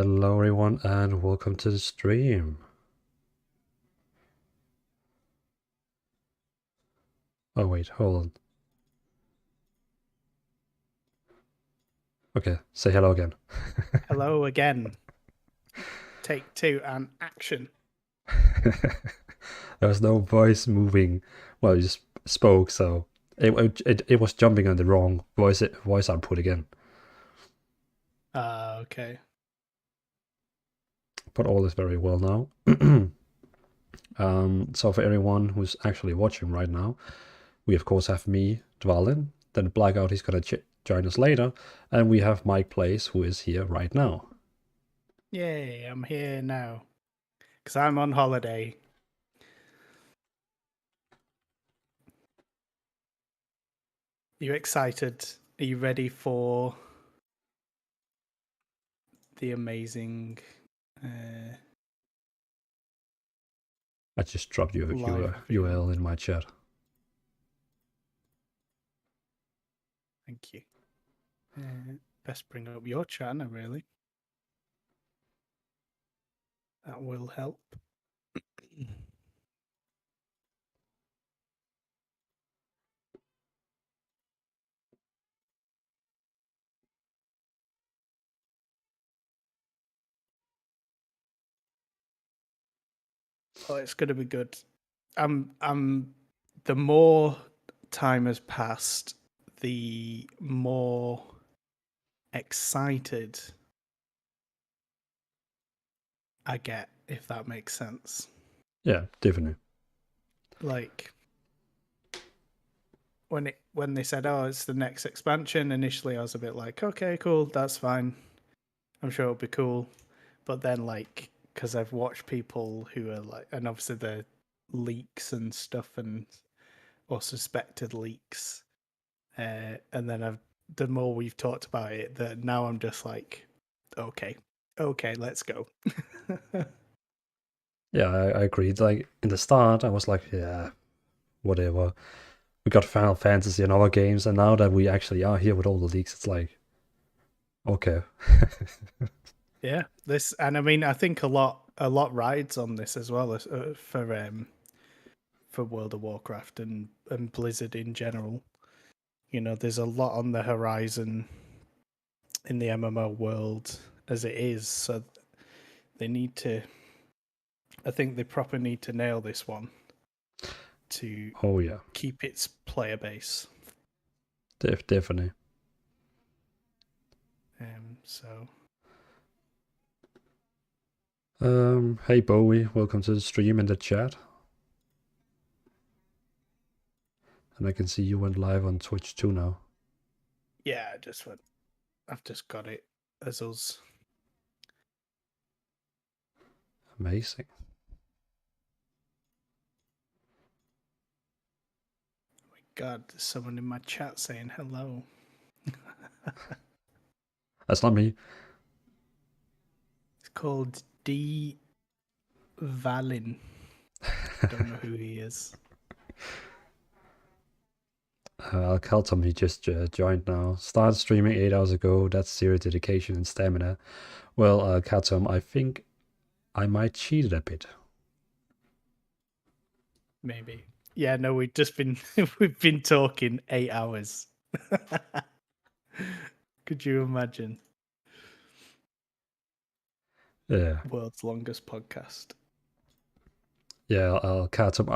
Hello everyone and welcome to the stream. Oh wait, hold on. Okay, say hello again. Hello again. Take two and action. There was no voice moving. Well, you just spoke, so it was jumping on the wrong voice output again. Okay. But all is very well now. So for everyone who's actually watching right now, we of course have me, Dvalin, then Blackout, he's gonna join us later, and we have Mike Place, who is here right now. Yay, I'm here now. Because I'm on holiday. You excited? Are you ready for the amazing I just dropped your URL in my chat. Thank you. Best bring up your channel, really. That will help. Oh, it's going to be good. The more time has passed, the more excited I get, if that makes sense. Yeah, definitely. Like when they said, "Oh, it's the next expansion," initially I was a bit like, "Okay, cool, that's fine. I'm sure it'll be cool." But then, like, because I've watched people who are like, and obviously the leaks and stuff, or suspected leaks, and then the more we've talked about it, that now I'm just like, okay, let's go. Yeah, I agreed. Like in the start, I was like, yeah, whatever. We got Final Fantasy and other games, and now that we actually are here with all the leaks, it's like, okay. Yeah, this, and I mean, I think a lot rides on this as well as for World of Warcraft and Blizzard in general. You know, there's a lot on the horizon in the MMO world as it is, so they need to. I think they properly need to nail this one to Oh yeah, keep its player base. definitely. So. Hey Bowie, welcome to the stream in the chat. And I can see you went live on Twitch too now. Yeah, I've just got it as us. Amazing. Oh my God, there's someone in my chat saying hello. That's not me. It's called Dvalin. Don't know who he is. Alcaltom, he just joined now. Started streaming 8 hours ago. That's zero dedication and stamina. Well, Alcaltom, I think I might cheat it a bit. Maybe. Yeah, no, we've been talking 8 hours. Could you imagine? Yeah. World's longest podcast. Yeah, Alcaltom.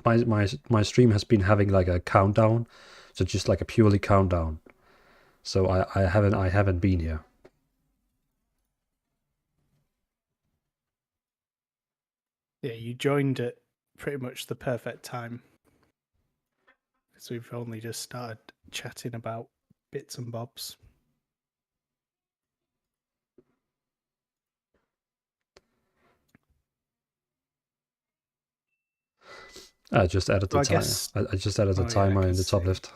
My stream has been having like a countdown, so just like a purely countdown. So I haven't been here. Yeah, you joined at pretty much the perfect time. Because we've only just started chatting about bits and bobs. I just added the time. I just added the timer in the top left.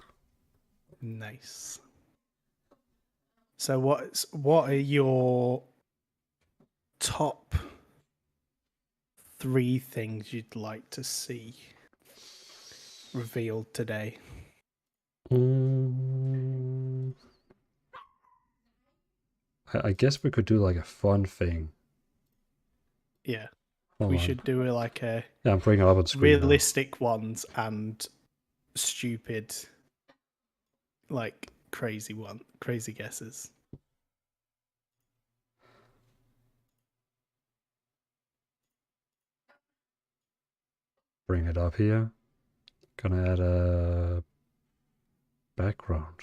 Nice. So what are your top 3 things you'd like to see revealed today? I guess we could do like a fun thing. Yeah, Hold we on. should do like a Yeah, I'm bringing it up on screen now. realistic ones and stupid, like crazy guesses. Bring it up here. Gonna add a background.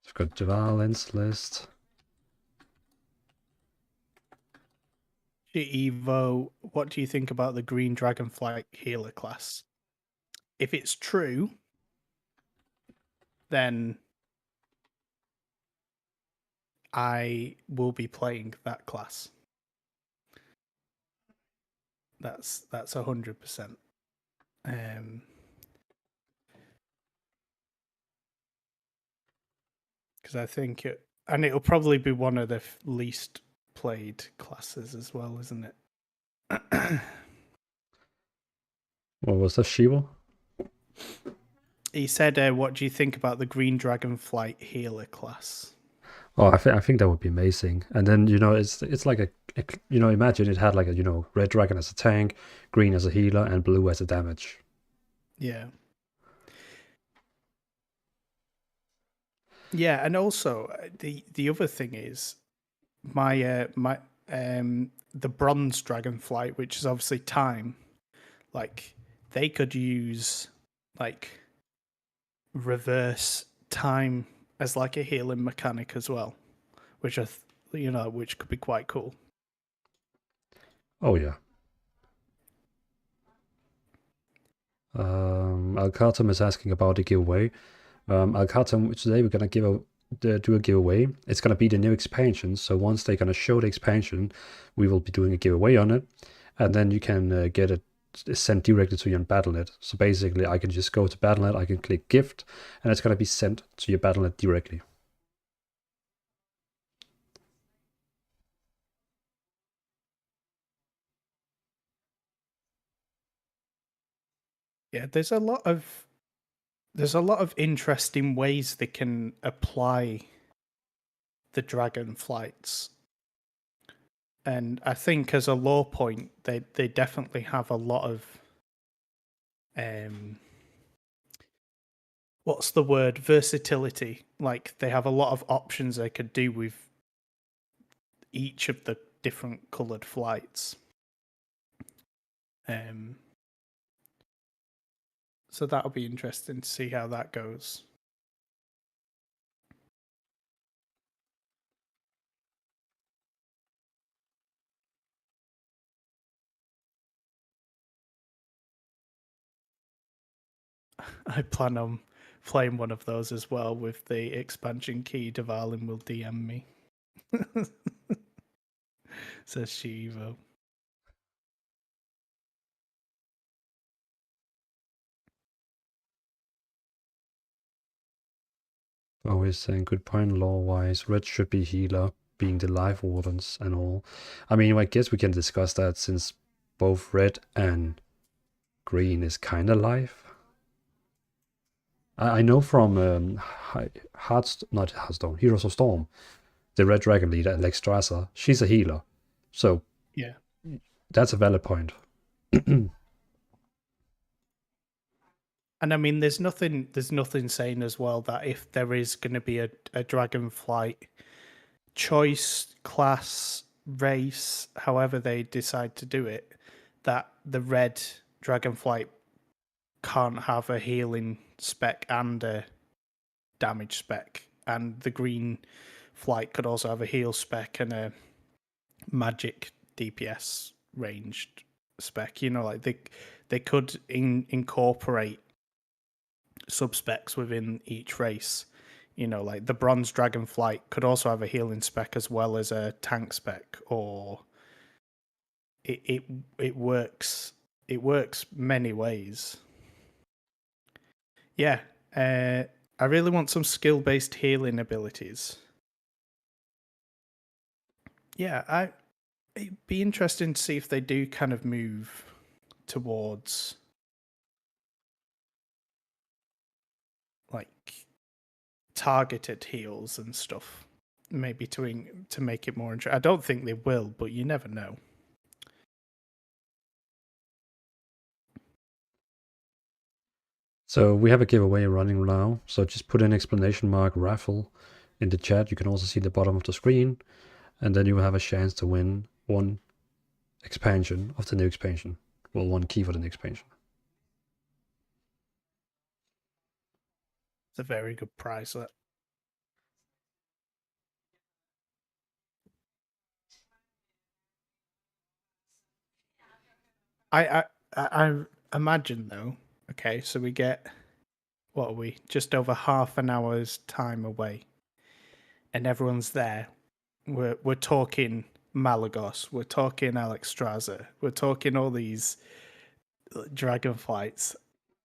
We've got Dvalin's list. Evo, what do you think about the Green Dragonflight healer class? If it's true, then I will be playing that class. That's 100%. Because I think and it'll probably be one of the least played classes as well, isn't it? What was that, Shiva? He said, "What do you think about the Green Dragonflight healer class?" Oh, I think that would be amazing. And then it's like a imagine it had like a red dragon as a tank, green as a healer, and blue as a damage. Yeah. Yeah, and also the other thing is my the bronze dragonflight, which is obviously time, like they could use like reverse time as like a healing mechanic as well, which which could be quite cool. Oh yeah. Alcatum is asking about the giveaway. Alcatum, today we're gonna do a giveaway. It's gonna be the new expansion. So once they're gonna show the expansion, we will be doing a giveaway on it, and then you can get it sent directly to you on Battle.net. So basically, I can just go to Battle.net, I can click gift, and it's gonna be sent to your Battle.net directly. Yeah, there's a lot of interesting ways they can apply the dragon flights. And I think as a low point, they definitely have a lot of what's the word? Versatility. Like they have a lot of options they could do with each of the different coloured flights. So that'll be interesting to see how that goes. I plan on playing one of those as well with the expansion key. Dvalin will DM me. Says Shivo. Always saying good point lore-wise. Red should be healer, being the life wardens and all. I mean, I guess we can discuss that since both red and green is kind of life. I know from not Hearthstone, Heroes of Storm, the red dragon leader, Alexstrasza, she's a healer. So Yeah. that's a valid point. And I mean, there's nothing saying as well that if there is going to be a Dragonflight choice, class, race, however they decide to do it, that the red Dragonflight can't have a healing spec and a damage spec, and the green flight could also have a heal spec and a magic DPS ranged spec. Like they could incorporate subspecs within each race. Like the bronze dragonflight could also have a healing spec as well as a tank spec, or it works many ways. Yeah, I really want some skill based healing abilities. Yeah, it'd be interesting to see if they do kind of move towards targeted heals and stuff, maybe to make it more interesting. I don't think they will, but you never know. So we have a giveaway running now. So just put in exclamation mark raffle in the chat. You can also see the bottom of the screen, and then you will have a chance to win one expansion of the new expansion. Well, one key for the new expansion. It's a very good prize. That. I imagine though. Okay, so we get, what are we? Just over half an hour's time away, and everyone's there. We're talking Malagos. We're talking Alexstrasza. We're talking all these Dragonflights,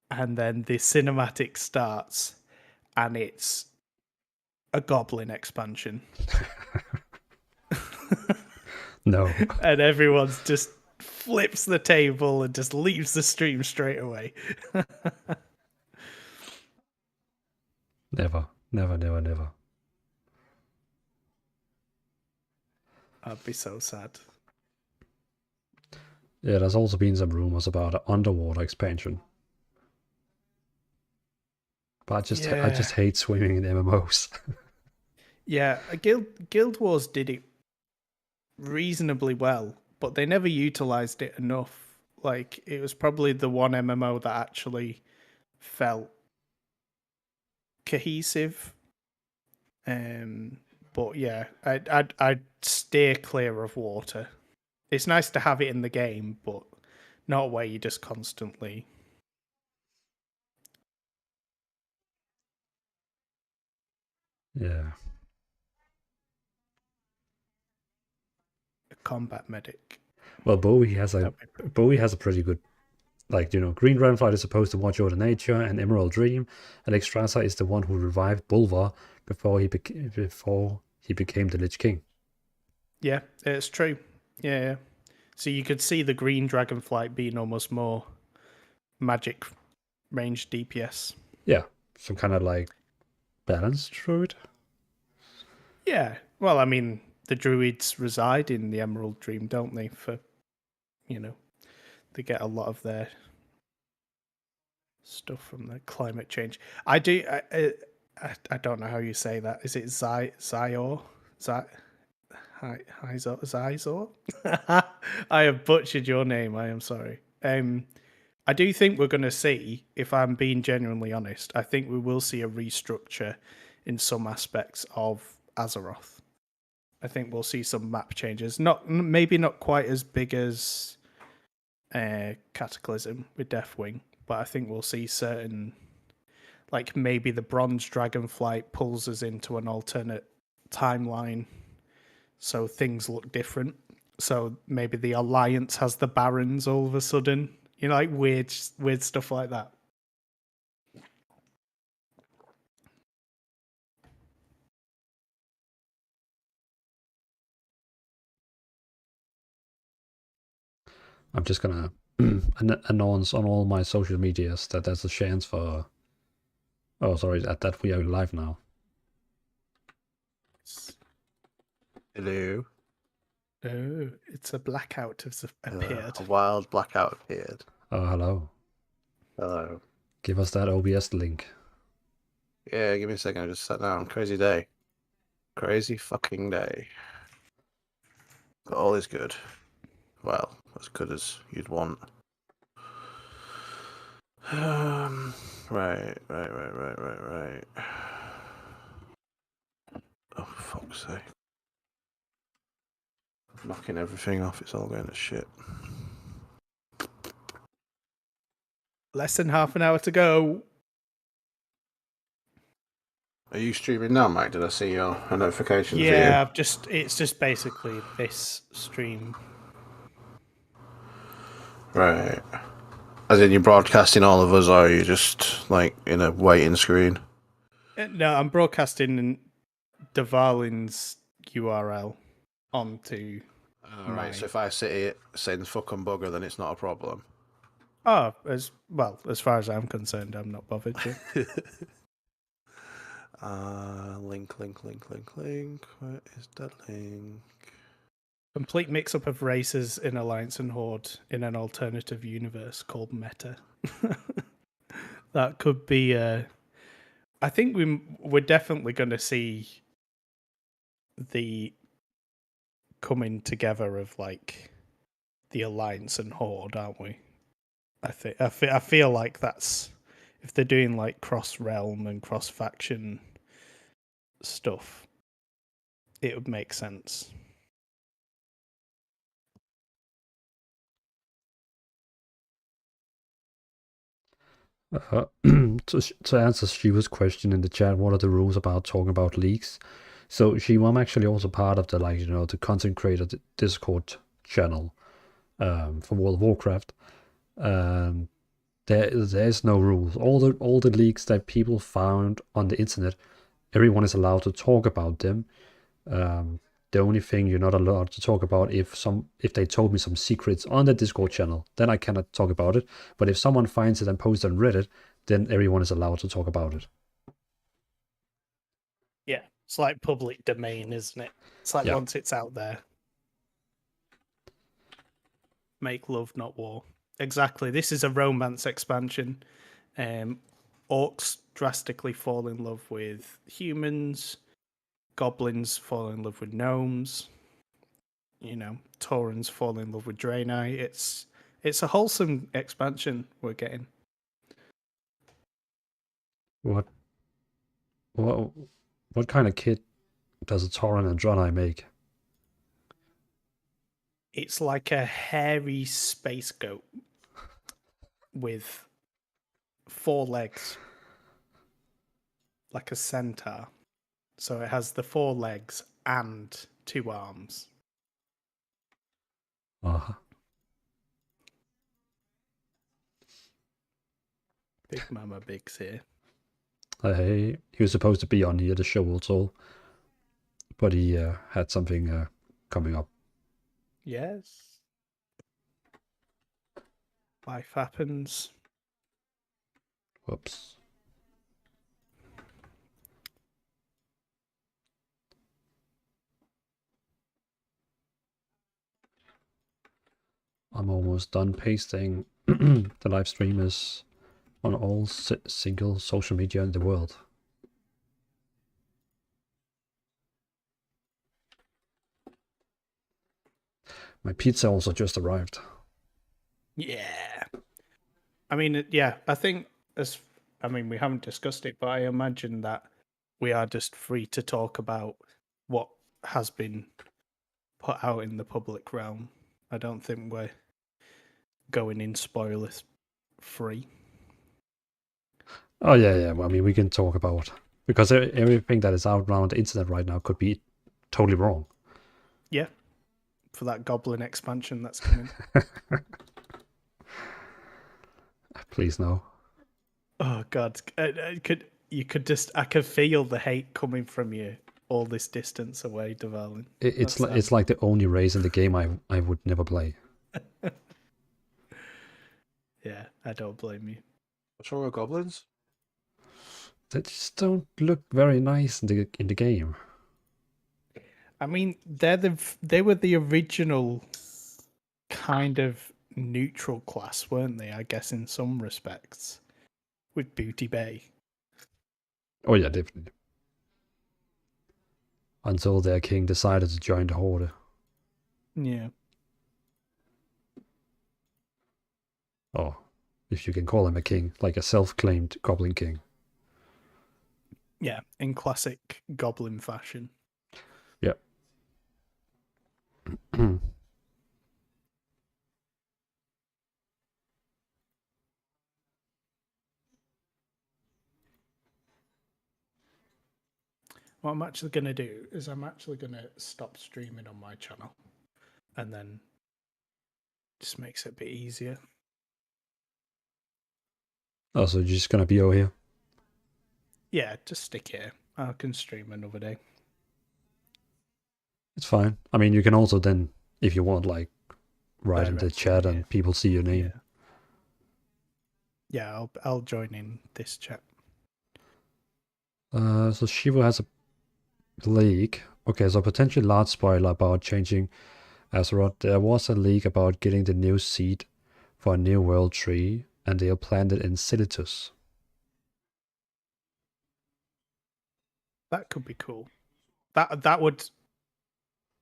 and then the cinematic starts, and it's a Goblin expansion. No. And everyone's just flips the table and just leaves the stream straight away. Never, never, never, never. I'd be so sad. Yeah, there's also been some rumors about an underwater expansion. But I just hate swimming in MMOs. Yeah, Guild Wars did it reasonably well, but they never utilized it enough. Like, it was probably the one MMO that actually felt cohesive. But yeah, I'd steer clear of water. It's nice to have it in the game, but not where you just constantly. Yeah. A combat medic. Well, Bowie has a pretty good, like, you know, Green Dragonflight is supposed to watch over nature, and Emerald Dream, and Alexstrasza is the one who revived Bulvar before he became the Lich King. Yeah, it's true. Yeah. So you could see the Green Dragonflight being almost more magic range DPS. Yeah, some kind of like balanced druid. Yeah. Well, I mean, the druids reside in the Emerald Dream, don't they? For, you know, they get a lot of their stuff from the climate change. I don't know how you say that. Is it Zyor? Hyzor? I have butchered your name. I am sorry. I do think we're going to see, if I'm being genuinely honest, I think we will see a restructure in some aspects of Azeroth. I think we'll see some map changes. Maybe not quite as big as Cataclysm with Deathwing, but I think we'll see certain, like maybe the Bronze Dragonflight pulls us into an alternate timeline, so things look different. So maybe the Alliance has the Barons all of a sudden, you know, like weird stuff like that. I'm just gonna announce on all my social medias that there's a chance for. Oh, sorry, that we are live now. Hello. Oh, it's a blackout has appeared. A wild blackout appeared. Oh, hello. Hello. Give us that OBS link. Yeah, give me a second. I just sat down. Crazy day. Crazy fucking day. But all is good. Well, as good as you'd want. Right. Oh, for fuck's sake. Knocking everything off. It's all going to shit. Less than half an hour to go. Are you streaming now, Mike? Did I see your notification? Yeah, it's just basically this stream. Right. As in, you're broadcasting all of us, or are you just like in a waiting screen? No, I'm broadcasting Dvalin's URL onto. Right. So if I sit here saying "fucking bugger," then it's not a problem. Oh, as far as I'm concerned, I'm not bothered. Link. Where is that link? Complete mix-up of races in Alliance and Horde in an alternative universe called Meta. That could be. I think we're definitely going to see the coming together of like the Alliance and Horde, aren't we? I feel like that's if they're doing like cross realm and cross faction stuff, it would make sense. To answer Shiva's question in the chat, what are the rules about talking about leaks? So Shiva, I'm actually also part of the the content creator Discord channel for World of Warcraft. There's no rules. All the leaks that people found on the internet, everyone is allowed to talk about them. The only thing you're not allowed to talk about if they told me some secrets on the Discord channel, then I cannot talk about it. But if someone finds it and posts on Reddit, then everyone is allowed to talk about it. Yeah, it's like public domain, isn't it? It's like once it's out there, make love, not war. Exactly. This is a romance expansion. Orcs drastically fall in love with humans. Goblins fall in love with gnomes. Taurens fall in love with Draenei. It's a wholesome expansion we're getting. What kind of kid does a Tauren and Draenei make? It's like a hairy space goat with 4 legs, like a centaur. So it has the 4 legs and 2 arms. Uh-huh. Big Mama Big's here. He was supposed to be on here, the show also, but he had something coming up. Yes. Life happens. Whoops. I'm almost done pasting. The live stream is on all single social media in the world. My pizza also just arrived. Yeah. I mean, yeah, I think we haven't discussed it, but I imagine that we are just free to talk about what has been put out in the public realm. I don't think we're going in spoilers free. Oh yeah. Well, I mean, we can talk about because everything that is out around the internet right now could be totally wrong. Yeah, for that Goblin expansion that's coming. Please no. Oh God, I could feel the hate coming from you all this distance away, Dvalin. It's like the only race in the game I would never play. Yeah, I don't blame you. What's wrong with goblins? They just don't look very nice in the game. I mean, they were the original kind of neutral class, weren't they? I guess in some respects, with Booty Bay. Oh yeah, definitely. Until their king decided to join the Horde. Yeah. Oh, if you can call him a king, like a self-claimed goblin king. Yeah, in classic Goblin fashion. Yeah. What I'm actually going to do is I'm actually going to stop streaming on my channel, and then just makes it a bit easier. Oh, so you're just gonna be over here? Yeah, just stick here. I can stream another day. It's fine. I mean, you can also then, if you want, like, write in the Directly, chat yeah. and people see your name. Yeah, I'll join in this chat. So Shivo has a leak. Okay, so potentially large spoiler about changing Azeroth. There was a leak about getting the new seed for a new world tree, and they'll plant it in Silitus. That could be cool. That would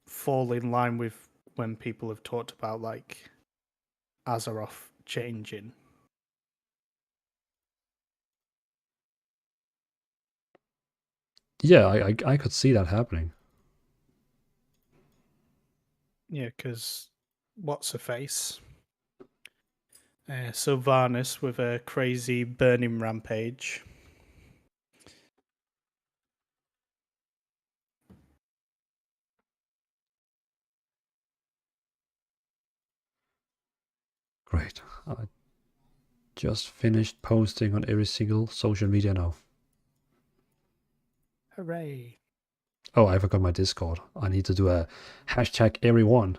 fall in line with when people have talked about like Azeroth changing. Yeah, I could see that happening. Yeah, because what's her face? Sylvanas with a crazy burning rampage. Great. I just finished posting on every single social media now. Hooray. Oh, I forgot my Discord. I need to do a hashtag everyone.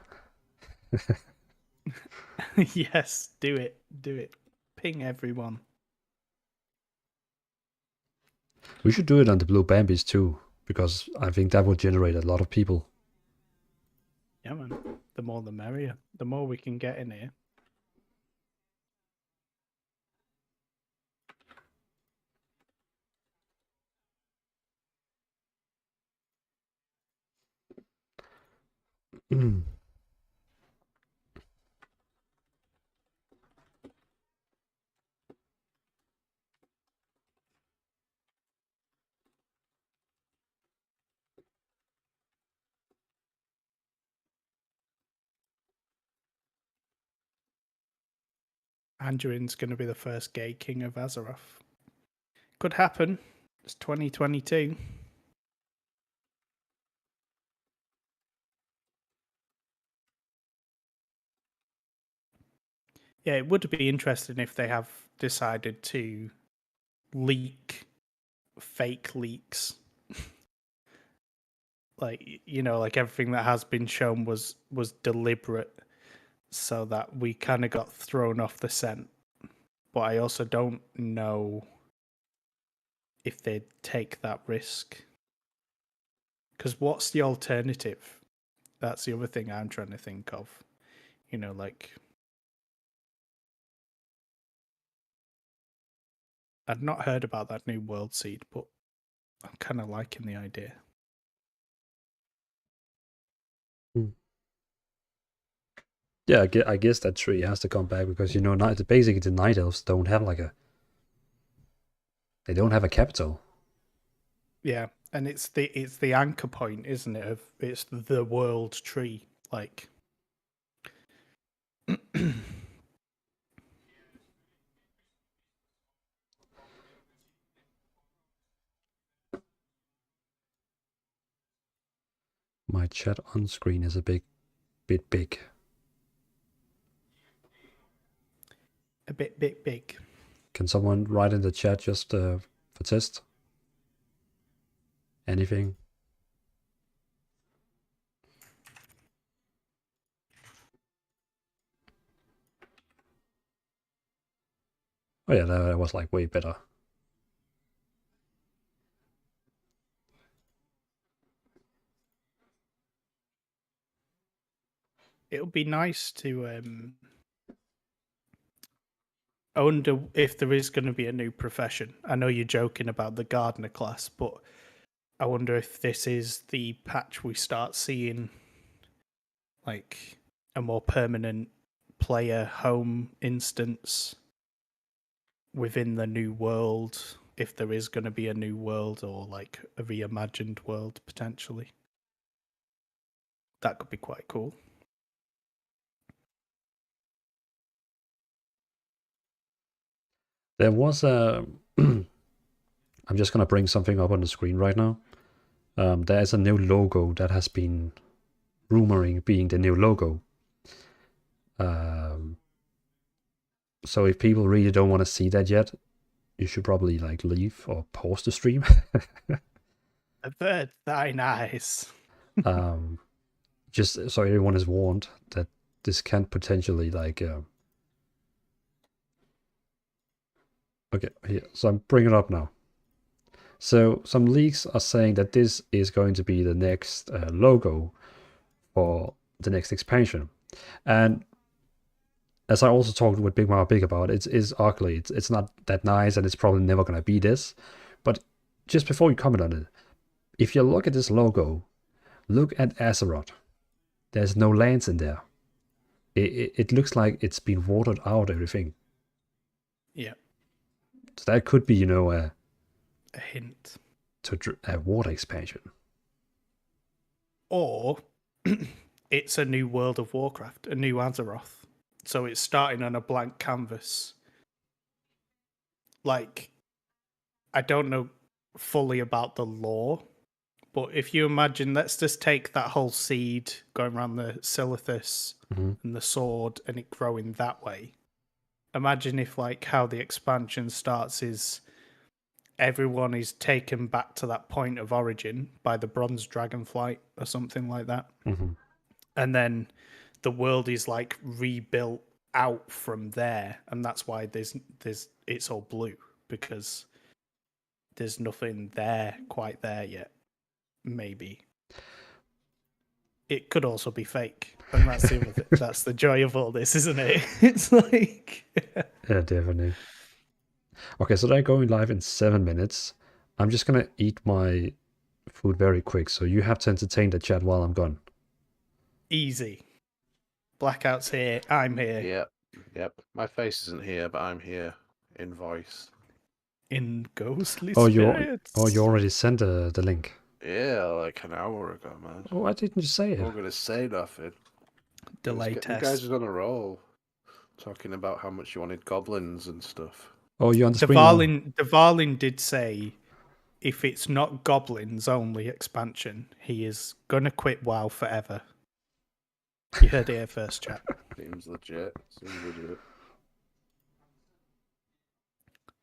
Yes, do it. Do it. Ping everyone. We should do it on the Blue Bambies too, because I think that would generate a lot of people. Yeah, man. The more the merrier. The more we can get in here. Anduin's going to be the first gay king of Azeroth. Could happen. It's 2022. Yeah, it would be interesting if they have decided to leak fake leaks. Like, you know, like everything that has been shown was deliberate, so that we kind of got thrown off the scent. But I also don't know if they'd take that risk. Because what's the alternative? That's the other thing I'm trying to think of. You know, like, I'd not heard about that new world seed, but I'm kind of liking the idea. Yeah, I guess that tree has to come back because, you know, basically the Night Elves don't have like they don't have a capital. Yeah, and it's the anchor point, isn't it? It's the world tree, like. My chat on screen is a bit big. A bit big. Can someone write in the chat just for test? Anything? Oh yeah, that was like way better. It would be nice to. I wonder if there is going to be a new profession. I know you're joking about the gardener class, but I wonder if this is the patch we start seeing, like, a more permanent player home instance within the new world, if there is going to be a new world or like a reimagined world potentially. That could be quite cool. There was a. I'm just gonna bring something up on the screen right now. There is a new logo that has been rumoring being the new logo. So if people really don't want to see that yet, you should probably like leave or pause the stream. A bird, very nice. Just so everyone is warned that this can potentially like. Okay, here. So I'm bringing it up now. So some leaks are saying that this is going to be the next logo for the next expansion. And as I also talked with Big Mama Big about, it is ugly. It's not that nice, and it's probably never going to be this. But just before you comment on it, if you look at this logo, look at Azeroth. There's no lands in there. It looks like it's been watered out, everything. Yeah. So that could be, A hint. to a water expansion. Or it's a new World of Warcraft, a new Azeroth. So it's starting on a blank canvas. Like, I don't know fully about the lore, but if you imagine, let's just take that whole seed going around the Silithus and the sword and it growing that way. Imagine if, like, how the expansion starts is everyone is taken back to that point of origin by the Bronze Dragonflight or something like that. And then the world is like rebuilt out from there, and that's why there's it's all blue, because there's nothing there quite there yet. Maybe it could also be fake, and that's the other thing. That's the joy of all this, isn't it? It's like Yeah, definitely. Okay, so they're going live in 7 minutes. I'm just gonna eat my food very quick, so you have to entertain the chat while I'm gone. easy. Blackout's here. I'm here. Yep. My face isn't here, but I'm here in voice. In ghostly Oh, spirits. you already sent the link. Yeah, like an hour ago, man. Oh, why didn't you say I'm it? not gonna say nothing. Delay You test. guys was on a roll, talking about how much you wanted goblins and stuff. Oh, you're on the screen now. Dvalin did say if it's not goblins only expansion, he is gonna quit WoW forever. You heard it here first, chat. Seems legit.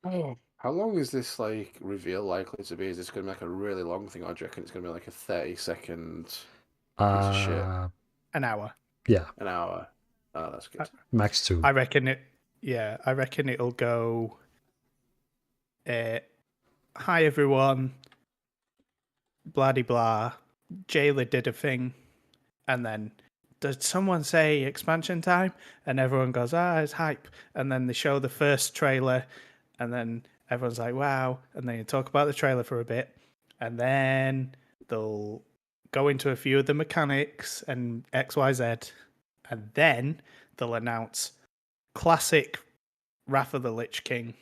Oh, how long is this like reveal likely to be? Is this gonna be like a really long thing, or do you reckon it's gonna be like a 30-second piece of shit? An hour. Yeah. An hour. Oh, that's good. Max 2. I reckon it. Yeah, I reckon it'll go. Hi everyone. Blah de blah. Jailer did a thing, and then did someone say expansion time? And everyone goes, it's hype. And then they show the first trailer, and then everyone's like, wow. And then you talk about the trailer for a bit, and then they'll go into a few of the mechanics and XYZ, and then they'll announce classic Wrath of the Lich King.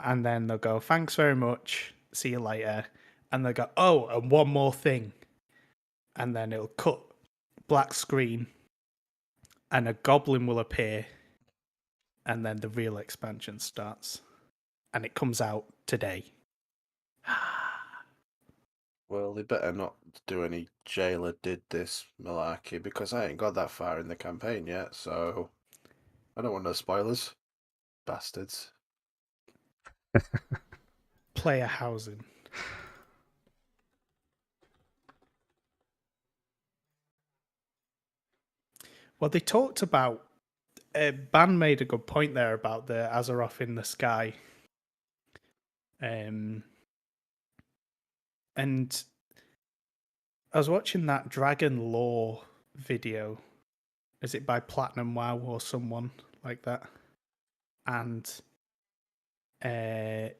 And then they'll go, thanks very much, see you later. And they'll go, oh, and one more thing. And then it'll cut black screen, and a goblin will appear, and then the real expansion starts. And it comes out today. Well, they better not do any jailer did this malarkey, because I ain't got that far in the campaign yet, so I don't want no spoilers. Bastards. Player housing. Well, they talked about. Ban made a good point there about the Azeroth in the sky. And I was watching that Dragon Lore video. Is it by Platinum WoW or someone like that? And the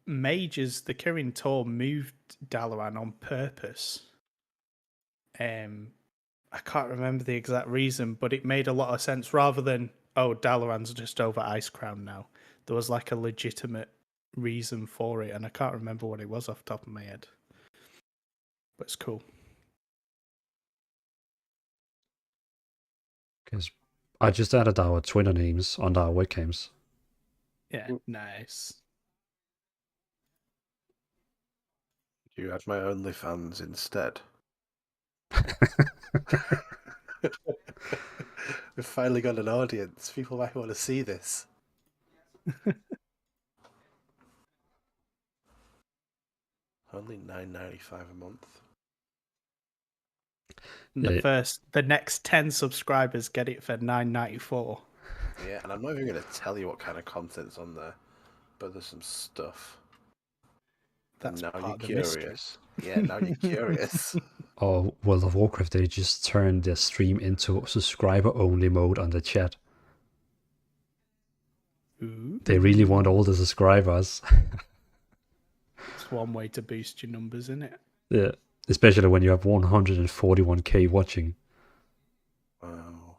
mages, the Kirin Tor moved Dalaran on purpose. I can't remember the exact reason, but it made a lot of sense. Rather than, Dalaran's just over Icecrown now, there was like a legitimate reason for it, and I can't remember what it was off the top of my head. But it's cool. Because I just added our Twitter names on our webcams. Yeah, nice. You had my OnlyFans instead. We've finally got an audience. People might want to see this. Only $9.95 a month. And the next 10 subscribers get it for $9.94. Yeah, and I'm not even going to tell you what kind of content's on there. but there's some stuff. That's Now part you're of the mystery. curious. Yeah, now you're curious. Or World of Warcraft, they just turned their stream into subscriber-only mode on the chat. Ooh. They really want all the subscribers. It's one way to boost your numbers, isn't it? Yeah, especially when you have 141k watching. Wow.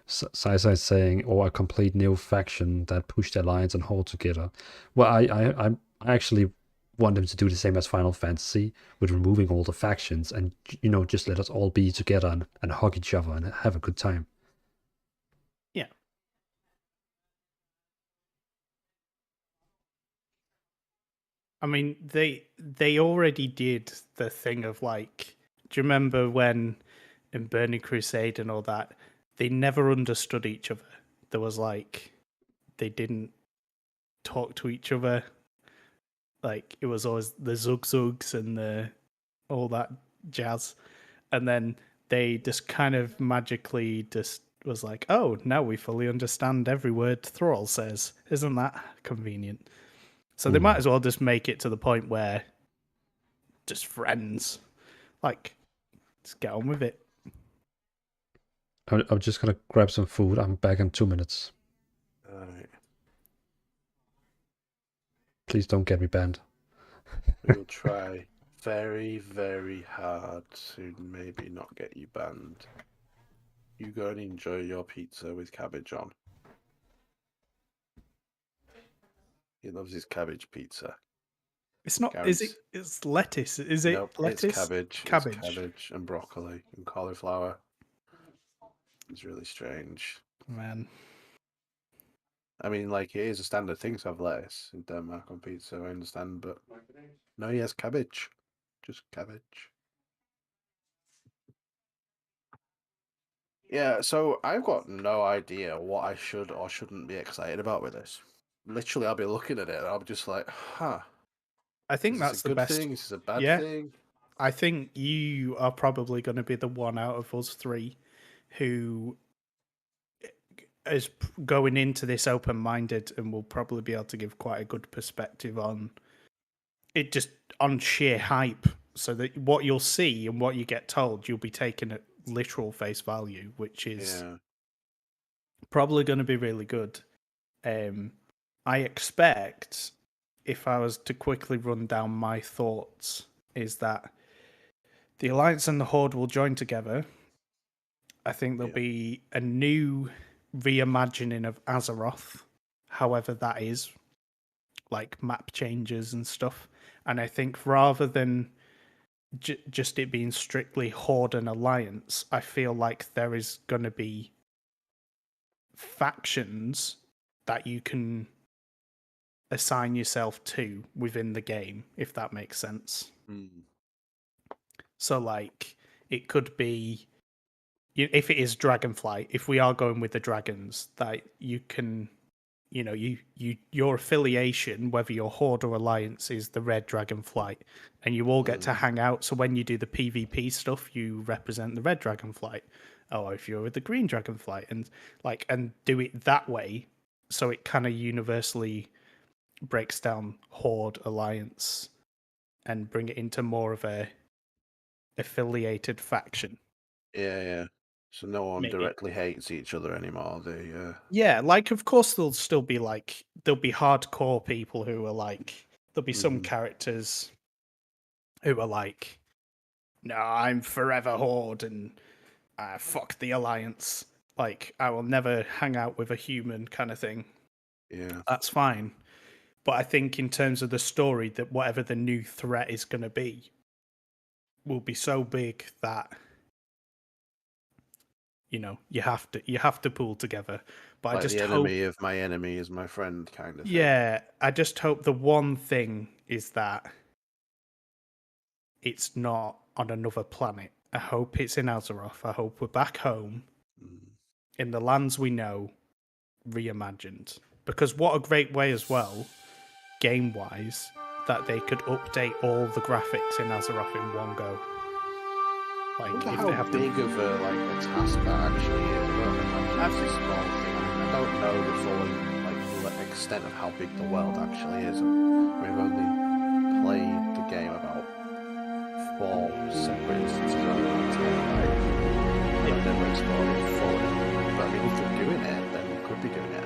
Sisa is saying, or a complete new faction that push the alliance and Horde together. Well, I actually want them to do the same as Final Fantasy, with removing all the factions and, you know, just let us all be together and hug each other and have a good time. Yeah. I mean, they already did the thing of like, do you remember when in Burning Crusade and all that, they never understood each other. There was like, they didn't talk to each other. Like, it was always the Zug-Zugs and the all that jazz. And then they just kind of magically just was like, oh, now we fully understand every word Thrall says. Isn't that convenient? So they might as well just make it to the point where just friends. Like, just get on with it. I'm just gonna grab some food. I'm back in 2 minutes. Alright. Please don't get me banned. We'll try very, very hard to maybe not get you banned. You go and enjoy your pizza with cabbage on. He loves his cabbage pizza. It's not. Garen's- Is it? It's lettuce. Is it Nope, lettuce? it's cabbage. Cabbage. It's cabbage and broccoli and cauliflower. It's really strange. Man. I mean, like, it is a standard thing to have lettuce in Denmark on pizza, I understand, but no, he has cabbage. Just cabbage. Yeah, so I've got no idea what I should or shouldn't be excited about with this. Literally, I'll be looking at it and I'll be just like, huh. I think Is that's this a the good best. thing? Is this a bad Yeah. thing? I think you are probably going to be the one out of us three who is going into this open-minded and will probably be able to give quite a good perspective on it, just on sheer hype, so that what you'll see and what you get told, you'll be taking at literal face value, which is Yeah. probably going to be really good. I expect, if I was to quickly run down my thoughts, is that the Alliance and the Horde will join together. I think there'll be a new reimagining of Azeroth, however that is, like map changes and stuff. And I think rather than just it being strictly Horde and Alliance, I feel like there is going to be factions that you can assign yourself to within the game, if that makes sense. So, like, it could be, if it is Dragonflight, if we are going with the dragons, that you can, you know, your affiliation, whether you're Horde or Alliance, is the red Dragonflight, and you all get to hang out. So when you do the PvP stuff, you represent the red Dragonflight. Or if you're with the green Dragonflight, and do it that way, so it kind of universally breaks down Horde, Alliance, and bring it into more of a affiliated faction. Yeah. So no one Maybe. directly hates each other anymore. They Yeah, like, of course there'll still be there'll be hardcore people who are like, there'll be some characters who are like, no, I'm forever Horde and fuck the Alliance. Like, I will never hang out with a human kind of thing. Yeah. That's fine. But I think in terms of the story, that whatever the new threat is going to be will be so big that, you know, you have to pull together. But Like I just the hope, enemy of my enemy is my friend kind of thing. yeah, I just hope the one thing is that it's not on another planet. I hope it's in Azeroth. I hope we're back home in the lands we know, reimagined. Because what a great way as well, game-wise, that they could update all the graphics in Azeroth in one go. I Like, wonder if how they have big of a task that actually is. that's a small thing. I don't know the full extent of how big the world actually is. We've only played the game about 4 separate instances over the entire life. I've never explored it fully. But I mean, if we're doing it, then we could be doing it.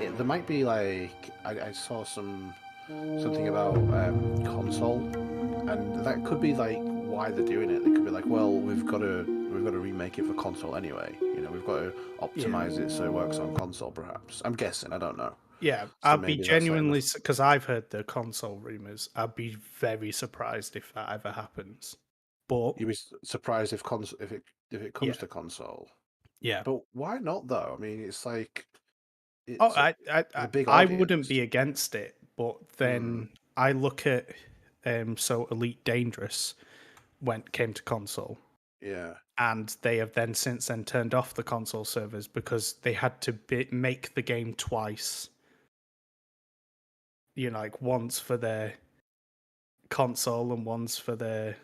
And there might be like I saw something about console, and that could be like why they're doing it. They could be like, well, we've got to remake it for console anyway. You know, we've got to optimize it so it works on console. Perhaps I'm guessing. I don't know. Yeah, So I'd be maybe that's like genuinely, because I've heard the console rumors. I'd be very surprised if that ever happens. But you'd be surprised if it comes Yeah. to console. yeah, But why not though? I mean, it's like it's oh, a big I audience. wouldn't be against it. But then I look at so Elite Dangerous came to console, Yeah. and they have then since then turned off the console servers because they had to make the game twice. You know, like once for their console and once for their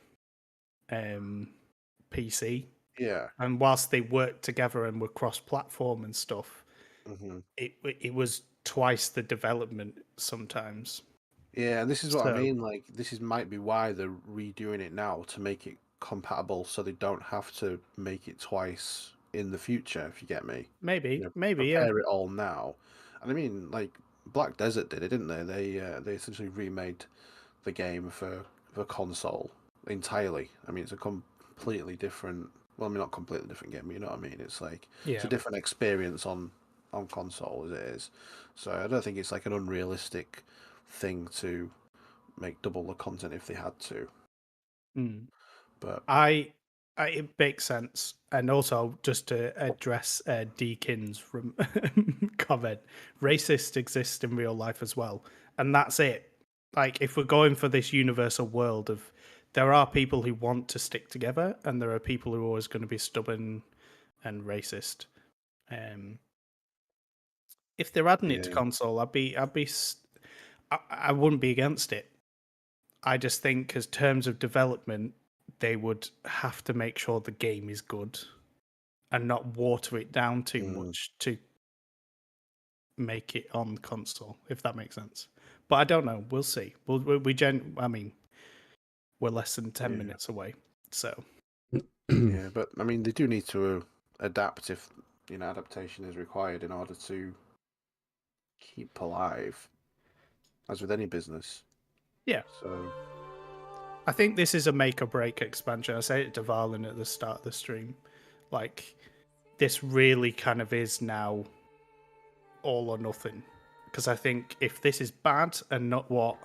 PC. Yeah. And whilst they worked together and were cross-platform and stuff, Hmm. it was twice the development sometimes. Yeah, and this is what I So- mean. Like, might be why they're redoing it now to make it compatible, so they don't have to make it twice in the future. If you get me, Maybe, you know, maybe, yeah. prepare it all now. And I mean, like Black Desert did it, didn't they? They essentially remade the game for console entirely. I mean, it's a completely different. Well, I mean, not completely different game. But you know what I mean? It's like it's a Yeah. different experience on console as it is. So I don't think it's like an unrealistic thing to make double the content if they had to. Mm. But It makes sense. And also, just to address Deakin's comment, racists exist in real life as well. And that's it. Like, if we're going for this universal world of, there are people who want to stick together, and there are people who are always going to be stubborn and racist. If they're adding it to Yeah. console, I wouldn't be against it. I just think, as terms of development, they would have to make sure the game is good and not water it down too much to make it on console, if that makes sense. But I don't know. We'll see. I mean, we're less than 10 minutes away, so yeah, but I mean, they do need to adapt if adaptation is required in order to keep alive, as with any business. yeah. So I think this is a make or break expansion. I said it to Dvalin at the start of the stream. Like, this really kind of is now all or nothing. Because I think if this is bad and not what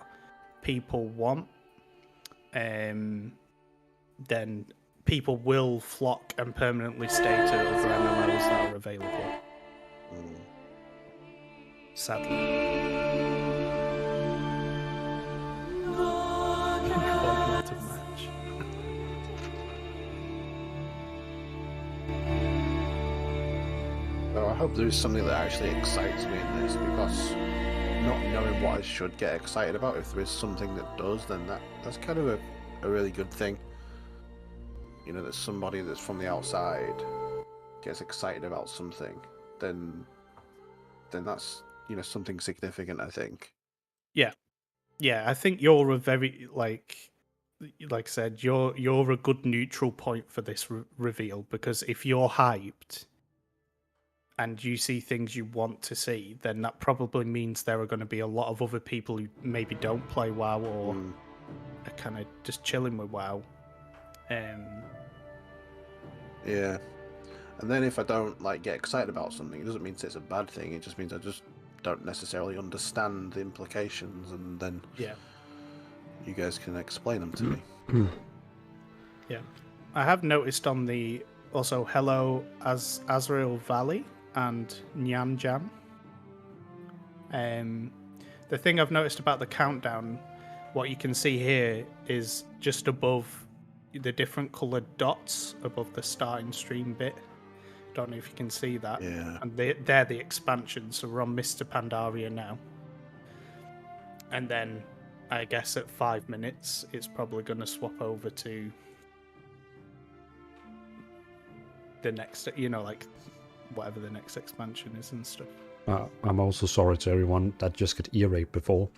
people want, then people will flock and permanently stay to other MMOs that are available. Sadly. What a match. well, I hope there is something that actually excites me in this, because not knowing what I should get excited about, if there is something that does, then that's kind of a really good thing. You know, that somebody that's from the outside gets excited about something, then that's something significant, I think. Yeah, I think you're a very like I said, you're a good neutral point for this reveal, because if you're hyped and you see things you want to see, then that probably means there are going to be a lot of other people who maybe don't play WoW or are kind of just chilling with WoW. Yeah. And then if I don't get excited about something, it doesn't mean it's a bad thing. It just means I just don't necessarily understand the implications, and then you guys can explain them to me. Yeah. I have noticed on the also hello Azrael Valley and Nyan Jam. The thing I've noticed about the countdown, what you can see here is just above the different coloured dots above the starting stream bit. Don't know if you can see that. Yeah. And they're the expansions, so we're on Mr. Pandaria now. And then I guess at 5 minutes it's probably going to swap over to the next, whatever the next expansion is and stuff. I'm also sorry to everyone that just got earache before,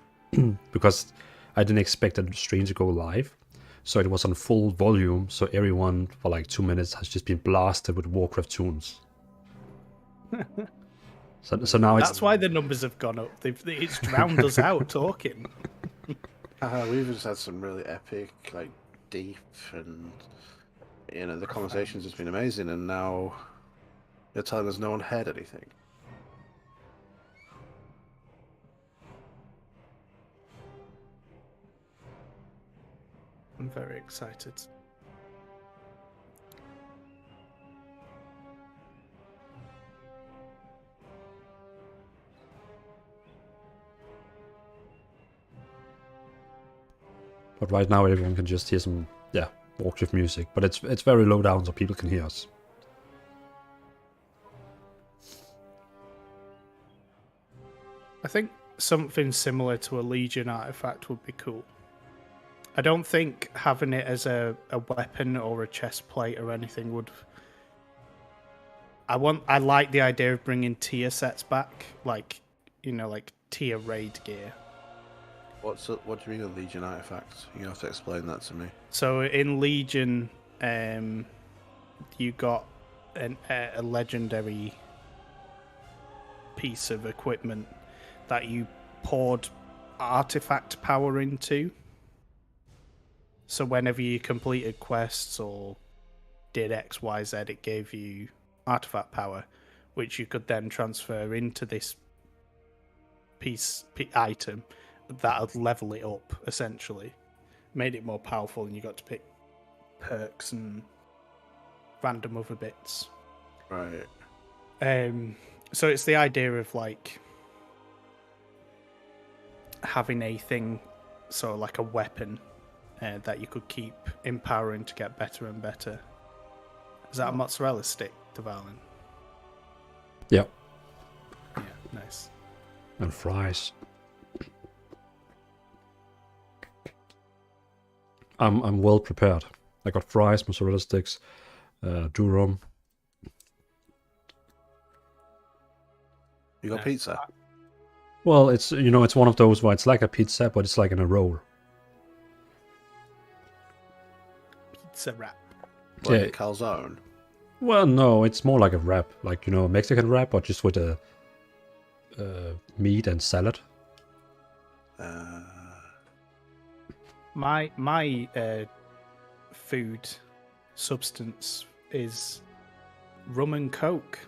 because I didn't expect the stream to go live. So it was on full volume, so everyone for like 2 minutes has just been blasted with Warcraft tunes. So now That's why the numbers have gone up. It's drowned us out talking. We've just had some really epic, like, deep, and, you know, the conversation's just been amazing, and now you're telling us no one heard anything. I'm very excited. But right now everyone can just hear some, Warcraft music. But it's very low down so people can hear us. I think something similar to a Legion artifact would be cool. I don't think having it as a weapon or a chest plate or anything would... I like the idea of bringing tier sets back, like, you know, like tier raid gear. What do you mean a Legion artifact? You have to explain that to me. So in Legion, you got a legendary piece of equipment that you poured artifact power into. So whenever you completed quests or did X, Y, Z, it gave you artifact power, which you could then transfer into this item that would level it up, essentially. Made it more powerful, and you got to pick perks and random other bits. Right. So it's the idea of, like, having a thing, so like a weapon, that you could keep empowering to get better and better. Is that a mozzarella stick, Dvalin? Yeah. Yeah, nice. And fries. I'm well prepared. I got fries, mozzarella sticks, durum. You got pizza? Well, it's it's one of those where it's like a pizza, but it's like in a roll. Pizza wrap. Like a calzone? Well, no, it's more like a wrap, like a Mexican wrap, but just with a meat and salad. My food substance is rum and coke.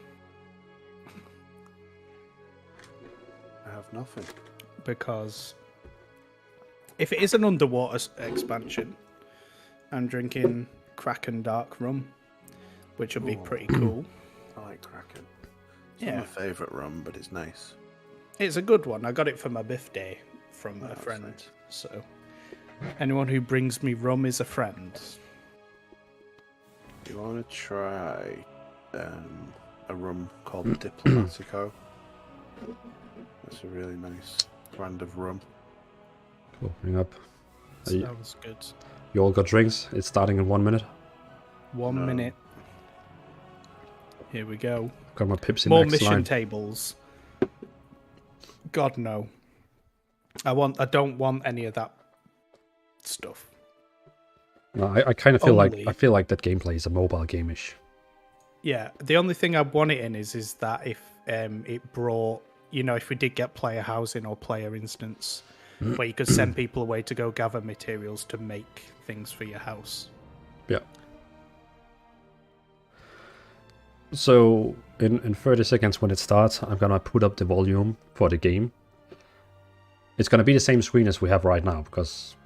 I have nothing. Because if it is an underwater expansion, I'm drinking Kraken Dark Rum, which would be pretty cool. I like Kraken. It's Yeah. not my favourite rum, but it's nice. It's a good one. I got it for my birthday from a that's friend. nice. So anyone who brings me rum is a friend. You want to try a rum called Diplomatico? That's a really nice brand of rum. Opening up. Sounds good. You all got drinks? It's starting in 1 minute. 1 minute. Here we go. Got my Pepsi More Max mission line. tables. God no. I don't want any of that stuff. No, I kind of feel Only- like that gameplay is a mobile game-ish. Yeah, the only thing I want it in is that if it brought, if we did get player housing or player instance, where you could send people away to go gather materials to make things for your house. Yeah. So in 30 seconds when it starts, I'm gonna put up the volume for the game. It's gonna be the same screen as we have right now, because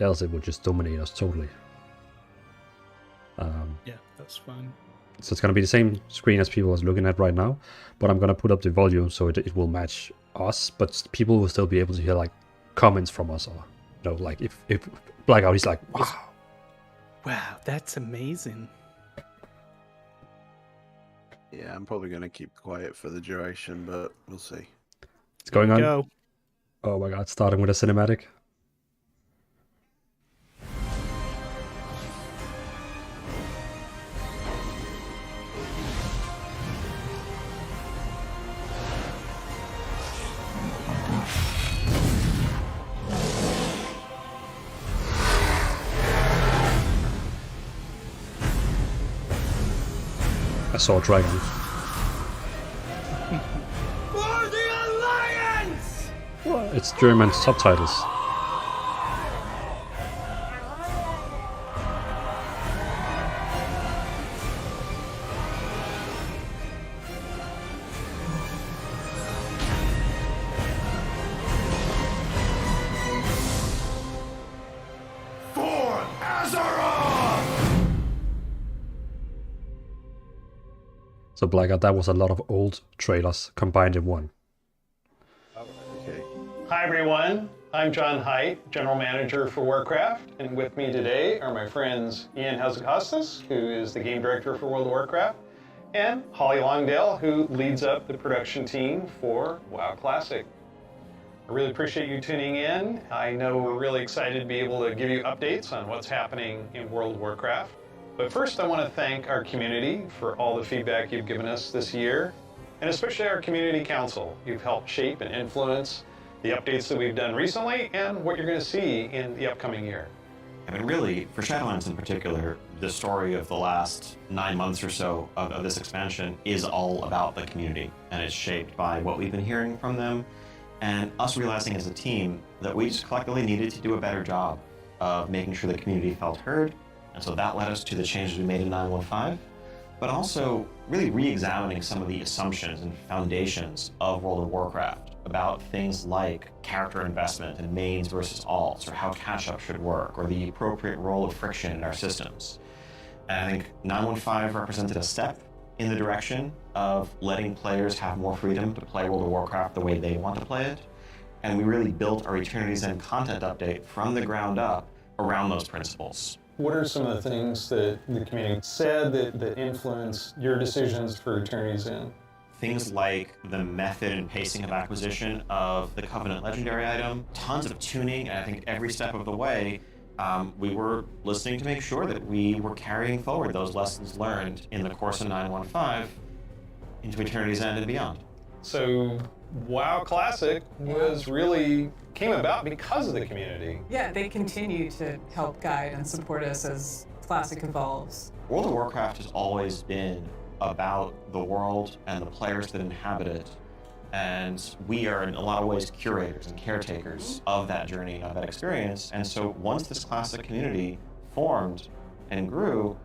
else it would just dominate us totally. Yeah, that's fine. So it's gonna be the same screen as people are looking at right now, but I'm gonna put up the volume so it will match us, but people will still be able to hear like comments from us, or like if Blackout is like, wow. Wow, that's amazing. Yeah, I'm probably going to keep quiet for the duration, but we'll see. It's going on. Go. Oh my god, starting with a cinematic. saw a dragon. For the Alliance! It's German subtitles. For Azeroth! So Blackguard, that was a lot of old trailers combined in one. Okay. Hi everyone, I'm John Haidt, General Manager for Warcraft, and with me today are my friends Ian Hazacostas, who is the Game Director for World of Warcraft, and Holly Longdale, who leads up the production team for WoW Classic. I really appreciate you tuning in. I know we're really excited to be able to give you updates on what's happening in World of Warcraft. But first I want to thank our community for all the feedback you've given us this year, and especially our community council. You've helped shape and influence the updates that we've done recently and what you're going to see in the upcoming year. I mean, really, for Shadowlands in particular, the story of the last 9 months or so of this expansion is all about the community, and it's shaped by what we've been hearing from them, and us realizing as a team that we just collectively needed to do a better job of making sure the community felt heard, and so that led us to the changes we made in 9.15, but also really re-examining some of the assumptions and foundations of World of Warcraft about things like character investment and mains versus alts, or how catch-up should work, or the appropriate role of friction in our systems. And I think 9.15 represented a step in the direction of letting players have more freedom to play World of Warcraft the way they want to play it. And we really built our Eternity's End content update from the ground up around those principles. What are some of the things that the community said that influenced your decisions for Eternity's End? Things like the method and pacing of acquisition of the Covenant Legendary item, tons of tuning, and I think every step of the way, we were listening to make sure that we were carrying forward those lessons learned in the course of 9.15 into Eternity's End and beyond. So WoW Classic came about because of the community. Yeah, they continue to help guide and support us as Classic evolves. World of Warcraft has always been about the world and the players that inhabit it, and we are in a lot of ways curators and caretakers of that journey, of that experience. And so once this Classic community formed and grew,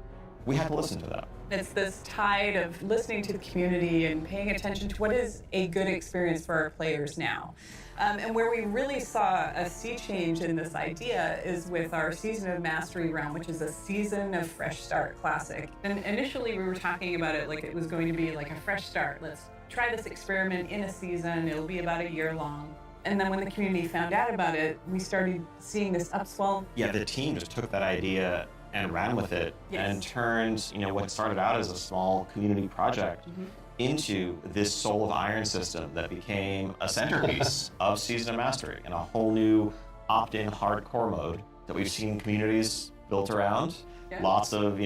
we had to listen to them. It's this tide of listening to the community and paying attention to what is a good experience for our players now. And where we really saw a sea change in this idea is with our Season of Mastery round, which is a Season of Fresh Start Classic. And initially we were talking about it like it was going to be like a fresh start. Let's try this experiment in a season. It'll be about a year long. And then when the community found out about it, we started seeing this upswell. Yeah, the team just took that idea and ran with it. Yes. And turned, what started out as a small community project into this Soul of Iron system that became a centerpiece of Season of Mastery, and a whole new opt-in hardcore mode that we've seen communities built around. Yeah. Lots of,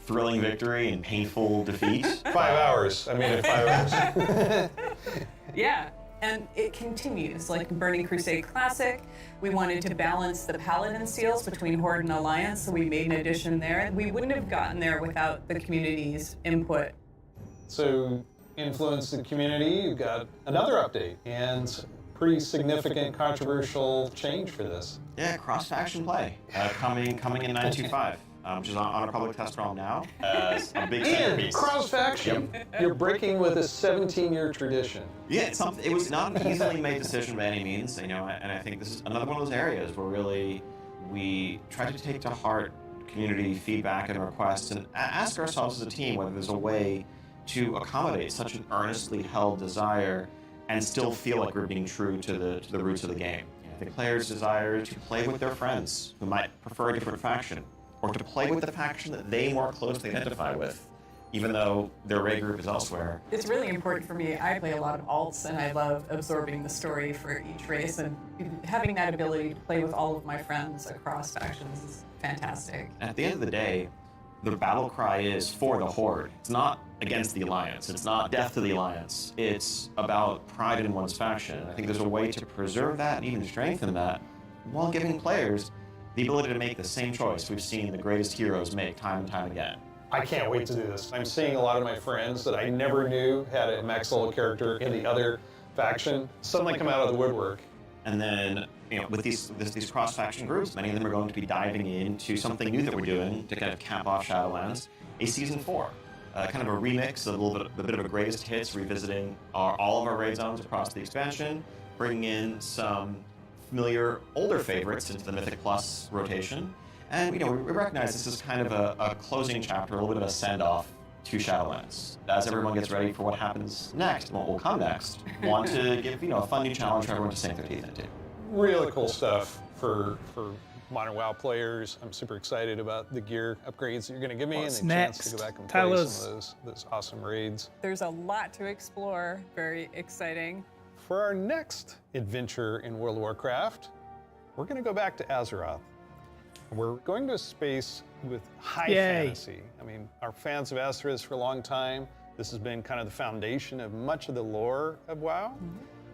thrilling victory and painful defeat. 5 hours. I made it 5 hours. Yeah, and it continues. Like Burning Crusade Classic, we wanted to balance the Paladin seals between Horde and Alliance, so we made an addition there. We wouldn't have gotten there without the community's input. So, influence the community, you've got another update, and pretty significant controversial change for this. Yeah, cross-faction play coming in 9.25. Which is on our public test ROM now as a big centerpiece. Cross-faction. You're breaking with a 17-year tradition. Yeah, it was not an easily made decision by any means, and I think this is another one of those areas where really we try to take to heart community feedback and requests and ask ourselves as a team whether there's a way to accommodate such an earnestly held desire and still feel like we're being true to the roots of the game. The players' desire to play with their friends who might prefer a different faction, or to play with the faction that they more closely identify with, even though their raid group is elsewhere. It's really important for me. I play a lot of alts, and I love absorbing the story for each race, and having that ability to play with all of my friends across factions is fantastic. And at the end of the day, the battle cry is for the Horde. It's not against the Alliance. It's not death to the Alliance. It's about pride in one's faction. I think there's a way to preserve that and even strengthen that while giving players the ability to make the same choice we've seen the greatest heroes make time and time again. I can't wait to do this. I'm seeing a lot of my friends that I never knew had a max level character in the other faction suddenly come out of the woodwork. And then, with these cross-faction groups, many of them are going to be diving into something new that we're doing to kind of cap off Shadowlands, a Season 4. Kind of a remix, a bit of a greatest hits, revisiting all of our raid zones across the expansion, bringing in some familiar older favorites into the Mythic Plus rotation. And we recognize this is kind of a closing chapter, a little bit of a send-off to Shadowlands. As everyone gets ready for what happens next, what will come next, want to give a fun new challenge for everyone to sink their teeth into. Really cool stuff for modern WoW players. I'm super excited about the gear upgrades that you're going to give me What's and the chance next? to go back and Tell play us. some of those awesome raids. There's a lot to explore. Very exciting. For our next adventure in World of Warcraft, we're going to go back to Azeroth. We're going to a space with high Yay. fantasy. I mean, our fans of Azeroth for a long time. This has been kind of the foundation of much of the lore of WoW.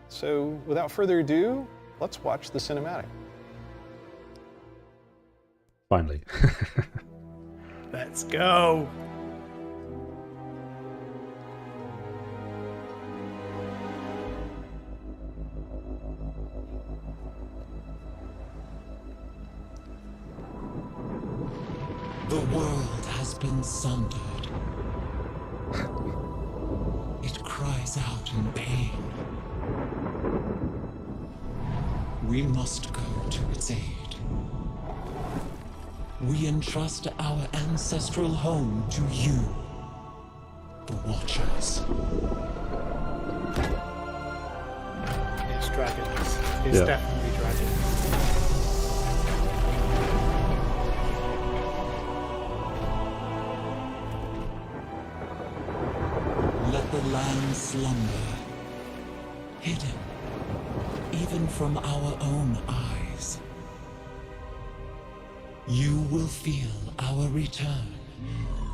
So without further ado, let's watch the cinematic. Finally. Let's go. The world has been sundered. It cries out in pain. We must go to its aid. We entrust our ancestral home to you, the Watchers. It's dragons. It's Yeah. definitely dragons. Let the land slumber, hidden even from our own eyes. You will feel our return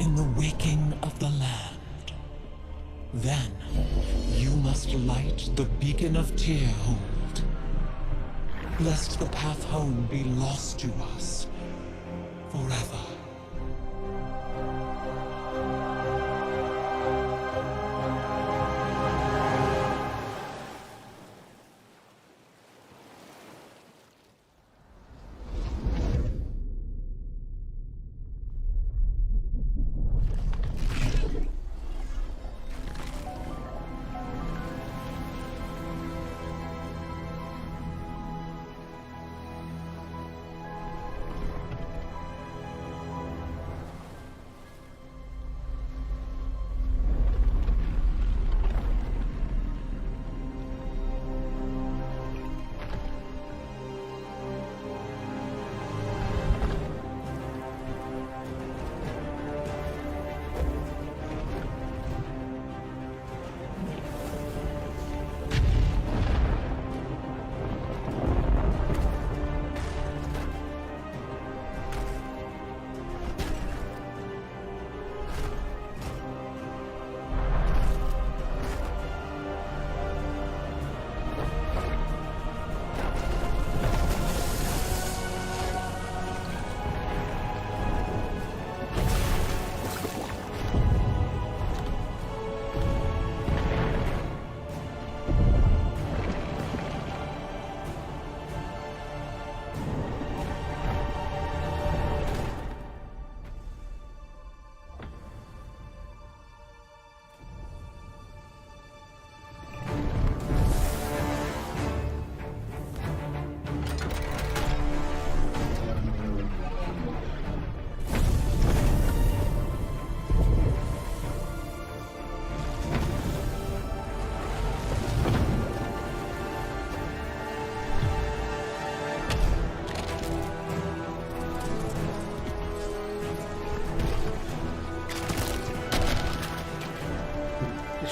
in the waking of the land. Then, you must light the beacon of Tearhold, lest the path home be lost to us forever.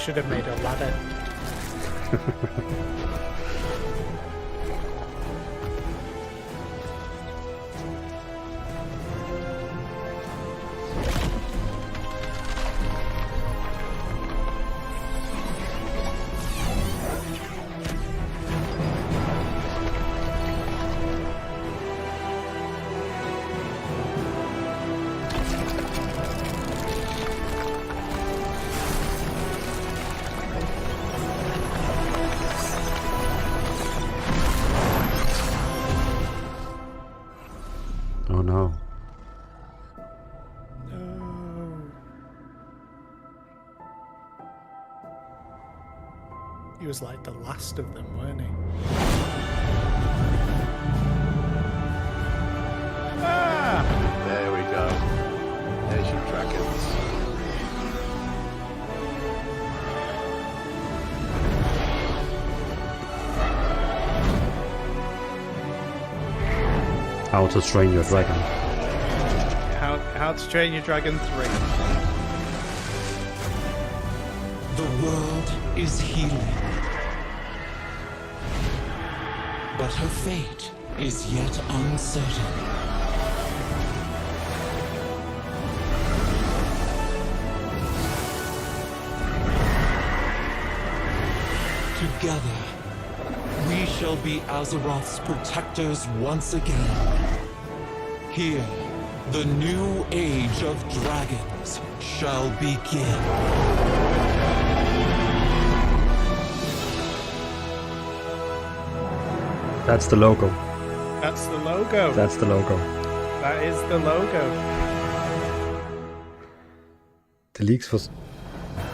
Should have made a ladder. He was like the last of them, weren't he? There we go. There's your dragons. How to Train Your Dragon. How to Train Your Dragon 3. The world is healing. But her fate is yet uncertain. Together, we shall be Azeroth's protectors once again. Here, the new age of dragons shall begin. That's the logo. That's the logo. That's the logo. That is the logo. The leaks was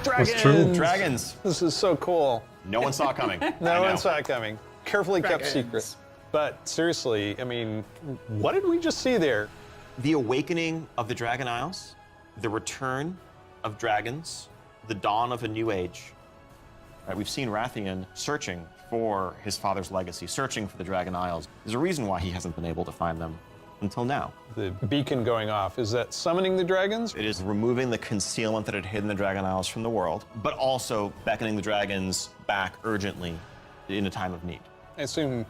Dragons! true. Dragons. This is so cool. No one saw it coming. No one saw it coming. Carefully kept secret. But seriously, I mean, what did we just see there? The awakening of the Dragon Isles, the return of dragons, the dawn of a new age. Right, we've seen Rathian searching for his father's legacy, searching for the Dragon Isles. There's a reason why he hasn't been able to find them until now. The beacon going off, is that summoning the dragons? It is removing the concealment that had hidden the Dragon Isles from the world, but also beckoning the dragons back urgently in a time of need. I assume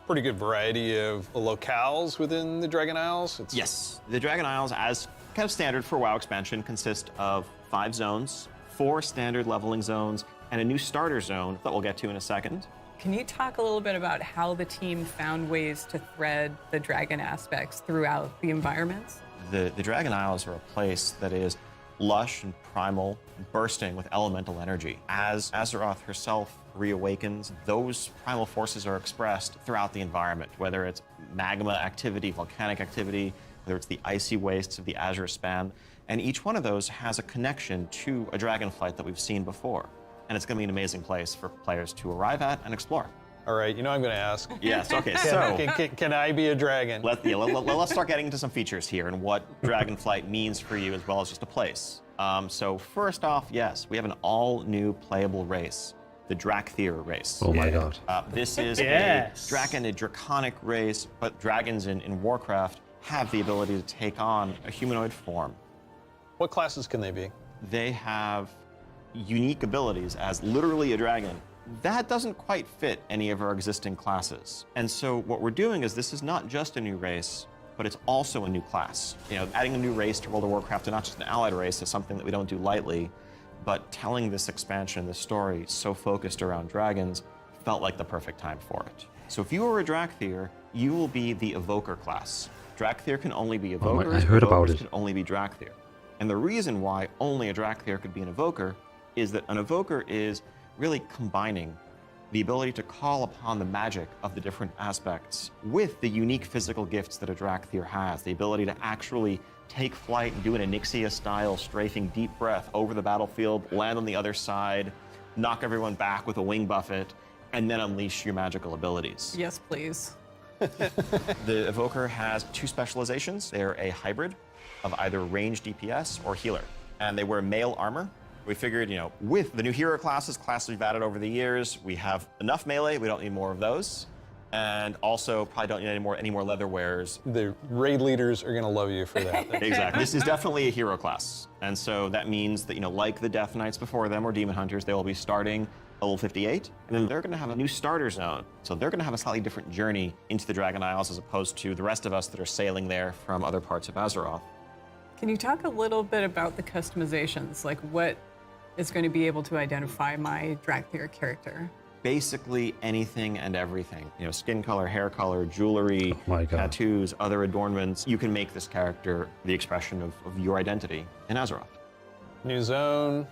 pretty good variety of locales within the Dragon Isles? Yes, the Dragon Isles, as kind of standard for WoW expansion, consist of 5 zones, 4 standard leveling zones, and a new starter zone that we'll get to in a second. Can you talk a little bit about how the team found ways to thread the dragon aspects throughout the environments? The Dragon Isles are a place that is lush and primal, bursting with elemental energy. As Azeroth herself reawakens, those primal forces are expressed throughout the environment, whether it's magma activity, volcanic activity, whether it's the icy wastes of the Azure Span, and each one of those has a connection to a dragonflight that we've seen before. And it's going to be an amazing place for players to arrive at and explore. All right, you know I'm going to ask. Yes, okay, so Can I be a dragon? let's start getting into some features here and what Dragonflight means for you as well as just a place. So first off, yes, we have an all-new playable race, the Drakthir race. Oh my god. This is Yes. a draconic race, but dragons in Warcraft have the ability to take on a humanoid form. What classes can they be? They have unique abilities as literally a dragon. That doesn't quite fit any of our existing classes. And so what we're doing is this is not just a new race, but it's also a new class. You know, adding a new race to World of Warcraft and not just an allied race is something that we don't do lightly, but telling this expansion, this story so focused around dragons felt like the perfect time for it. So if you are a Drakthir, you will be the Evoker class. Drakthir can only be Evokers, I heard about Evokers it. can only be Drakthir. And the reason why only a Drakthir could be an Evoker is that an Evoker is really combining the ability to call upon the magic of the different aspects with the unique physical gifts that a Drakthir has, the ability to actually take flight and do an Onyxia-style strafing deep breath over the battlefield, land on the other side, knock everyone back with a wing buffet, and then unleash your magical abilities. Yes, please. The Evoker has 2 specializations. They're a hybrid of either range DPS or healer, and they wear mail armor. We figured, you know, with the new hero classes we've added over the years, we have enough melee, we don't need more of those. And also probably don't need any more leather wearers. The raid leaders are going to love you for that. Exactly. This is definitely a hero class. And so that means that, you know, like the Death Knights before them or Demon Hunters, they will be starting level 58. And then they're going to have a new starter zone. So they're going to have a slightly different journey into the Dragon Isles as opposed to the rest of us that are sailing there from other parts of Azeroth. Can you talk a little bit about the customizations? Like what is going to be able to identify my Drakthir character? Basically anything and everything. You know, skin color, hair color, jewelry, Oh my God. tattoos, other adornments. You can make this character the expression of your identity in Azeroth. New zone,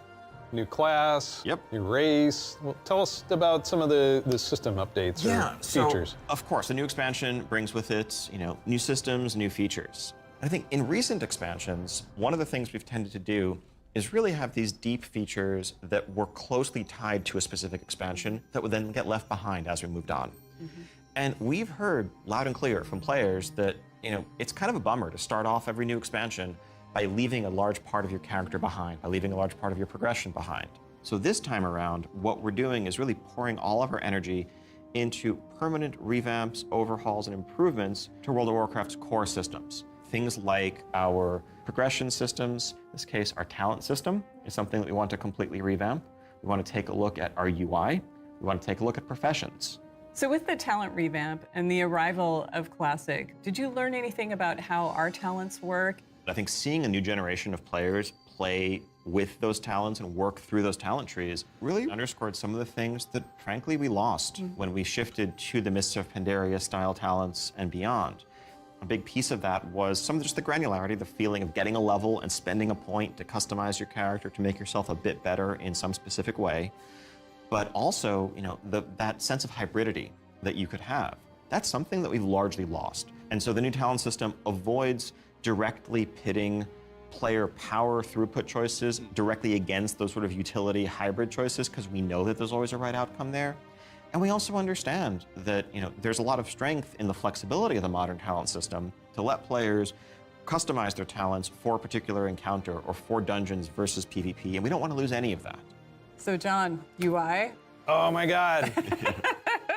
new class, Yep. new race. Well, tell us about some of the system updates or features. So, of course, the new expansion brings with it, you know, new systems, new features. I think in recent expansions, one of the things we've tended to do is really have these deep features that were closely tied to a specific expansion that would then get left behind as we moved on. And we've heard loud and clear from players that, it's kind of a bummer to start off every new expansion by leaving a large part of your character behind, by leaving a large part of your progression behind. So this time around, what we're doing is really pouring all of our energy into permanent revamps, overhauls, and improvements to World of Warcraft's core systems. Things like our progression systems, in this case, our talent system is something that we want to completely revamp. We want to take a look at our UI. We want to take a look at professions. So with the talent revamp and the arrival of Classic, did you learn anything about how our talents work? I think seeing a new generation of players play with those talents and work through those talent trees really underscored some of the things that, frankly, we lost when we shifted to the Mists of Pandaria style talents and beyond. A big piece of that was some of just the granularity, the feeling of getting a level and spending a point to customize your character to make yourself a bit better in some specific way. But also, that sense of hybridity that you could have. That's something that we've largely lost. And so the new talent system avoids directly pitting player power throughput choices directly against those sort of utility hybrid choices, because we know that there's always a right outcome there. And we also understand that there's a lot of strength in the flexibility of the modern talent system to let players customize their talents for a particular encounter or for dungeons versus PvP, and we don't want to lose any of that. So John, UI? Oh my God.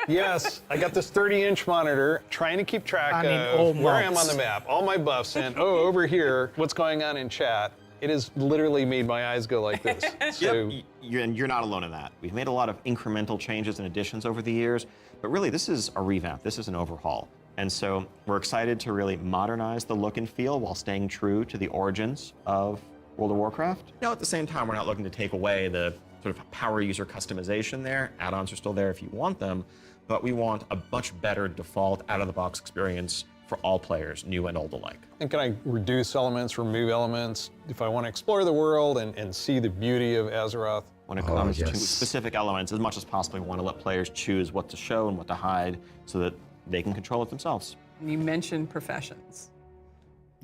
Yes, I got this 30-inch monitor trying to keep track of where I am on the map, all my buffs, and over here, what's going on in chat. It has literally made my eyes go like this. So You're not alone in that. We've made a lot of incremental changes and additions over the years, but really this is a revamp, this is an overhaul. And so we're excited to really modernize the look and feel while staying true to the origins of World of Warcraft. Now, at the same time, we're not looking to take away the sort of power user customization there. Add-ons are still there if you want them, but we want a much better default out-of-the-box experience for all players, new and old alike. and can I reduce elements, remove elements? If I want to explore the world and see the beauty of Azeroth. When it comes to specific elements, as much as possible, we want to let players choose what to show and what to hide so that they can control it themselves. You mentioned professions.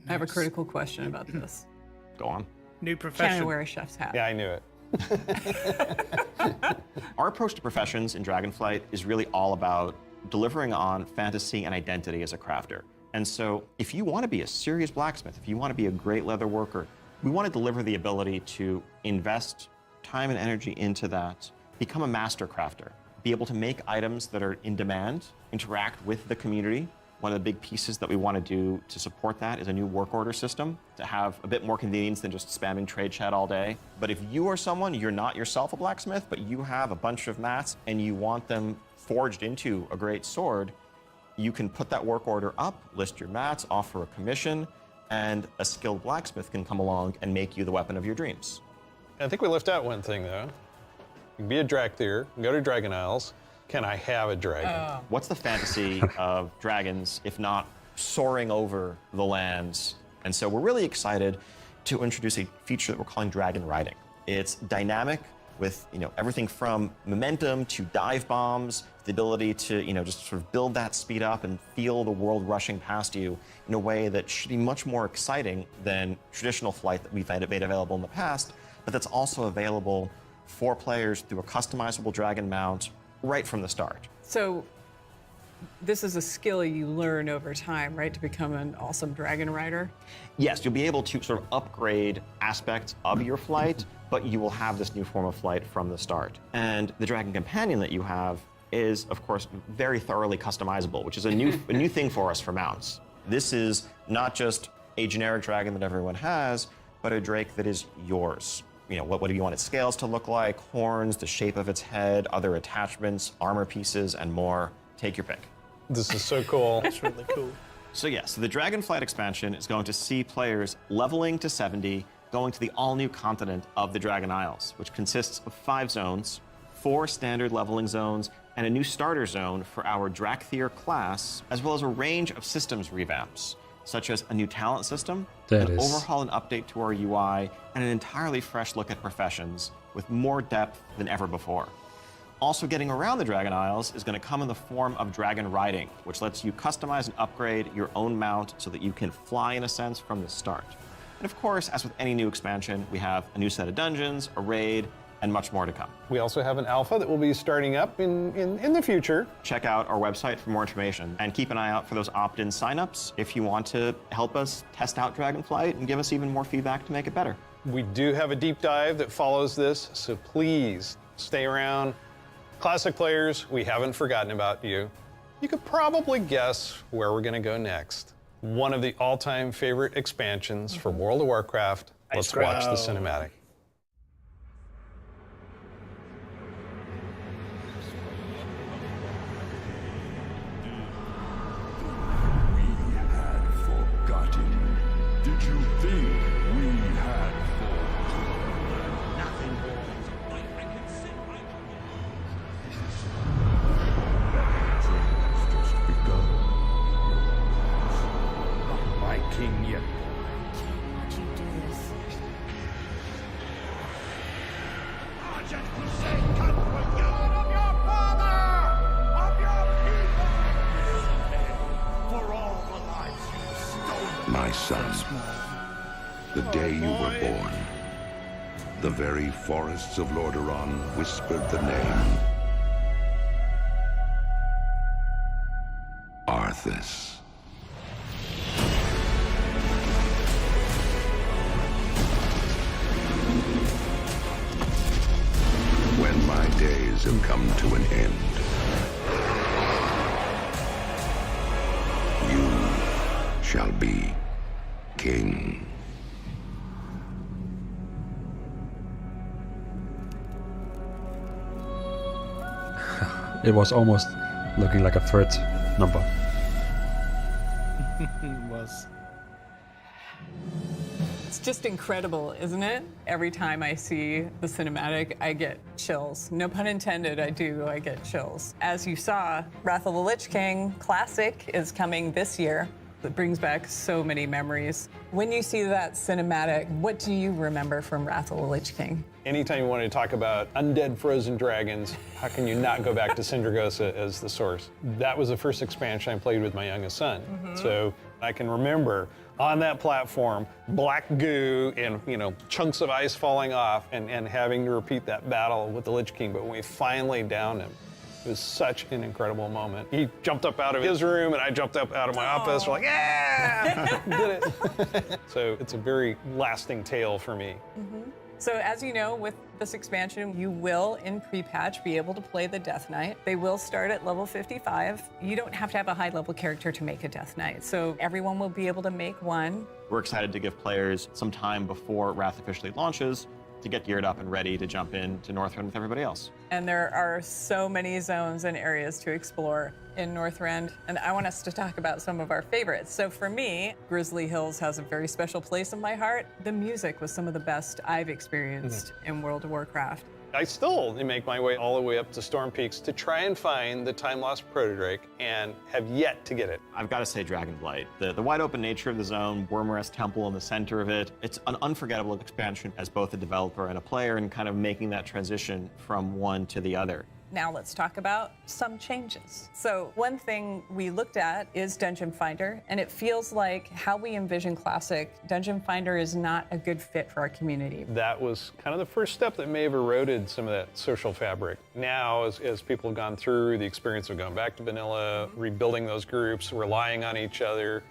I have a critical question about this. Go on. New Can I profession. wear a chef's hat? Yeah, I knew it. Our approach to professions in Dragonflight is really all about delivering on fantasy and identity as a crafter. And so if you want to be a serious blacksmith, if you want to be a great leather worker, we want to deliver the ability to invest time and energy into that, become a master crafter, be able to make items that are in demand, interact with the community. One of the big pieces that we want to do to support that is a new work order system to have a bit more convenience than just spamming trade chat all day. But if you are someone, you're not yourself a blacksmith, but you have a bunch of mats and you want them forged into a great sword, you can put that work order up, list your mats, offer a commission, and a skilled blacksmith can come along and make you the weapon of your dreams. I think we left out one thing, though. You can be a Drakthir, go to Dragon Isles. Can I have a dragon? What's the fantasy of dragons if not soaring over the lands? And so we're really excited to introduce a feature that we're calling dragon riding. It's dynamic with everything from momentum to dive bombs, the ability to just sort of build that speed up and feel the world rushing past you in a way that should be much more exciting than traditional flight that we've made available in the past, but that's also available for players through a customizable dragon mount right from the start. So this is a skill you learn over time, right, to become an awesome dragon rider? Yes, you'll be able to sort of upgrade aspects of your flight, but you will have this new form of flight from the start. And the dragon companion that you have is, of course, very thoroughly customizable, which is a new thing for us for mounts. This is not just a generic dragon that everyone has, but a drake that is yours. What do you want its scales to look like, horns, the shape of its head, other attachments, armor pieces, and more. Take your pick. This is so cool. It's really cool. So the Dragonflight expansion is going to see players leveling to 70, going to the all-new continent of the Dragon Isles, which consists of 5 zones, 4 standard leveling zones, and a new starter zone for our Drakthir class, as well as a range of systems revamps, such as a new talent system, overhaul and update to our UI, and an entirely fresh look at professions with more depth than ever before. Also getting around the Dragon Isles is going to come in the form of dragon riding, which lets you customize and upgrade your own mount so that you can fly in a sense from the start. And of course, as with any new expansion, we have a new set of dungeons, a raid, and much more to come. We also have an alpha that will be starting up in the future. Check out our website for more information, and keep an eye out for those opt-in signups if you want to help us test out Dragonflight and give us even more feedback to make it better. We do have a deep dive that follows this, so please stay around. Classic players, we haven't forgotten about you. You could probably guess where we're gonna go next. One of the all-time favorite expansions for World of Warcraft. Let's watch the cinematic. Did you think we had forgotten? Nothing more. I can sit right It's just begun. Not my king yet. Can't you do this? Argent Crusade come for you and of your father! Of your people! For all the lives you've stolen. My son, the day you were born, the very forests of Lordaeron whispered the name Arthas. When my days have come to an end, you shall be king. It was almost looking like a third number. It was. It's just incredible, isn't it? Every time I see the cinematic, I get chills. No pun intended, I get chills. As you saw, Wrath of the Lich King Classic is coming this year. It brings back so many memories. When you see that cinematic, what do you remember from Wrath of the Lich King? Anytime you want to talk about undead frozen dragons, how can you not go back to Sindragosa as the source? That was the first expansion I played with my youngest son. So I can remember on that platform, black goo and chunks of ice falling off and having to repeat that battle with the Lich King. But when we finally downed him, it was such an incredible moment. He jumped up out of his room and I jumped up out of my office. We're like, yeah, did it. So it's a very lasting tale for me. So as you know, with this expansion, you will, in pre-patch, be able to play the Death Knight. They will start at level 55. You don't have to have a high-level character to make a Death Knight, so everyone will be able to make one. We're excited to give players some time before Wrath officially launches to get geared up and ready to jump into Northrend with everybody else. And there are so many zones and areas to explore in Northrend, and I want us to talk about some of our favorites. So for me, Grizzly Hills has a very special place in my heart. The music was some of the best I've experienced in World of Warcraft. I still make my way all the way up to Storm Peaks to try and find the time-lost Protodrake, and have yet to get it. I've got to say Dragonblight. The wide open nature of the zone, Wormrest Temple in the center of it, it's an unforgettable expansion as both a developer and a player, and kind of making that transition from one to the other. Now let's talk about some changes. So one thing we looked at is Dungeon Finder, and it feels like how we envision Classic, Dungeon Finder is not a good fit for our community. That was kind of the first step that may have eroded some of that social fabric. Now, as people have gone through the experience of going back to vanilla, rebuilding those groups, relying on each other,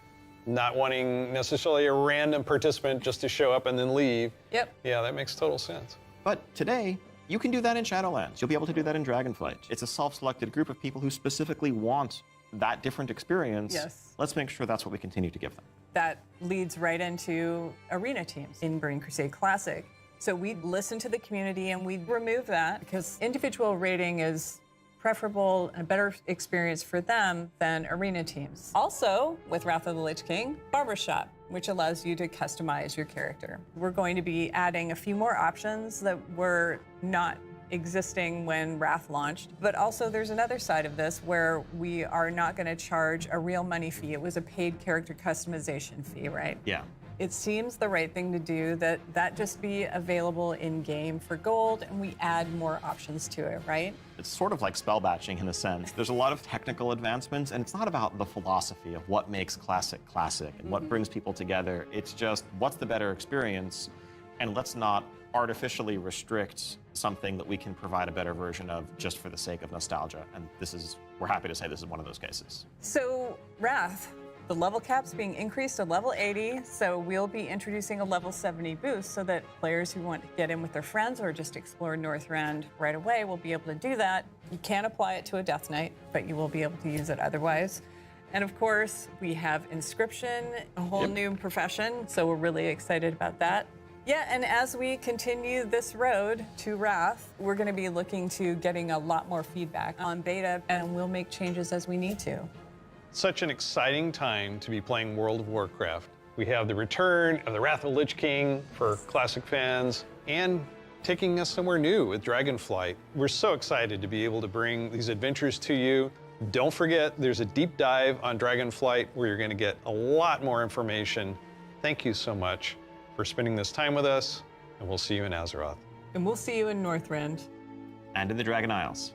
not wanting necessarily a random participant just to show up and then leave. Yep. Yeah, that makes total sense. But today, you can do that in Shadowlands. You'll be able to do that in Dragonflight. It's a self-selected group of people who specifically want that different experience. Yes. Let's make sure that's what we continue to give them. That leads right into arena teams in Burning Crusade Classic. So we listen to the community and we remove that because individual rating is preferable and a better experience for them than arena teams. Also, with Wrath of the Lich King, Barbershop, which allows you to customize your character. We're going to be adding a few more options that were not existing when Wrath launched, but also there's another side of this where we are not going to charge a real money fee. It was a paid character customization fee, right? Yeah. it seems the right thing to do that just be available in game for gold, and we add more options to it, right? It's sort of like spell batching in a sense. There's a lot of technical advancements, and it's not about the philosophy of what makes classic classic and what brings people together. It's just what's the better experience, and let's not artificially restrict something that we can provide a better version of just for the sake of nostalgia. And we're happy to say this is one of those cases. So, Wrath, the level cap's being increased to level 80, so we'll be introducing a level 70 boost so that players who want to get in with their friends or just explore Northrend right away will be able to do that. You can't apply it to a Death Knight, but you will be able to use it otherwise. And of course, we have Inscription, a whole new profession, so we're really excited about that. Yeah, and as we continue this road to Wrath, we're going to be looking to getting a lot more feedback on beta, and we'll make changes as we need to. Such an exciting time to be playing World of Warcraft. We have the return of the Wrath of the Lich King for classic fans, and taking us somewhere new with Dragonflight. We're so excited to be able to bring these adventures to you. Don't forget, there's a deep dive on Dragonflight where you're going to get a lot more information. Thank you so much for spending this time with us, and we'll see you in Azeroth. And we'll see you in Northrend. And in the Dragon Isles.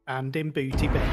And in Booty Bay.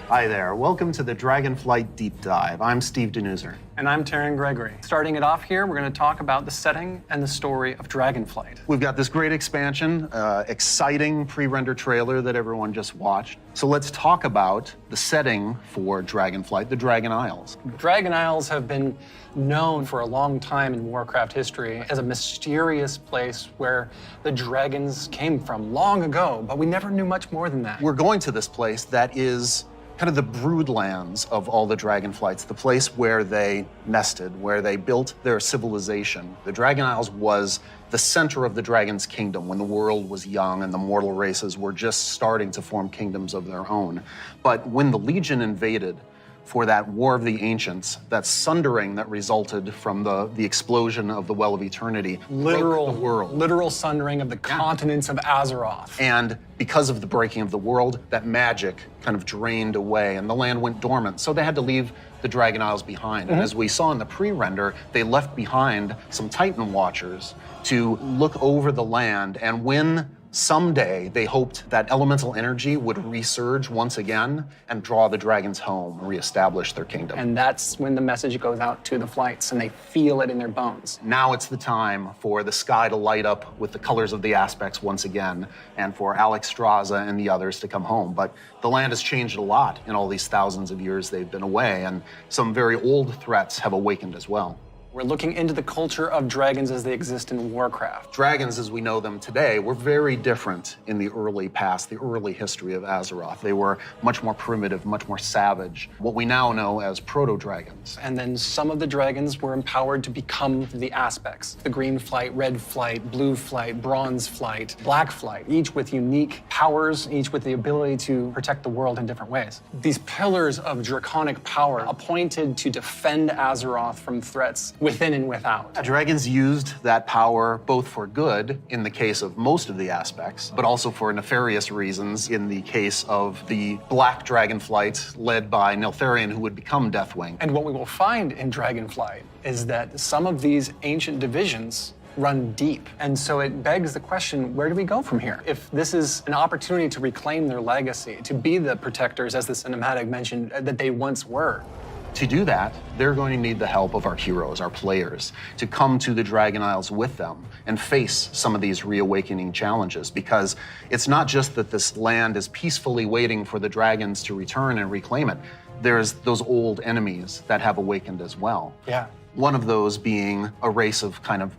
Hi there, welcome to the Dragonflight Deep Dive. I'm Steve Denuser. And I'm Taryn Gregory. Starting it off here, we're going to talk about the setting and the story of Dragonflight. We've got this great expansion, exciting pre-render trailer that everyone just watched. So let's talk about the setting for Dragonflight, the Dragon Isles. Dragon Isles have been known for a long time in Warcraft history as a mysterious place where the dragons came from long ago, but we never knew much more than that. We're going to this place that is kind of the broodlands of all the Dragonflights, the place where they nested, where they built their civilization. The Dragon Isles was the center of the Dragon's kingdom when the world was young and the mortal races were just starting to form kingdoms of their own. But when the Legion invaded for that War of the Ancients, that sundering that resulted from the explosion of the Well of Eternity, broke the world. Literal sundering of the continents of Azeroth. And because of the breaking of the world, that magic kind of drained away and the land went dormant. So they had to leave the Dragon Isles behind. And as we saw in the pre-render, they left behind some Titan Watchers to look over the land. And when someday they hoped that elemental energy would resurge once again and draw the dragons home, reestablish their kingdom. And that's when the message goes out to the flights and they feel it in their bones. Now it's the time for the sky to light up with the colors of the aspects once again, and for Alex Straza and the others to come home. But the land has changed a lot in all these thousands of years they've been away, and some very old threats have awakened as well. We're looking into the culture of dragons as they exist in Warcraft. Dragons as we know them today were very different in the early past, the early history of Azeroth. They were much more primitive, much more savage, what we now know as proto-dragons. And then some of the dragons were empowered to become the aspects. The green flight, red flight, blue flight, bronze flight, black flight, each with unique powers, each with the ability to protect the world in different ways. These pillars of draconic power appointed to defend Azeroth from threats within and without. Dragons used that power both for good, in the case of most of the aspects, but also for nefarious reasons in the case of the Black Dragonflight led by Neltharion, who would become Deathwing. And what we will find in Dragonflight is that some of these ancient divisions run deep. And so it begs the question, where do we go from here? If this is an opportunity to reclaim their legacy, to be the protectors, as the cinematic mentioned, that they once were. To do that, they're going to need the help of our heroes, our players, to come to the Dragon Isles with them and face some of these reawakening challenges, because it's not just that this land is peacefully waiting for the dragons to return and reclaim it. There's those old enemies that have awakened as well. Yeah. One of those being a race of kind of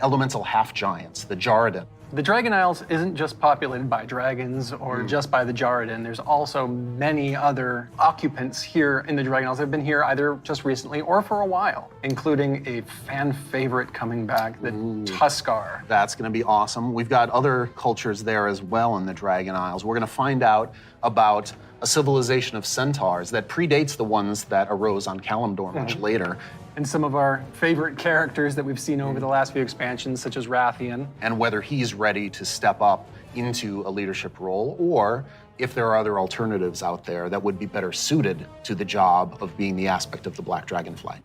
elemental half-giants, the Jarradin. The Dragon Isles isn't just populated by dragons or just by the Jarradin. There's also many other occupants here in the Dragon Isles that have been here either just recently or for a while, including a fan favorite coming back, the Tuskar. That's going to be awesome. We've got other cultures there as well in the Dragon Isles. We're going to find out about a civilization of centaurs that predates the ones that arose on Kalimdor much later. And some of our favorite characters that we've seen over the last few expansions, such as Rathian. And whether he's ready to step up into a leadership role, or if there are other alternatives out there that would be better suited to the job of being the aspect of the Black Dragonflight.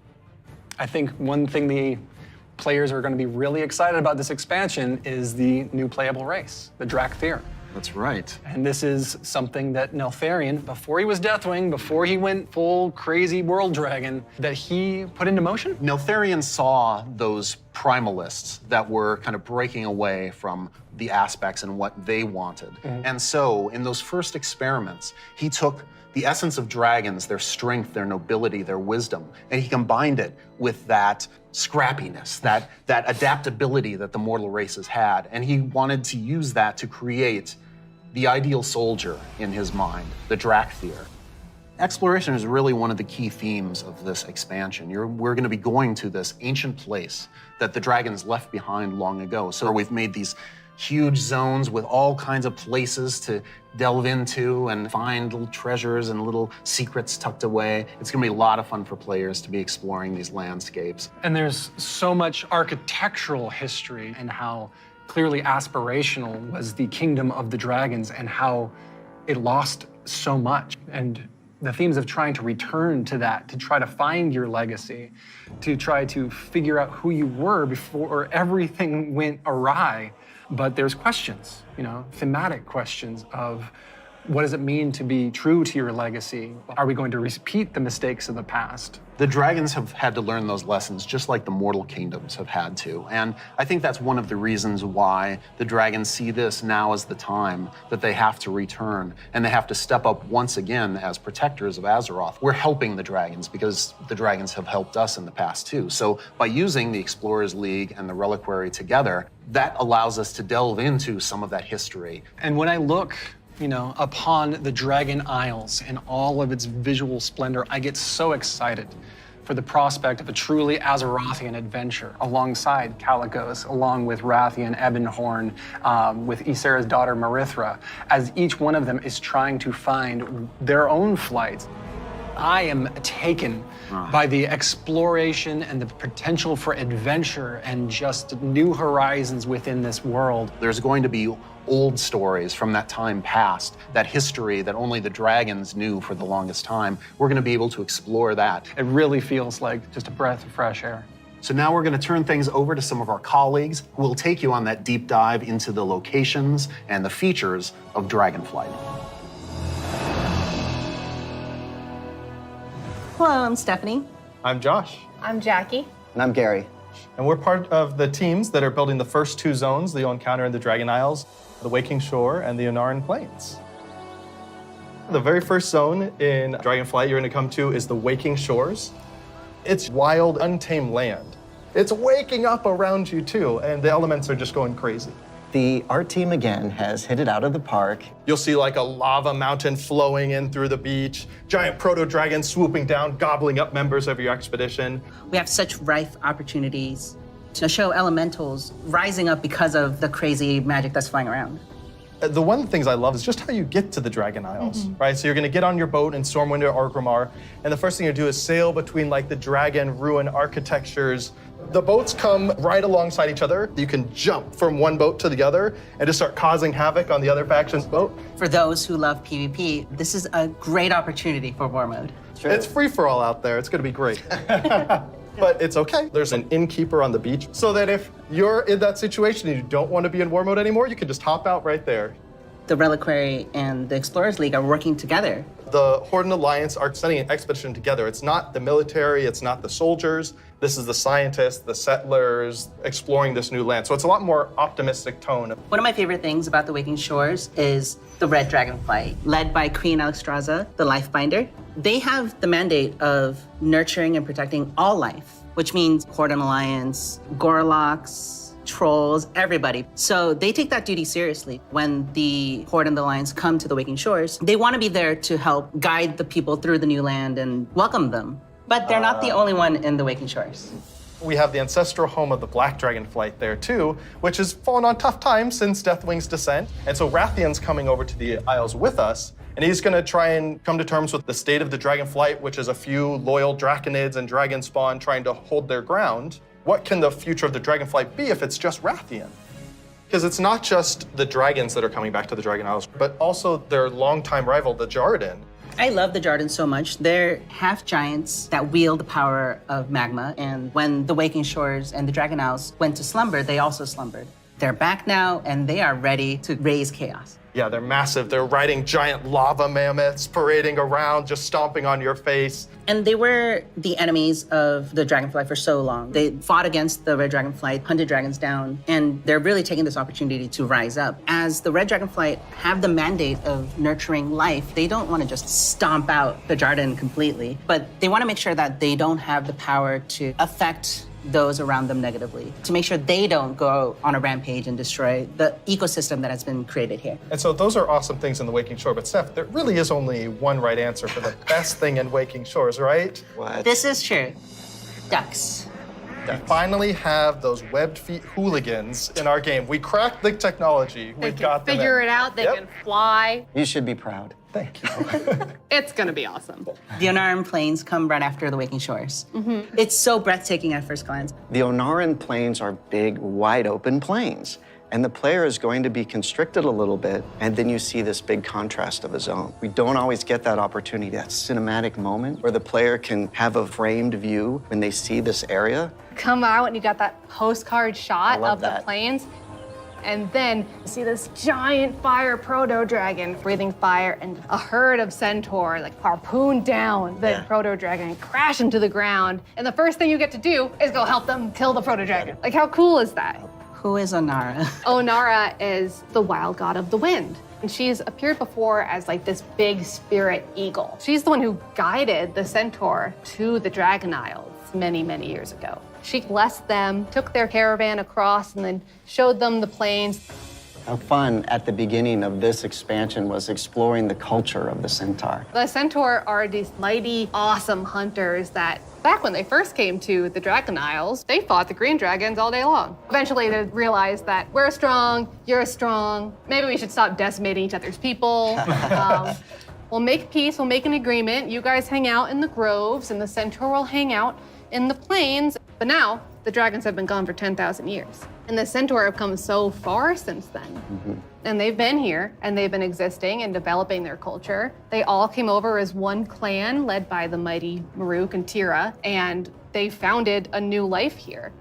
I think one thing the players are going to be really excited about this expansion is the new playable race, the Drakthir. That's right. And this is something that Neltharion, before he was Deathwing, before he went full crazy world dragon, that he put into motion. Neltharion saw those primalists that were kind of breaking away from the aspects and what they wanted. And so in those first experiments, he took the essence of dragons, their strength, their nobility, their wisdom, and he combined it with that scrappiness, that adaptability that the mortal races had. And he wanted to use that to create the ideal soldier in his mind, the Drakthir. Exploration is really one of the key themes of this expansion. We're going to be going to this ancient place that the dragons left behind long ago. So we've made these huge zones with all kinds of places to delve into and find little treasures and little secrets tucked away. It's gonna be a lot of fun for players to be exploring these landscapes. And there's so much architectural history and how clearly aspirational was the kingdom of the dragons and how it lost so much. And the themes of trying to return to that, to try to find your legacy, to try to figure out who you were before everything went awry. But there's questions, thematic questions of what does it mean to be true to your legacy? Are we going to repeat the mistakes of the past? The dragons have had to learn those lessons just like the mortal kingdoms have had to. And I think that's one of the reasons why the dragons see this now as the time that they have to return and they have to step up once again as protectors of Azeroth. We're helping the dragons because the dragons have helped us in the past too. So by using the Explorers League and the Reliquary together, that allows us to delve into some of that history. And when I look upon the Dragon Isles and all of its visual splendor, I get so excited for the prospect of a truly Azerothian adventure alongside Kalecgos, along with Rathian, Ebonhorn, with Ysera's daughter Marithra, as each one of them is trying to find their own flights. I am taken by the exploration and the potential for adventure and just new horizons within this world. There's going to be old stories from that time past, that history that only the dragons knew for the longest time. We're going to be able to explore that. It really feels like just a breath of fresh air. So now we're going to turn things over to some of our colleagues who will take you on that deep dive into the locations and the features of Dragonflight. Hello, I'm Stephanie. I'm Josh. I'm Jackie. And I'm Gary. And we're part of the teams that are building the first two zones that you'll encounter in the Dragon Isles, the Waking Shore and the Yunnaran Plains. The very first zone in Dragonflight you're going to come to is the Waking Shores. It's wild, untamed land. It's waking up around you too, and the elements are just going crazy. The art team again has hit it out of the park. You'll see like a lava mountain flowing in through the beach, giant proto-dragons swooping down, gobbling up members of your expedition. We have such rife opportunities to show elementals rising up because of the crazy magic that's flying around. The one of the things I love is just how you get to the Dragon Isles, right? So you're gonna get on your boat in Stormwind or Orgrimmar, and the first thing you do is sail between like the dragon ruin architectures. The boats come right alongside each other. You can jump from one boat to the other and just start causing havoc on the other faction's boat. For those who love PvP, this is a great opportunity for war mode. Sure. It's free for all out there. It's gonna be great. But it's okay. There's an innkeeper on the beach, so that if you're in that situation and you don't want to be in war mode anymore, you can just hop out right there. The Reliquary and the Explorers League are working together. The Horde and Alliance are sending an expedition together. It's not the military, it's not the soldiers. This is the scientists, the settlers, exploring this new land. So it's a lot more optimistic tone. One of my favorite things about the Waking Shores is the Red Dragonflight, led by Queen Alexstrasza, the Lifebinder. They have the mandate of nurturing and protecting all life, which means Horde and Alliance, Gorloks, trolls, everybody. So they take that duty seriously. When the Horde and the Alliance come to the Waking Shores, they want to be there to help guide the people through the new land and welcome them. But they're not the only one in the Waking Shores. We have the ancestral home of the Black Dragonflight there too, which has fallen on tough times since Deathwing's descent. And so Rathian's coming over to the Isles with us, and he's gonna try and come to terms with the state of the Dragonflight, which is a few loyal Draconids and Dragon Spawn trying to hold their ground. What can the future of the Dragonflight be if it's just Rathian? Because it's not just the dragons that are coming back to the Dragon Isles, but also their longtime rival, the Jarden. I love the Jarden so much. They're half giants that wield the power of magma. And when the Waking Shores and the Dragon Isles went to slumber, they also slumbered. They're back now, and they are ready to raise chaos. Yeah, they're massive. They're riding giant lava mammoths, parading around, just stomping on your face. And they were the enemies of the Dragonflight for so long. They fought against the Red Dragonflight, hunted dragons down, and they're really taking this opportunity to rise up. As the Red Dragonflight have the mandate of nurturing life, they don't want to just stomp out the Jarden completely, but they want to make sure that they don't have the power to affect those around them negatively, to make sure they don't go on a rampage and destroy the ecosystem that has been created here. And so those are awesome things in the Waking Shore, but Steph, there really is only one right answer for the best thing in Waking Shores, right? What? This is true. Ducks. We finally have those webbed feet hooligans in our game. We cracked the technology. They We've got them figure in. it out. They Yep. can fly. You should be proud. Thank you. It's gonna be awesome. The Onaran Plains come right after the Waking Shores. It's so breathtaking at first glance. The Onaran Plains are big, wide open plains. And the player is going to be constricted a little bit, and then you see this big contrast of a zone. We don't always get that opportunity, that cinematic moment where the player can have a framed view when they see this area. Come out and you got that postcard shot love of that. the plains. And then you see this giant fire proto-dragon breathing fire and a herd of centaur like harpoon down the proto-dragon and crash into the ground. And the first thing you get to do is go help them kill the proto-dragon. Like, how cool is that? Who is Onara? Onara is the wild god of the wind. And she's appeared before as like this big spirit eagle. She's the one who guided the centaur to the Dragon Isles many, many years ago. She blessed them, took their caravan across, and then showed them the plains. How fun at the beginning of this expansion was exploring the culture of the centaur. The centaur are these mighty, awesome hunters that, back when they first came to the Dragon Isles, they fought the green dragons all day long. Eventually, they realized that we're strong, you're strong, maybe we should stop decimating each other's people. We'll make peace, we'll make an agreement. You guys hang out in the groves, and the centaur will hang out in the plains. But now, the dragons have been gone for 10,000 years. And the centaur have come so far since then. And they've been here, and they've been existing and developing their culture. They all came over as one clan led by the mighty Maruk and Tira, and they founded a new life here.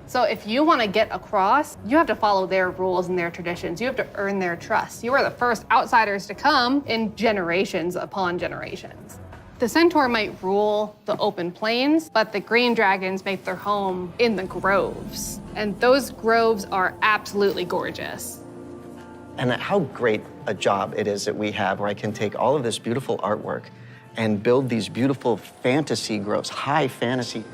So if you want to get across, you have to follow their rules and their traditions. You have to earn their trust. You are the first outsiders to come in generations upon generations. The centaur might rule the open plains, but the green dragons make their home in the groves. And those groves are absolutely gorgeous. And how great a job it is that we have where I can take all of this beautiful artwork and build these beautiful fantasy groves, high fantasy.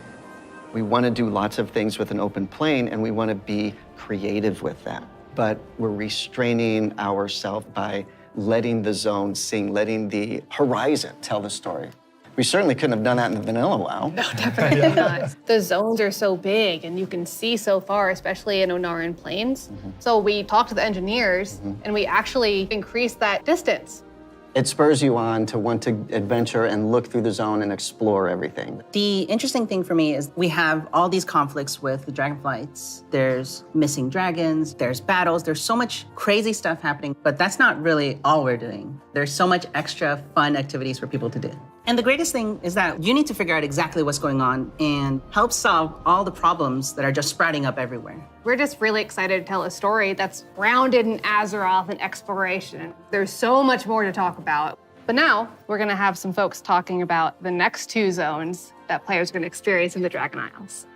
We want to do lots of things with an open plain, and we want to be creative with that. But we're restraining ourselves by letting the zone sing, letting the horizon tell the story. We certainly couldn't have done that in the vanilla WoW. No, definitely not. The zones are so big and you can see so far, especially in Onaran Plains. So we talked to the engineers and we actually increased that distance. It spurs you on to want to adventure and look through the zone and explore everything. The interesting thing for me is we have all these conflicts with the dragonflights. There's missing dragons, there's battles, there's so much crazy stuff happening, but that's not really all we're doing. There's so much extra fun activities for people to do. And the greatest thing is that you need to figure out exactly what's going on and help solve all the problems that are just sprouting up everywhere. We're just really excited to tell a story that's grounded in Azeroth and exploration. There's so much more to talk about. But now we're gonna have some folks talking about the next two zones that players are gonna experience in the Dragon Isles.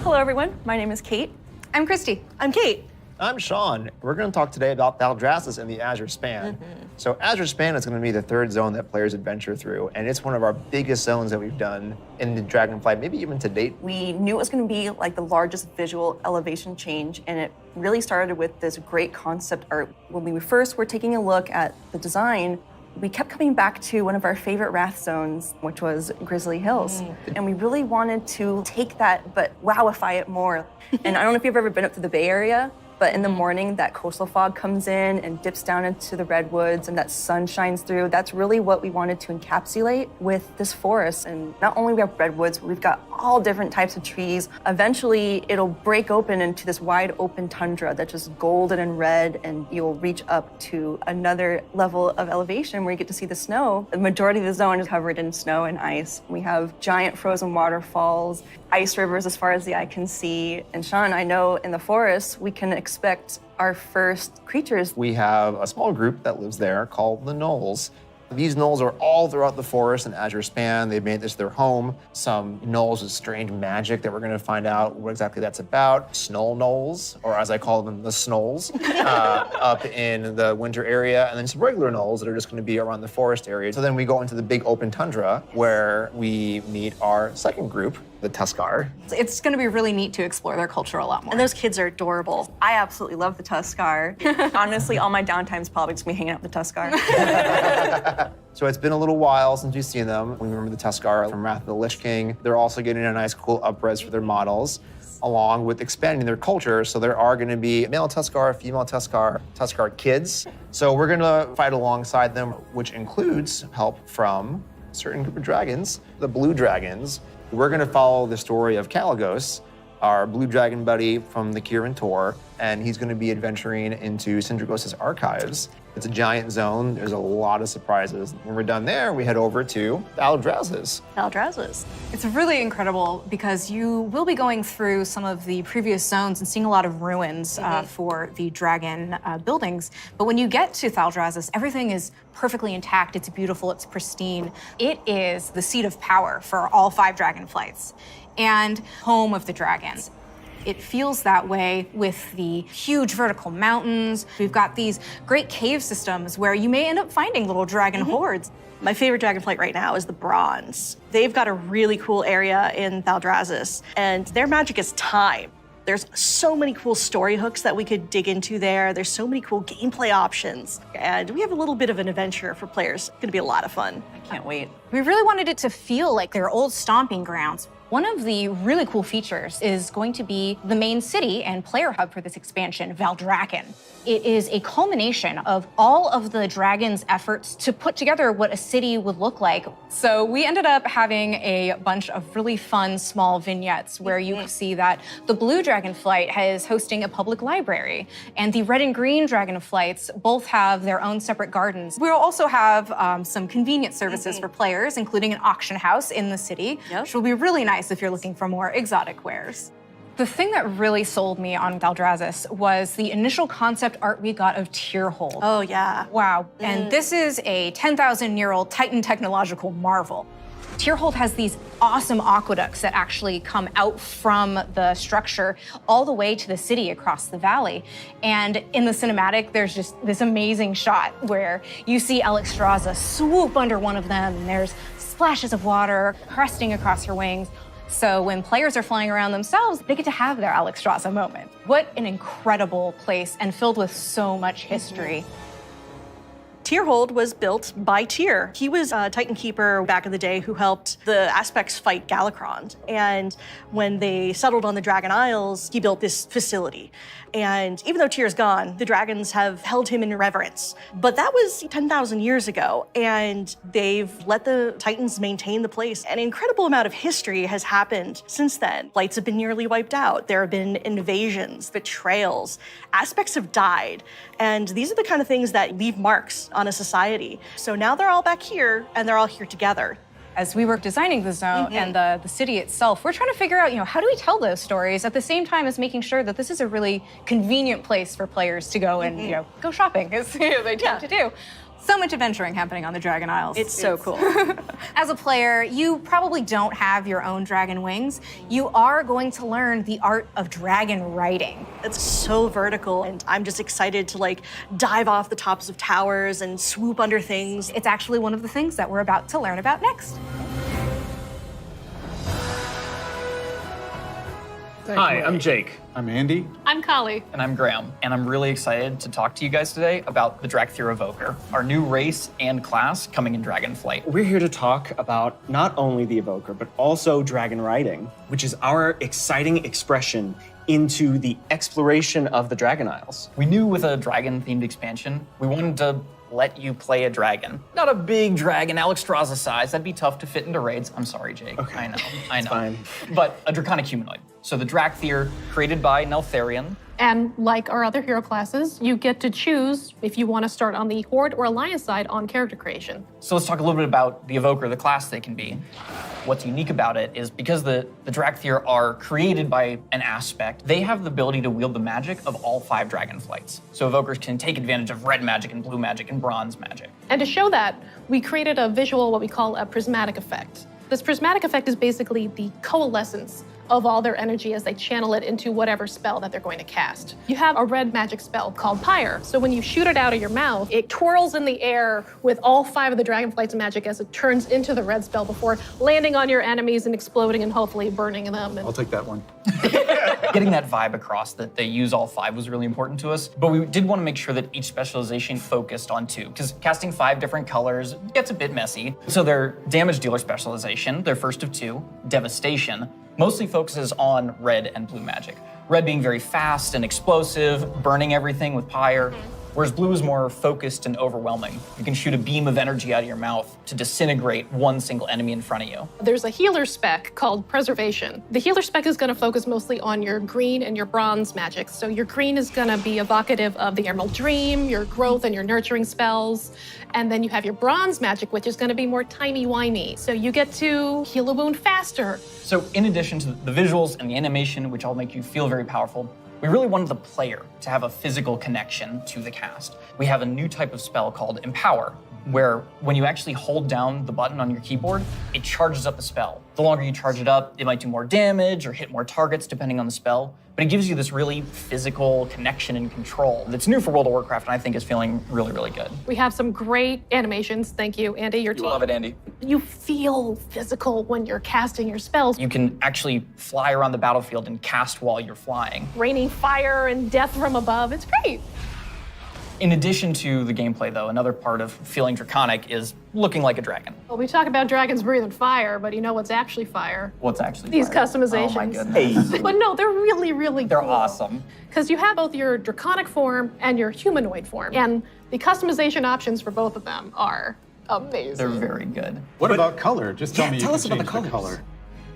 Hello everyone, my name is Kate. I'm Christy. I'm Kate. I'm Sean. We're going to talk today about Valdrassus and the Azure Span. So Azure Span is going to be the third zone that players adventure through, and it's one of our biggest zones that we've done in the Dragonflight, maybe even to date. We knew it was going to be like the largest visual elevation change, and it really started with this great concept art. When we first were taking a look at the design, we kept coming back to one of our favorite Wrath zones, which was Grizzly Hills. And we really wanted to take that, but wowify it more. And I don't know if you've ever been up to the Bay Area, But in the morning, that coastal fog comes in and dips down into the redwoods and that sun shines through. That's really what we wanted to encapsulate with this forest. And not only we have redwoods, but we've got all different types of trees. Eventually, it'll break open into this wide open tundra that's just golden and red, and you'll reach up to another level of elevation where you get to see the snow. The majority of the zone is covered in snow and ice. We have giant frozen waterfalls, ice rivers as far as the eye can see. And Sean, I know in the forest, we can expect our first creatures. We have a small group that lives there called the Gnolls. These gnolls are all throughout the forest and Azure Span. They've made this their home. Some gnolls with strange magic that we're going to find out what exactly that's about. Snow gnolls, or as I call them, the snolls, up in the winter area. And then some regular gnolls that are just going to be around the forest area. So then we go into the big open tundra where we meet our second group, the Tuskar. It's going to be really neat to explore their culture a lot more. And those kids are adorable. I absolutely love the Tuskar. Honestly, all my downtime's probably just me hanging out with the Tuskar. So it's been a little while since we've seen them. We remember the Tuskar from Wrath of the Lich King. They're also getting a nice, cool up-res for their models, along with expanding their culture. So there are going to be male Tuskar, female Tuskar, Tuskar kids. So we're going to fight alongside them, which includes help from a certain group of dragons, the blue dragons. We're going to follow the story of Kalagos, our blue dragon buddy from the Kirin Tor, and he's going to be adventuring into Sindragos' archives. It's a giant zone. There's a lot of surprises. When we're done there, we head over to Valdraz's. Valdraz's. It's really incredible because you will be going through some of the previous zones and seeing a lot of ruins for the dragon buildings. But when you get to Valdraz's, everything is perfectly intact. It's beautiful. It's pristine. It is the seat of power for all 5 dragonflights and home of the dragons. It feels that way with the huge vertical mountains. We've got these great cave systems where you may end up finding little dragon hordes. My favorite dragonflight right now is the Bronze. They've got a really cool area in Valdraz's, and their magic is time. There's so many cool story hooks that we could dig into there. There's so many cool gameplay options. And we have a little bit of an adventure for players. It's gonna be a lot of fun. I can't wait. We really wanted it to feel like their old stomping grounds. One of the really cool features is going to be the main city and player hub for this expansion, Valdrakken. It is a culmination of all of the dragon's efforts to put together what a city would look like. So we ended up having a bunch of really fun small vignettes where you can see that the blue dragonflight is hosting a public library, and the red and green dragonflights both have their own separate gardens. We'll also have some convenience services for players, including an auction house in the city, which will be really nice if you're looking for more exotic wares. The thing that really sold me on Valdraz's was the initial concept art we got of Tierhold. Oh, yeah. Wow. And this is a 10,000-year-old Titan technological marvel. Tierhold has these awesome aqueducts that actually come out from the structure all the way to the city across the valley. And in the cinematic, there's just this amazing shot where you see Alexstrasza swoop under one of them, and there's splashes of water cresting across her wings. So when players are flying around themselves, they get to have their Alexstrasza moment. What an incredible place, and filled with so much history. Tierhold was built by Tyr. He was a Titan Keeper back in the day who helped the Aspects fight Galakrond. And when they settled on the Dragon Isles, he built this facility. And even though Tyr's gone, the dragons have held him in reverence. But that was 10,000 years ago, and they've let the Titans maintain the place. An incredible amount of history has happened since then. Flights have been nearly wiped out. There have been invasions, betrayals. Aspects have died. And these are the kind of things that leave marks on a society. So now they're all back here, and they're all here together. As we were designing the zone and the city itself, we're trying to figure out, how do we tell those stories at the same time as making sure that this is a really convenient place for players to go and, go shopping, as they tend to do. So much adventuring happening on the Dragon Isles. It's so cool. As a player, you probably don't have your own dragon wings. You are going to learn the art of dragon riding. It's so vertical, and I'm just excited to dive off the tops of towers and swoop under things. It's actually one of the things that we're about to learn about next. Hi, I'm Jake. I'm Andy. I'm Kali. And I'm Graham. And I'm really excited to talk to you guys today about the Drakthir Evoker, our new race and class coming in Dragonflight. We're here to talk about not only the Evoker, but also dragon riding, which is our exciting expression into the exploration of the Dragon Isles. We knew with a dragon-themed expansion, we wanted to let you play a dragon. Not a big dragon, Alexstrasza size. That'd be tough to fit into raids. I'm sorry, Jake. Okay. I know. It's fine. But a draconic humanoid. So the Drakthir, created by Neltharion. And like our other hero classes, you get to choose if you want to start on the Horde or Alliance side on character creation. So let's talk a little bit about the Evoker, the class they can be. What's unique about it is because the Drakthir are created by an aspect, they have the ability to wield the magic of all 5 Dragonflights. So Evokers can take advantage of red magic and blue magic and bronze magic. And to show that, we created a visual, what we call a prismatic effect. This prismatic effect is basically the coalescence of all their energy as they channel it into whatever spell that they're going to cast. You have a red magic spell called Pyre. So when you shoot it out of your mouth, it twirls in the air with all 5 of the Dragonflight's magic as it turns into the red spell before landing on your enemies and exploding and hopefully burning them. I'll take that one. Getting that vibe across that they use all 5 was really important to us, but we did want to make sure that each specialization focused on 2, because casting 5 different colors gets a bit messy. So their damage dealer specialization, their first of 2, Devastation, mostly focuses on red and blue magic. Red being very fast and explosive, burning everything with Pyre, whereas blue is more focused and overwhelming. You can shoot a beam of energy out of your mouth to disintegrate one single enemy in front of you. There's a healer spec called Preservation. The healer spec is going to focus mostly on your green and your bronze magic. So your green is going to be evocative of the Emerald Dream, your growth and your nurturing spells. And then you have your bronze magic, which is going to be more timey-wimey. So you get to heal a wound faster. So in addition to the visuals and the animation, which all make you feel very powerful, we really wanted the player to have a physical connection to the cast. We have a new type of spell called Empower, where when you actually hold down the button on your keyboard, it charges up the spell. The longer you charge it up, it might do more damage or hit more targets depending on the spell, but it gives you this really physical connection and control that's new for World of Warcraft and I think is feeling really, really good. We have some great animations. Thank you, Andy, your team. You love it, Andy. You feel physical when you're casting your spells. You can actually fly around the battlefield and cast while you're flying. Raining fire and death from above. It's great. In addition to the gameplay, though, another part of feeling draconic is looking like a dragon. Well, we talk about dragons breathing fire, but you know what's actually fire? What's actually These fire? customizations. Oh my goodness. Hey. But no, they're really, really They're cool. awesome. Because you have both your draconic form and your humanoid form. And the customization options for both of them are amazing. They're very good. What about color? Just tell me you tell can us about change the the color.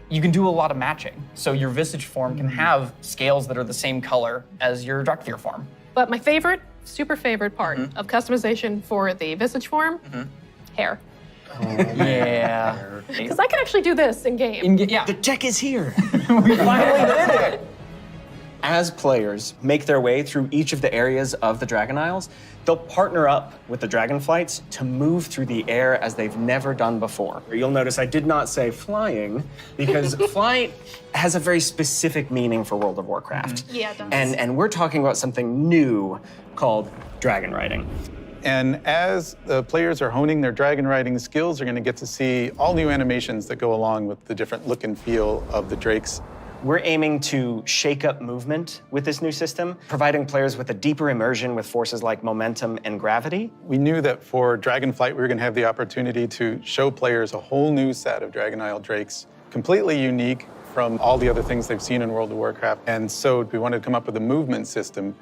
You can do a lot of matching. So your visage form can have scales that are the same color as your Drakthir form. But my favorite, super favorite part of customization for the visage form, hair. Yeah. Because I can actually do this in game. Yeah. The tech is here. We finally did it. As players make their way through each of the areas of the Dragon Isles, they'll partner up with the Dragonflights to move through the air as they've never done before. You'll notice I did not say flying, because flight has a very specific meaning for World of Warcraft. Yeah, it does. And we're talking about something new called dragon riding. And as the players are honing their dragon riding skills, they're going to get to see all new animations that go along with the different look and feel of the drakes. We're aiming to shake up movement with this new system, providing players with a deeper immersion with forces like momentum and gravity. We knew that for Dragonflight, we were going to have the opportunity to show players a whole new set of Dragon Isle drakes, completely unique from all the other things they've seen in World of Warcraft. And so we wanted to come up with a movement system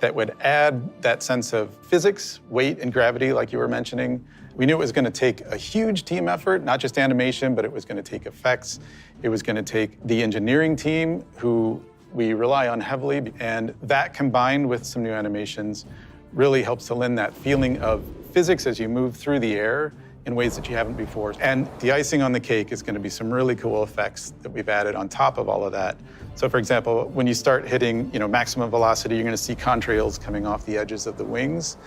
that would add that sense of physics, weight, and gravity, like you were mentioning. We knew it was going to take a huge team effort, not just animation, but it was going to take effects. It was going to take the engineering team, who we rely on heavily, and that combined with some new animations really helps to lend that feeling of physics as you move through the air in ways that you haven't before. And the icing on the cake is going to be some really cool effects that we've added on top of all of that. So for example, when you start hitting maximum velocity, you're going to see contrails coming off the edges of the wings.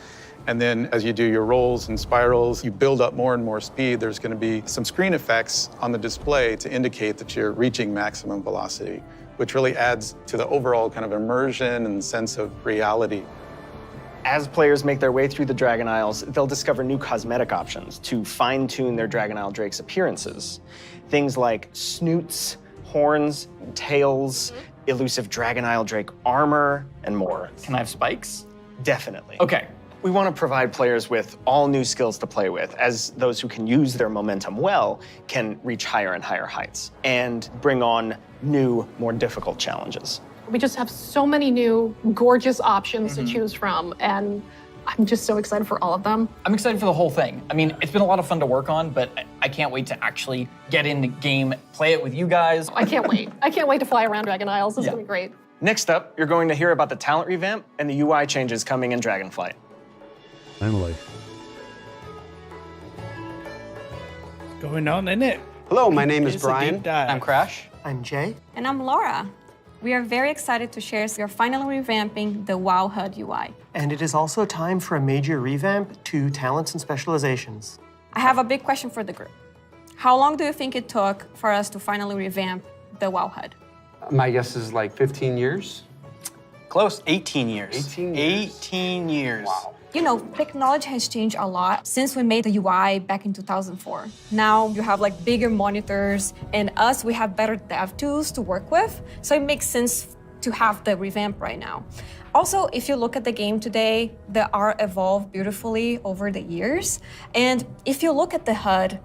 And then as you do your rolls and spirals, you build up more and more speed. There's going to be some screen effects on the display to indicate that you're reaching maximum velocity, which really adds to the overall kind of immersion and sense of reality. As players make their way through the Dragon Isles, they'll discover new cosmetic options to fine-tune their Dragon Isle Drake's appearances. Things like snoots, horns, tails, elusive Dragon Isle Drake armor, and more. Can I have spikes? Definitely. Okay. We want to provide players with all new skills to play with, as those who can use their momentum well can reach higher and higher heights and bring on new, more difficult challenges. We just have so many new gorgeous options to choose from, and I'm just so excited for all of them. I'm excited for the whole thing. I mean, it's been a lot of fun to work on, but I can't wait to actually get in the game, play it with you guys. I can't wait. I can't wait to fly around Dragon Isles. This is gonna be great. Next up, you're going to hear about the talent revamp and the UI changes coming in Dragonflight. Finally. Going on, innit? Hello, my name is It's a Brian. deep dive. I'm Crash. I'm Jay. And I'm Laura. We are very excited to share we are finally revamping the WoW HUD UI. And it is also time for a major revamp to talents and specializations. I have a big question for the group. How long do you think it took for us to finally revamp the WoW HUD? My guess is like 15 years. Close, 18 years. 18 years. 18 years. Wow. You know, technology has changed a lot since we made the UI back in 2004. Now you have like bigger monitors, and we have better dev tools to work with. So it makes sense to have the revamp right now. Also, if you look at the game today, the art evolved beautifully over the years. And if you look at the HUD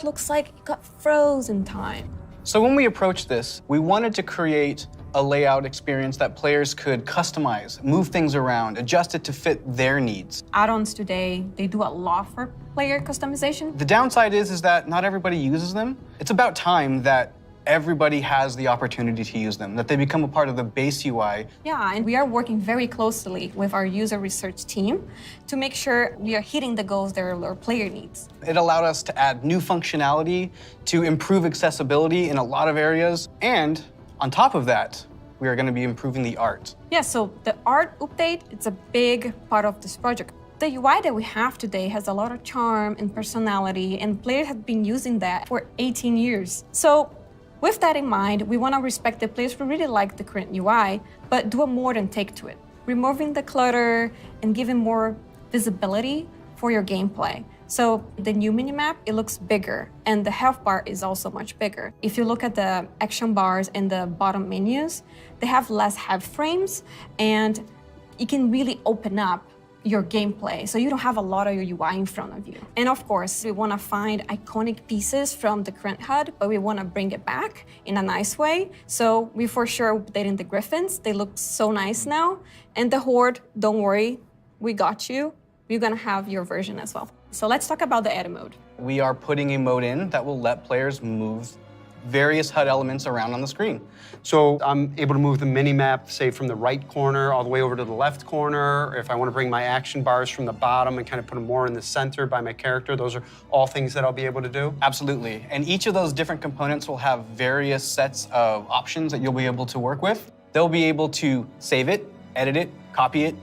looks like it got frozen time. So when we approached this, we wanted to create a layout experience that players could customize, move things around, adjust it to fit their needs. Add-ons today, they do a lot for player customization. The downside is that not everybody uses them. It's about time that everybody has the opportunity to use them, that they become a part of the base UI. Yeah, and we are working very closely with our user research team to make sure we are hitting the goals that our player needs. It allowed us to add new functionality, to improve accessibility in a lot of areas, and on top of that, we are going to be improving the art. Yeah, so the art update, it's a big part of this project. The UI that we have today has a lot of charm and personality, and players have been using that for 18 years. So with that in mind, we want to respect the players who really like the current UI, but do a modern take to it, removing the clutter and giving more visibility for your gameplay. So the new minimap, it looks bigger, and the health bar is also much bigger. If you look at the action bars and the bottom menus, they have less head frames, and it can really open up your gameplay, so you don't have a lot of your UI in front of you. And of course, we want to find iconic pieces from the current HUD, but we want to bring it back in a nice way. So we for sure updating the Griffins. They look so nice now. And the Horde, don't worry, we got you. We're going to have your version as well. So let's talk about the edit mode. We are putting a mode in that will let players move various HUD elements around on the screen. So I'm able to move the mini-map, say, from the right corner all the way over to the left corner. If I want to bring my action bars from the bottom and kind of put them more in the center by my character, those are all things that I'll be able to do? Absolutely. And each of those different components will have various sets of options that you'll be able to work with. They'll be able to save it, edit it, copy it,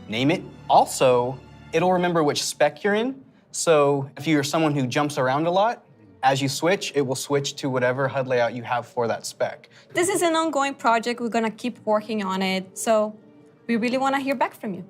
name it. Also, it'll remember which spec you're in. So if you're someone who jumps around a lot, as you switch, it will switch to whatever HUD layout you have for that spec. This is an ongoing project. We're gonna keep working on it. So we really wanna hear back from you.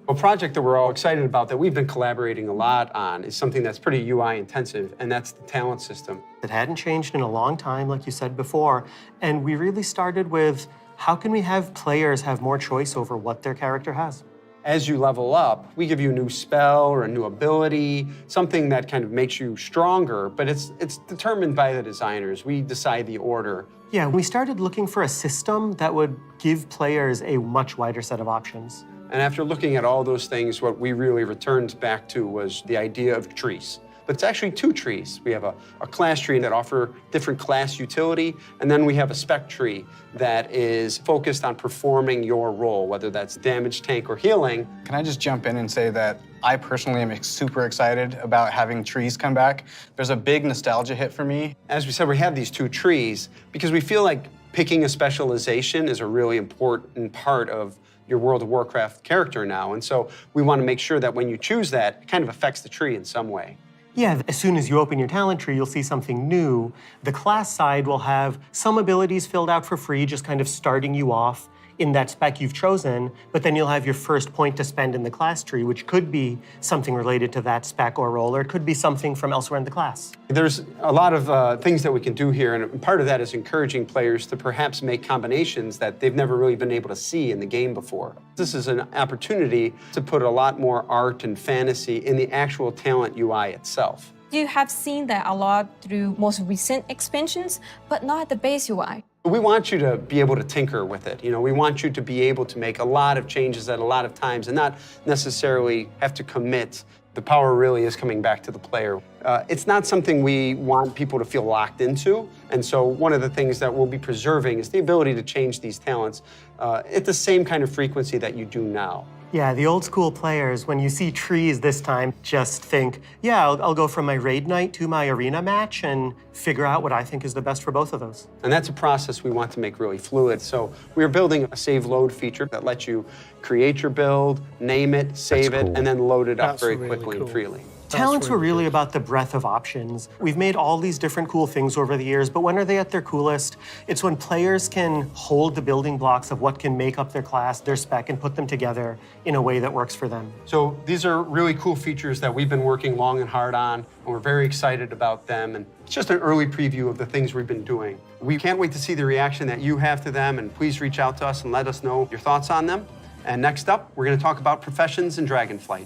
A project that we're all excited about that we've been collaborating a lot on is something that's pretty UI intensive, and that's the talent system. It hadn't changed in a long time, like you said before, and we really started with how can we have players have more choice over what their character has? As you level up, we give you a new spell or a new ability, something that kind of makes you stronger, but it's determined by the designers. We decide the order. Yeah, we started looking for a system that would give players a much wider set of options. And after looking at all those things, what we really returned back to was the idea of trees. But it's actually two trees. We have a class tree that offer different class utility, and then we have a spec tree that is focused on performing your role, whether that's damage, tank, or healing. Can I just jump in and say that I personally am super excited about having trees come back. There's a big nostalgia hit for me. As we said, we have these two trees because we feel like picking a specialization is a really important part of your World of Warcraft character now. And so we want to make sure that when you choose that, it kind of affects the tree in some way. Yeah, as soon as you open your talent tree, you'll see something new. The class side will have some abilities filled out for free, just kind of starting you off in that spec you've chosen, but then you'll have your first point to spend in the class tree, which could be something related to that spec or role, or it could be something from elsewhere in the class. There's a lot of things that we can do here, and part of that is encouraging players to perhaps make combinations that they've never really been able to see in the game before. This is an opportunity to put a lot more art and fantasy in the actual talent UI itself. You have seen that a lot through most recent expansions, but not at the base UI. We want you to be able to tinker with it. We want you to be able to make a lot of changes at a lot of times and not necessarily have to commit. The power really is coming back to the player. It's not something we want people to feel locked into, and so one of the things that we'll be preserving is the ability to change these talents at the same kind of frequency that you do now. Yeah, the old school players, when you see trees this time, just think, yeah, I'll go from my raid night to my arena match and figure out what I think is the best for both of those. And that's a process we want to make really fluid. So we're building a save load feature that lets you create your build, name it, save it, and then load it up very quickly and freely. Talents were really about the breadth of options. We've made all these different cool things over the years, but when are they at their coolest? It's when players can hold the building blocks of what can make up their class, their spec, and put them together in a way that works for them. So these are really cool features that we've been working long and hard on, and we're very excited about them. And it's just an early preview of the things we've been doing. We can't wait to see the reaction that you have to them, and please reach out to us and let us know your thoughts on them. And next up, we're going to talk about professions in Dragonflight.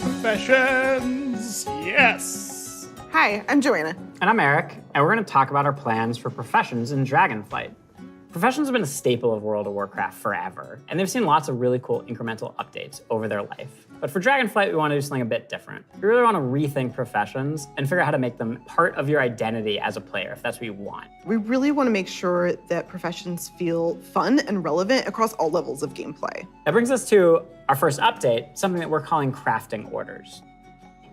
Professions, yes! Hi, I'm Joanna. And I'm Eric, and we're going to talk about our plans for professions in Dragonflight. Professions have been a staple of World of Warcraft forever, and they've seen lots of really cool incremental updates over their life. But for Dragonflight, we want to do something a bit different. We really want to rethink professions and figure out how to make them part of your identity as a player, if that's what you want. We really want to make sure that professions feel fun and relevant across all levels of gameplay. That brings us to our first update, something that we're calling crafting orders.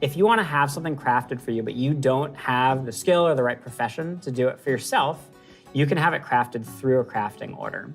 If you want to have something crafted for you, but you don't have the skill or the right profession to do it for yourself, you can have it crafted through a crafting order.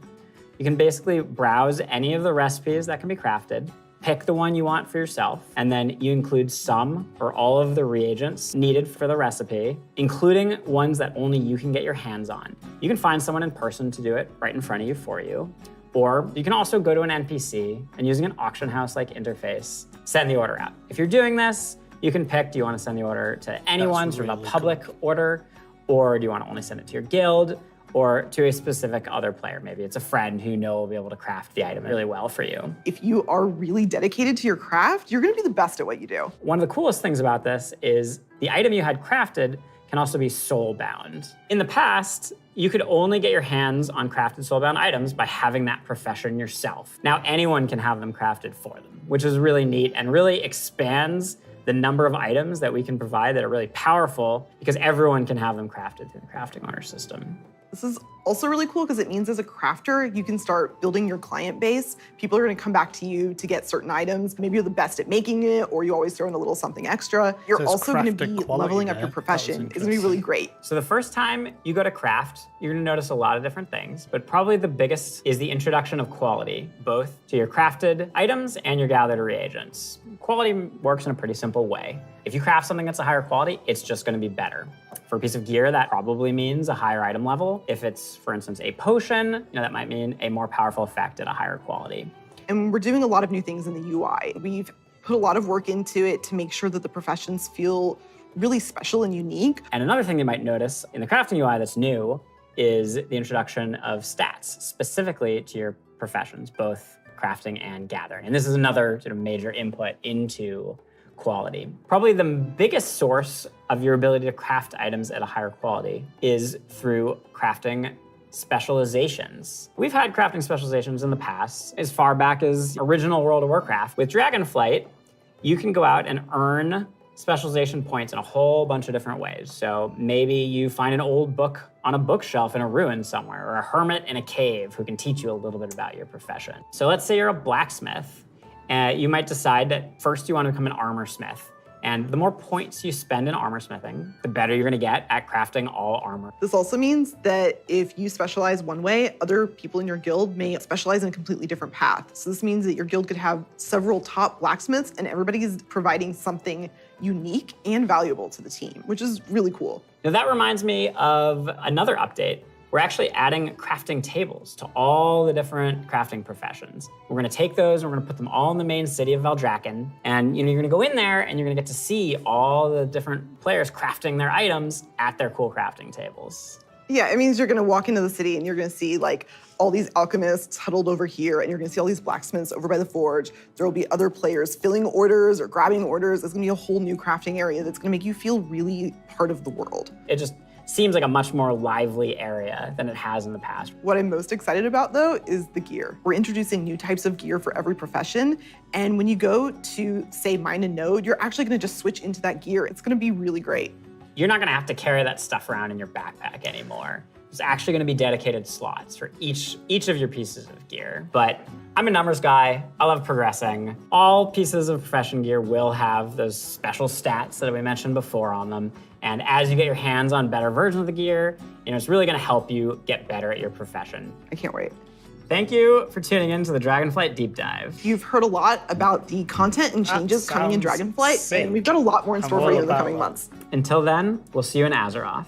You can basically browse any of the recipes that can be crafted, pick the one you want for yourself, and then you include some or all of the reagents needed for the recipe, including ones that only you can get your hands on. You can find someone in person to do it right in front of you for you, or you can also go to an NPC and using an auction house-like interface, send the order out. If you're doing this, you can pick, do you want to send the order to anyone, sort of a public order, or do you want to only send it to your guild, or to a specific other player? Maybe it's a friend who you know will be able to craft the item really well for you. If you are really dedicated to your craft, you're going to be the best at what you do. One of the coolest things about this is the item you had crafted can also be soul-bound. In the past, you could only get your hands on crafted soul-bound items by having that profession yourself. Now anyone can have them crafted for them, which is really neat and really expands the number of items that we can provide that are really powerful because everyone can have them crafted through the crafting order system. This is also really cool because it means as a crafter, you can start building your client base. People are going to come back to you to get certain items. Maybe you're the best at making it, or you always throw in a little something extra. You're also going to be leveling up your profession. It's going to be really great. So the first time you go to craft, you're going to notice a lot of different things, but probably the biggest is the introduction of quality, both to your crafted items and your gathered reagents. Quality works in a pretty simple way. If you craft something that's a higher quality, it's just going to be better. For a piece of gear, that probably means a higher item level. If it's, for instance, a potion, that might mean a more powerful effect at a higher quality. And we're doing a lot of new things in the UI. We've put a lot of work into it to make sure that the professions feel really special and unique. And another thing you might notice in the crafting UI that's new is the introduction of stats, specifically to your professions, both crafting and gathering. And this is another sort of major input into quality. Probably the biggest source of your ability to craft items at a higher quality is through crafting specializations. We've had crafting specializations in the past, as far back as original World of Warcraft. With Dragonflight, you can go out and earn specialization points in a whole bunch of different ways. So maybe you find an old book on a bookshelf in a ruin somewhere, or a hermit in a cave who can teach you a little bit about your profession. So let's say you're a blacksmith. You might decide that first you want to become an armor smith. And the more points you spend in armor smithing, the better you're going to get at crafting all armor. This also means that if you specialize one way, other people in your guild may specialize in a completely different path. So this means that your guild could have several top blacksmiths and everybody is providing something unique and valuable to the team, which is really cool. Now that reminds me of another update. We're actually adding crafting tables to all the different crafting professions. We're gonna take those and we're gonna put them all in the main city of Valdrakken. And you're gonna go in there and you're gonna get to see all the different players crafting their items at their cool crafting tables. Yeah, it means you're gonna walk into the city and you're gonna see like all these alchemists huddled over here, and you're gonna see all these blacksmiths over by the forge. There will be other players filling orders or grabbing orders. There's gonna be a whole new crafting area that's gonna make you feel really part of the world. It just seems like a much more lively area than it has in the past. What I'm most excited about, though, is the gear. We're introducing new types of gear for every profession, and when you go to, say, mine and node, you're actually going to just switch into that gear. It's going to be really great. You're not going to have to carry that stuff around in your backpack anymore. There's actually going to be dedicated slots for each of your pieces of gear. But I'm a numbers guy. I love progressing. All pieces of profession gear will have those special stats that we mentioned before on them. And as you get your hands on better versions of the gear, it's really going to help you get better at your profession. I can't wait. Thank you for tuning in to the Dragonflight Deep Dive. You've heard a lot about the content and changes coming in Dragonflight, sick. and we've got a lot more in store for you in the coming months. Until then, we'll see you in Azeroth.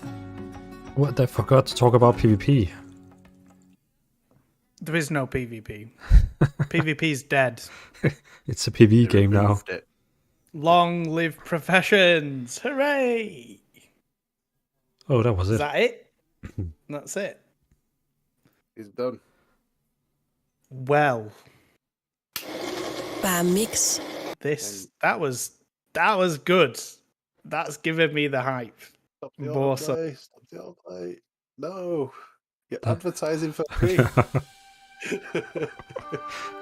What? I forgot to talk about PvP. There is no PvP. PvP's dead. It's a PvE game now. Long live professions! Hooray! Oh, that was Is it. that it? That's it. It's done. Well, Bam mix. that was good. That's giving me the hype. Stop the More autoplay. Stop the autoplay. No. You're advertising for free.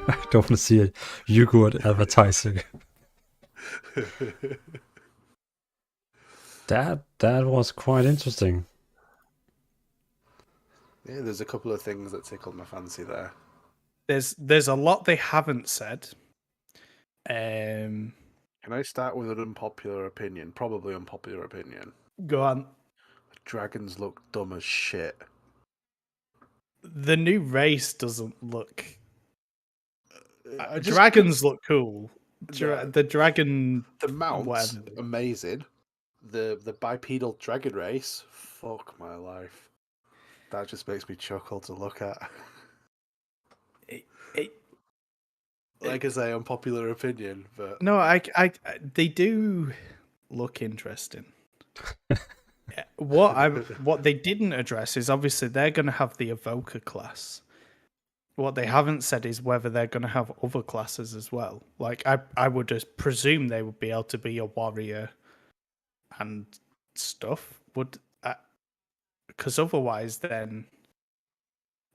I don't want to see a yogurt advertising. That was quite interesting. Yeah, there's a couple of things that tickled my fancy there. There's a lot they haven't said. Can I start with an unpopular opinion? Probably unpopular opinion. Go on. Dragons look dumb as shit. The new race doesn't look. Dragons look cool. The dragon. The mounts, whatever. amazing. The bipedal dragon race, fuck my life. That just makes me chuckle to look at. Like I say, unpopular opinion, but No, they do look interesting. What they didn't address is obviously they're going to have the evoker class. What they haven't said is whether they're going to have other classes as well. Like I would just presume they would be able to be a warrior and stuff. Because otherwise, then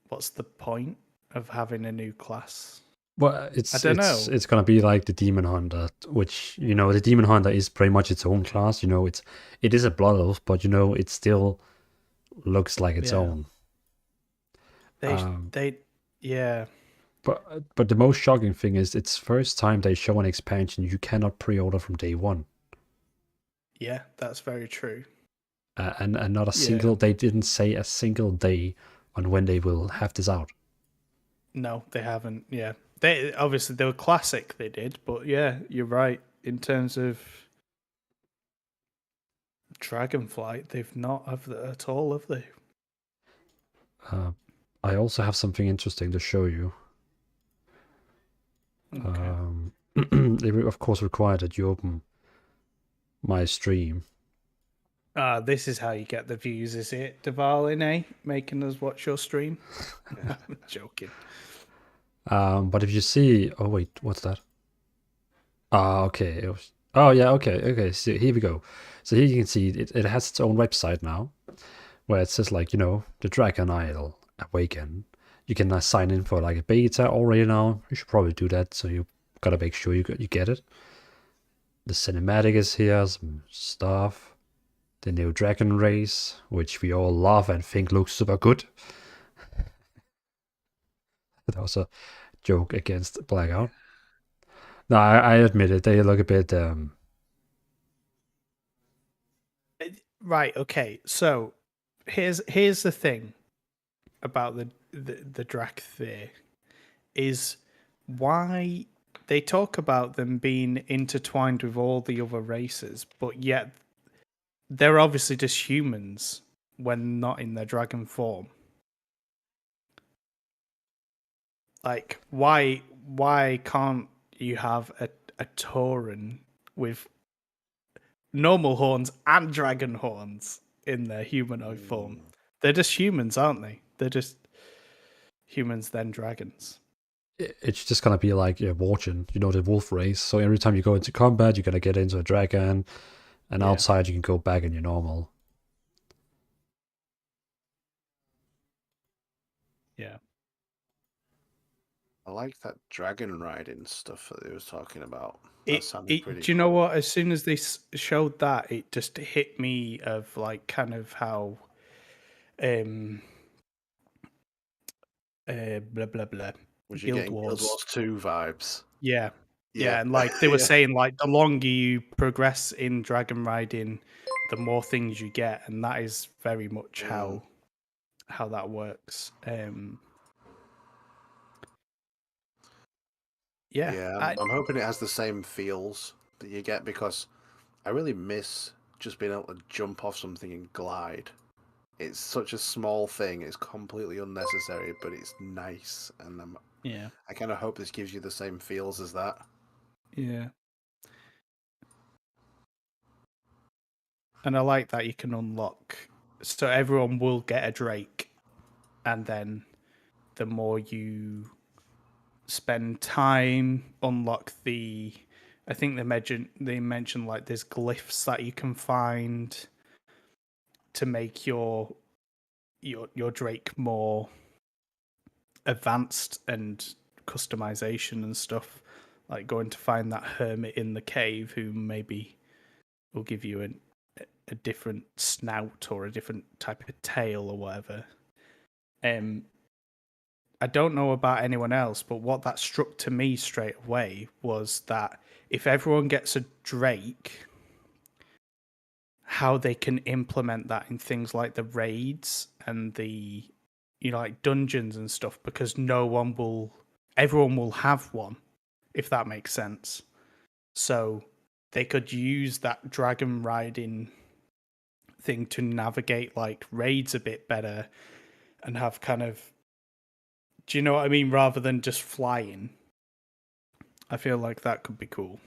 what's the point of having a new class? Well, I don't know. It's gonna be like the Demon Hunter, which the Demon Hunter is pretty much its own class. It is a blood elf, but it still looks like its own. Yeah. But the most shocking thing is it's first time they show an expansion you cannot pre-order from day one. Yeah, that's very true. And not a single. They didn't say a single day on when they will have this out. No, they haven't. Yeah, they were classic. They did, but yeah, you're right. In terms of Dragonflight, they've not at all, have they? I also have something interesting to show you. Okay. They of course require that you open my stream. This is how you get the views, is it, Dvalin, eh? Making us watch your stream? I'm joking. But if you see... Oh, wait, what's that? Okay. Oh, yeah, okay. So here we go. So here you can see it has its own website now, where it says, the Dragon Isle Awaken. You can sign in for, a beta already now. You should probably do that, so you gotta make sure you get it. The cinematic is here, some stuff. The new dragon race, which we all love and think looks super good. That was a joke against Blackout. No, I admit it. They look a bit. Right. Okay. So here's the thing about the Drakthir is why they talk about them being intertwined with all the other races, but yet they're obviously just humans when not in their dragon form. Like, why can't you have a Tauren with normal horns and dragon horns in their humanoid form? They're just humans, aren't they? They're just humans, then dragons. It's just gonna be like Warchin, the wolf race. So every time you go into combat, you're gonna get into a dragon. And outside, you can go back in your normal. I like that dragon riding stuff that he was talking about. That sounded pretty Do you know what? As soon as they showed that, it just hit me of like kind of how, blah blah blah. Was you Guild getting Guild Wars 2 vibes? Yeah. Yeah. Yeah, and like they were Yeah. saying, like the longer you progress in dragon riding, the more things you get, and that is very much how that works. Yeah, I'm hoping it has the same feels that you get, because I really miss just being able to jump off something and glide. It's such a small thing, it's completely unnecessary, but it's nice, and Yeah. I kind of hope this gives you the same feels as that. Yeah. And I like that you can unlock, so everyone will get a Drake, and then the more you spend time, unlock the. I think they mentioned like there's glyphs that you can find to make your Drake more advanced and customization and stuff. Like going to find that hermit in the cave who maybe will give you a different snout or a different type of tail or whatever. I don't know about anyone else, but what that struck to me straight away was that if everyone gets a Drake, how they can implement that in things like the raids and the, like dungeons and stuff, because everyone will have one, if that makes sense. So they could use that dragon riding thing to navigate like raids a bit better and have kind of, do you know what I mean? Rather than just flying. I feel like that could be cool.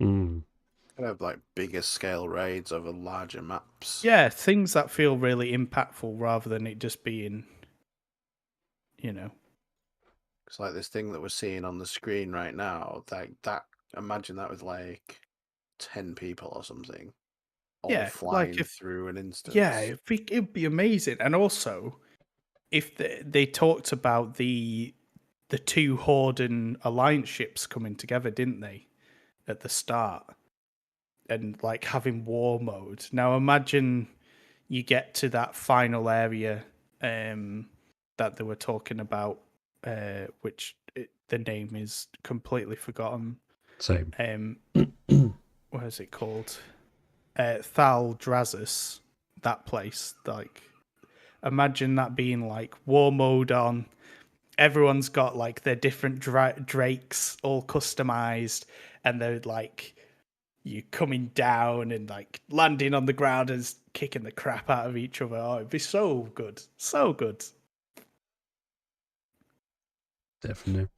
Could have like bigger scale raids over larger maps. Yeah, things that feel really impactful rather than it just being, It's like this thing that we're seeing on the screen right now. That imagine that with like 10 people or something, all flying through an instance. Yeah, it'd be amazing. And also, if they talked about the two Horde and Alliance ships coming together, didn't they, at the start? And like having war mode. Now imagine you get to that final area that they were talking about, which the name is completely forgotten. Same. What is it called? Thal Drazus, that place. Like, imagine that being like war mode on. Everyone's got like their different drakes all customized, and they're like you coming down and like landing on the ground and kicking the crap out of each other. Oh, it'd be so good. So good. Definitely.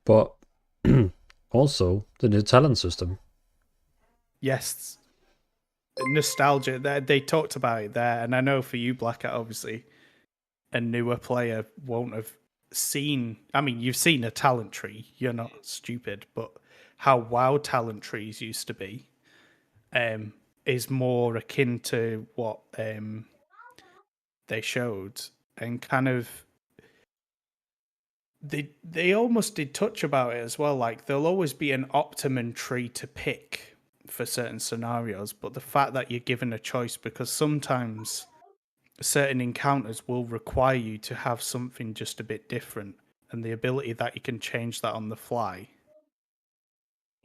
But also the new talent system. Yes. Nostalgia. They talked about it there, and I know for you, Blackhat, obviously, a newer player won't have seen. I mean, you've seen a talent tree. You're not stupid, but how WoW talent trees used to be is more akin to what they showed, and kind of they almost did touch about it as well. Like there'll always be an optimum tree to pick for certain scenarios, but the fact that you're given a choice, because sometimes certain encounters will require you to have something just a bit different, and the ability that you can change that on the fly.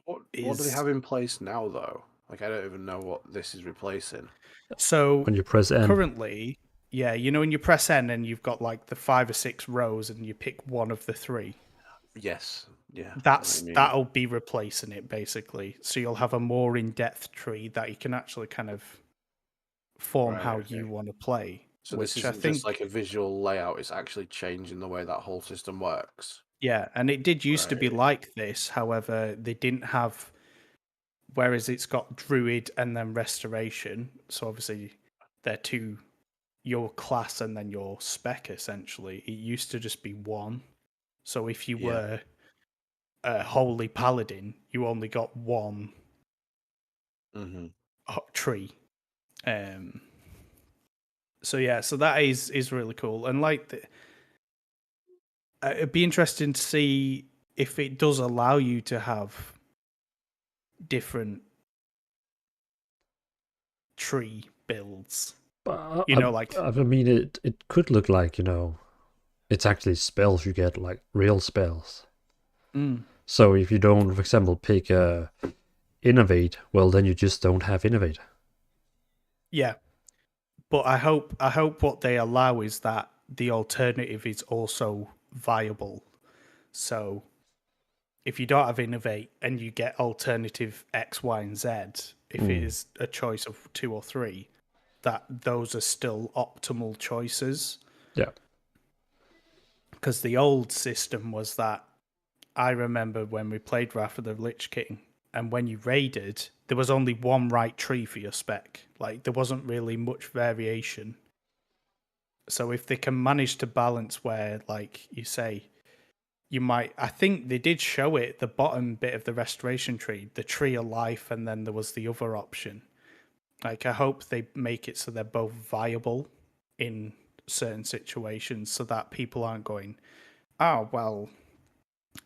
What do they have in place now, though? Like, I don't even know what this is replacing. So when you press N. Currently, yeah, when you press N and you've got like the 5 or 6 rows and you pick one of the 3. Yes, yeah. That'll be replacing it basically. So you'll have a more in-depth tree that you can actually kind of form how you want to play. So this isn't just like a visual layout, it's actually changing the way that whole system works. Yeah, and it did used to be like this. However, they didn't have, whereas it's got Druid and then Restoration. So obviously they're your class and then your spec essentially. It used to just be one. So if you were a Holy Paladin, you only got one tree. So yeah, so that is really cool. And like it'd be interesting to see if it does allow you to have different tree builds, But you know, like I mean, it could look like, it's actually spells you get, like real spells. So if you don't, for example, pick innovate, well, then you just don't have innovate. yeah. But I hope what they allow is that the alternative is also viable. So if you don't have innovate and you get alternative X, Y, and Z, if it is a choice of 2 or 3, that those are still optimal choices. Yeah. Because the old system was that I remember when we played Wrath of the Lich King, and when you raided, there was only one right tree for your spec. Like, there wasn't really much variation. So if they can manage to balance where, like you say, you might... I think they did show it, the bottom bit of the restoration tree, the tree of life, and then there was the other option. Like, I hope they make it so they're both viable in certain situations so that people aren't going, oh, well,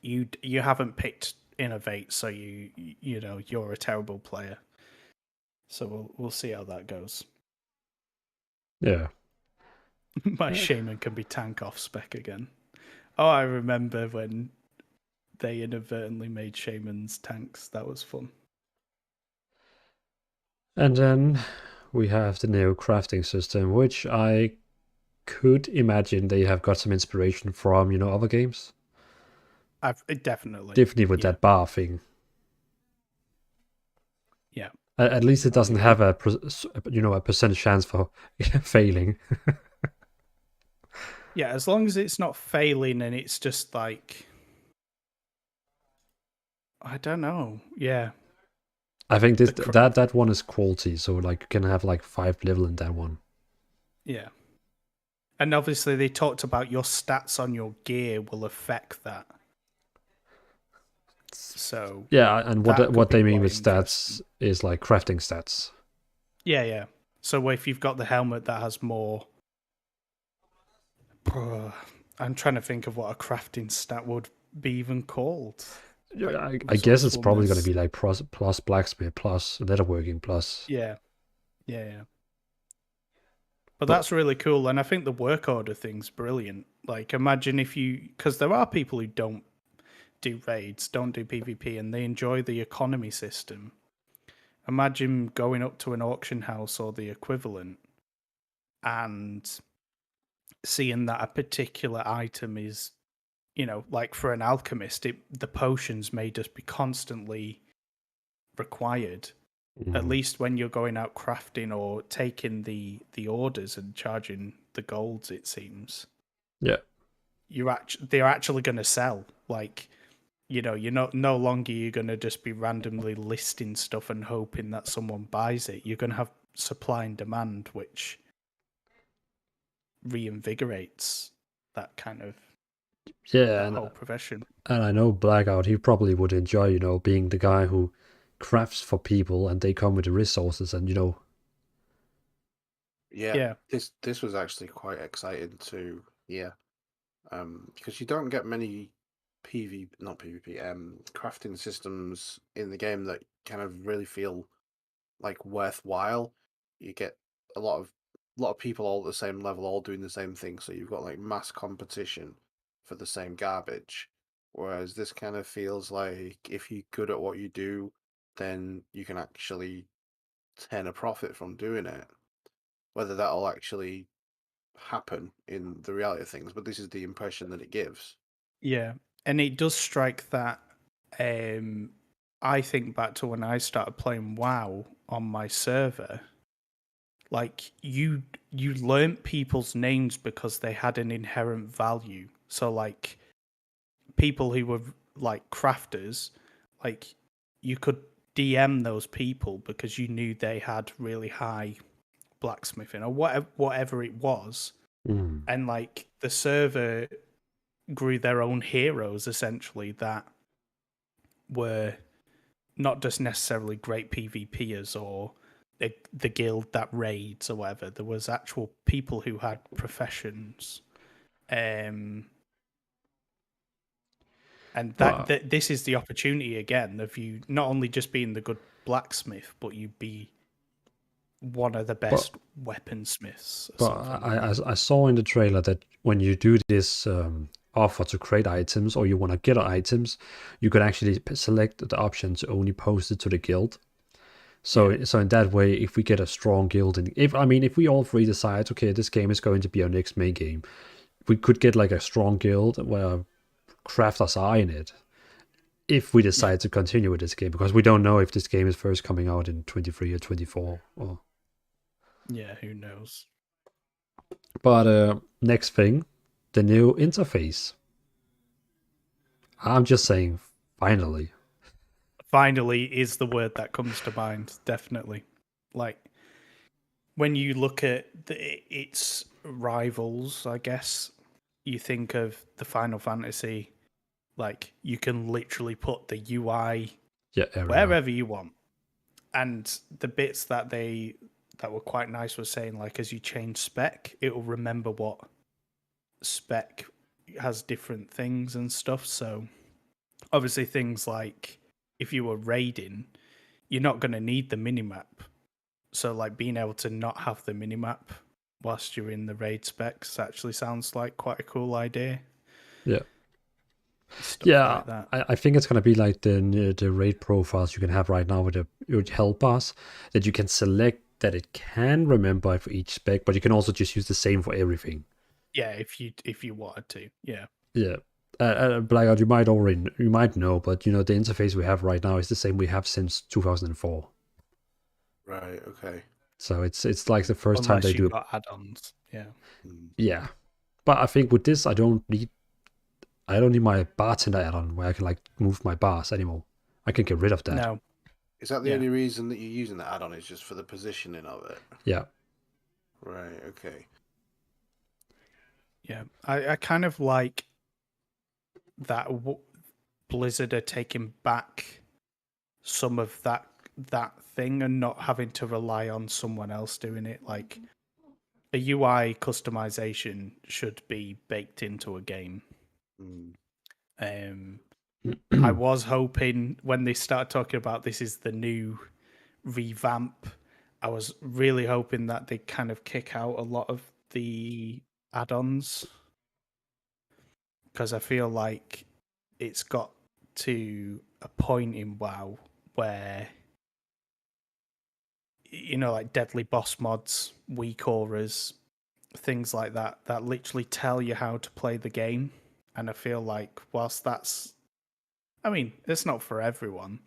you haven't picked innovate, so you're a terrible player. So we'll see how that goes. Yeah. My shaman can be tank off spec again. Oh, I remember when they inadvertently made shamans tanks. That was fun. And then we have the new crafting system, which I could imagine they have got some inspiration from, other games. Definitely with that bar thing. Yeah. At least it doesn't have a percent chance for failing. Yeah, as long as it's not failing and it's just like, I don't know. Yeah. I think that one is quality, so like you can have like 5 level in that one. Yeah. And obviously they talked about your stats on your gear will affect that. So yeah, and what they mean with stats is like crafting stats. Yeah. So if you've got the helmet that has more, I'm trying to think of what a crafting stat would be even called. I guess it's probably going to be like plus blacksmith, plus leatherworking, plus. Yeah. But that's really cool, and I think the work order thing's brilliant. Like, imagine because there are people who don't do raids, don't do PvP, and they enjoy the economy system. Imagine going up to an auction house or the equivalent and seeing that a particular item is, like for an alchemist, the potions may just be constantly required. At least when you're going out crafting or taking the orders and charging the golds, it seems. Yeah. They're actually going to sell. Like, you're no longer you're going to just be randomly listing stuff and hoping that someone buys it. You're going to have supply and demand, which reinvigorates that kind of whole profession. And I know Blackout, he probably would enjoy, being the guy who crafts for people and they come with the resources and Yeah. This was actually quite exciting to hear. Because you don't get many crafting systems in the game that kind of really feel like worthwhile. You get a lot of people all at the same level, all doing the same thing, so you've got like mass competition for the same garbage. Whereas this kind of feels like if you're good at what you do, then you can actually turn a profit from doing it. Whether that'll actually happen in the reality of things, but this is the impression that it gives. Yeah, and it does strike that. I think back to when I started playing WoW on my server. Like, you learnt people's names because they had an inherent value. So like people who were like crafters, like you could DM those people because you knew they had really high blacksmithing or whatever it was. And like the server grew their own heroes essentially that were not just necessarily great PvPers or the guild that raids or whatever. There was actual people who had professions. And And Wow. this is the opportunity again of you not only just being the good blacksmith, but you be one of the best weaponsmiths. Or But something. I saw in the trailer that when you do this offer to create items or you want to get items, you could actually select the option to only post it to the guild. So in that way, if we get a strong guild, and if we all three decide, okay, this game is going to be our next main game, we could get like a strong guild where crafters are in it. If we decide to continue with this game, because we don't know if this game is first coming out in 23 or 24 or. Yeah, who knows? But next thing, the new interface. I'm just saying, finally. Finally is the word that comes to mind, definitely. Like, when you look at its rivals, I guess, you think of the Final Fantasy, like, you can literally put the UI wherever you want. And the bits that were quite nice was saying, like, as you change spec, it will remember what spec has different things and stuff. So, obviously, things like if you were raiding, you're not going to need the minimap. So, like, being able to not have the minimap whilst you're in the raid specs actually sounds like quite a cool idea. Yeah. Stuff Yeah, like that. I think it's gonna be like the raid profiles you can have right now with your help bars, that you can select that it can remember for each spec, but you can also just use the same for everything. Yeah, if you wanted to, yeah. Yeah. Blackout, you might know, but the interface we have right now is the same we have since 2004. Right. Okay. So it's like the first time they do it. Got add-ons. Yeah. Yeah, but I think with this, I don't need my bartender add-on where I can like move my bars anymore. I can get rid of that. No. Is that the only reason that you're using the add-on? Is just for the positioning of it? Yeah. Right. Okay. Yeah, I kind of like that Blizzard are taking back some of that thing and not having to rely on someone else doing it. Like, a UI customization should be baked into a game. I was hoping when they started talking about this is the new revamp, I was really hoping that they kind of kick out a lot of the add-ons, because I feel like it's got to a point in WoW where, like deadly boss mods, weak auras, things like that literally tell you how to play the game. And I feel like whilst it's not for everyone,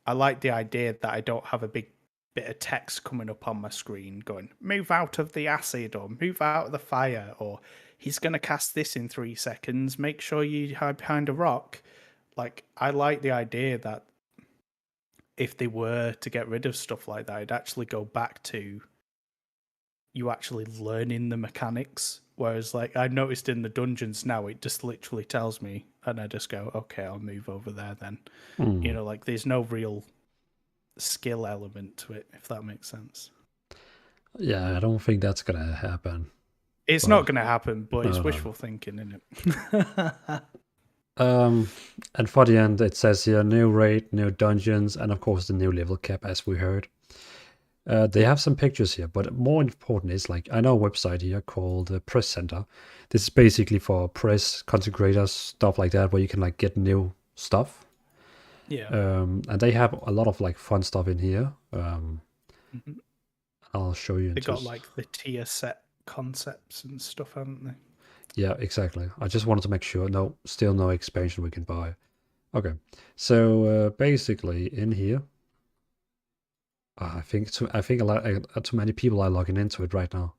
I like the idea that I don't have a big bit of text coming up on my screen going, move out of the acid, or move out of the fire, or he's going to cast this in 3 seconds, make sure you hide behind a rock. Like, I like the idea that if they were to get rid of stuff like that, it'd actually go back to you actually learning the mechanics. Whereas, like, I noticed in the dungeons now, it just literally tells me, and I just go, okay, I'll move over there then. Like, there's no real skill element to it, if that makes sense. Yeah, I don't think that's gonna happen. It's not gonna happen, but it's No. wishful thinking, isn't it? And for the end, it says here, new raid, new dungeons, and of course the new level cap, as we heard. They have some pictures here, but more important is, like, I know a website here called Press Center. This is basically for press, content creators, stuff like that, where you can like get new stuff. Yeah. And they have a lot of like fun stuff in here. I'll show you. They got like the tier set concepts and stuff, haven't they? Yeah, exactly. I just wanted to make sure. No, still no expansion we can buy. Okay, so basically in here, I think a lot too many people are logging into it right now.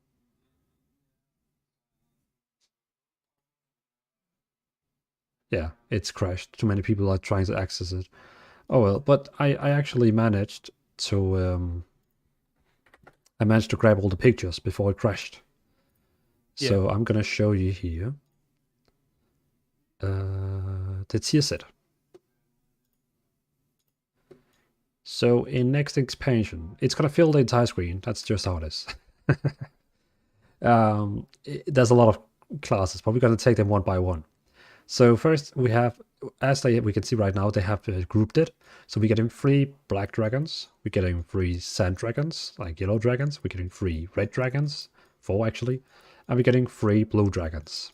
Yeah, it's crashed. Too many people are trying to access it. Oh well, but I actually managed to grab all the pictures before it crashed. So I'm gonna show you here the tier set. So in next expansion, it's gonna fill the entire screen. That's just how it is. There's a lot of classes, but we're gonna take them one by one. So first we have as we can see right now, they have grouped it. So we're getting 3 black dragons, we're getting 3 sand dragons, like yellow dragons, we're getting 3 red dragons, 4 actually, and we're getting 3 blue dragons.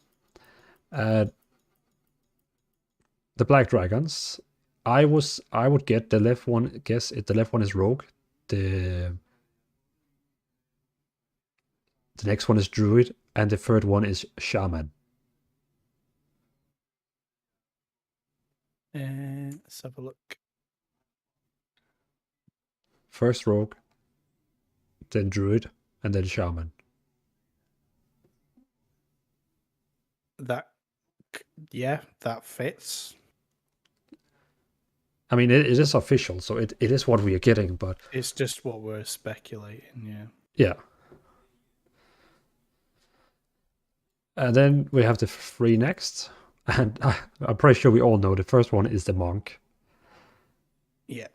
The black dragons, I would get the left one. Guess it. The left one is rogue. The next one is druid, and the third one is shaman. Let's have a look. First rogue, then druid, and then shaman. That fits. I mean, it is official, so it is what we are getting, but It's just what we're speculating, yeah. yeah. And then we have the 3 next, and I'm pretty sure we all know the first one is the monk. Yeah.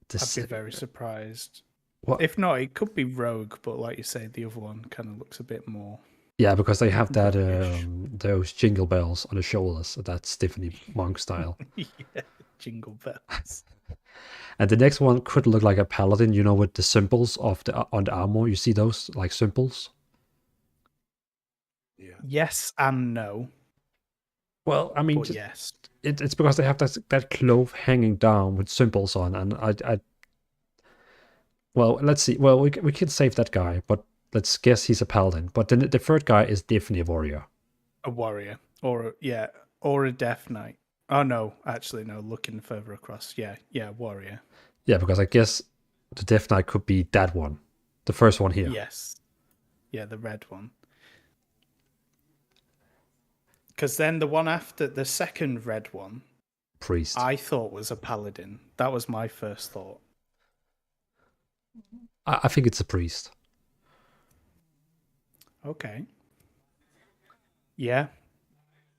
The I'd be very surprised. What? If not, it could be rogue, but like you say, the other one kind of looks a bit more. Yeah, because they have that those jingle bells on the shoulders. That's definitely monk style. Yeah, jingle bells. And the next one could look like a paladin, you know, with the symbols of on the armor. You see those like symbols? Yeah. Yes and no. Well, I mean, But yes. it's because they have that cloth hanging down with symbols on, and I well, let's see. Well, we can save that guy, but let's guess he's a paladin. But then the third guy is definitely a warrior. A warrior. Or a death knight. Oh no, actually no, looking further across. Yeah, warrior. Yeah, because I guess the death knight could be that one. The first one here. Yes. Yeah, the red one. Because then the one after the second red one, priest, I thought was a paladin. That was my first thought. I think it's a priest. Okay. Yeah.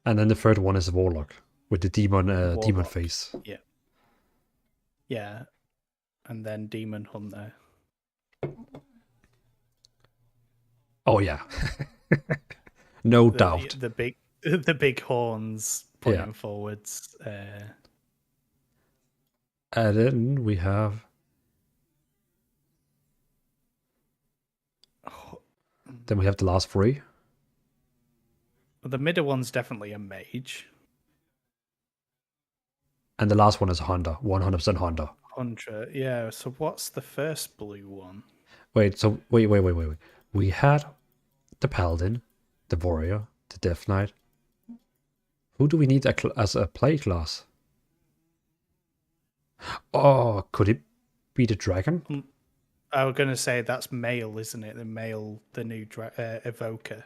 And then the third one is a warlock with the demon Warlock. face. Yeah. Yeah. And then demon hunter. Oh yeah. No doubt. The big horns pointing forwards. And then we have the last 3. The middle one's definitely a mage. And the last one is a hunter, 100% hunter. Hunter, yeah. So what's the first blue one? Wait. We had the paladin, the warrior, the death knight. Who do we need as a play class? Oh, could it be the dragon? I was going to say that's male, isn't it? The new evoker.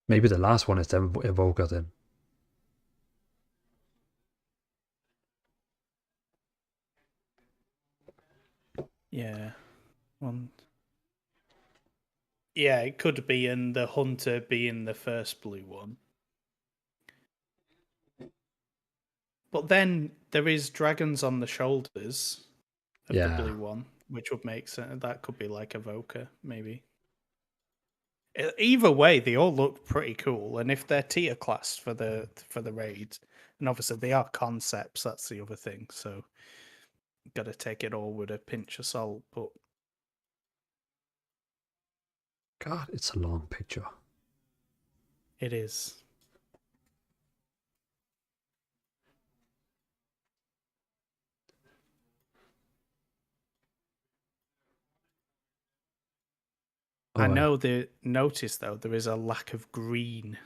Maybe the last one is the evoker then. Yeah. Yeah, it could be, and the hunter being the first blue one. But then there is dragons on the shoulders of the blue one, which would make sense. That could be like evoker, maybe. Either way, they all look pretty cool, and if they're tier class for the raid, and obviously they are concepts, that's the other thing. So, got to take it all with a pinch of salt. But God, it's a long picture. It is. I know notice though there is a lack of green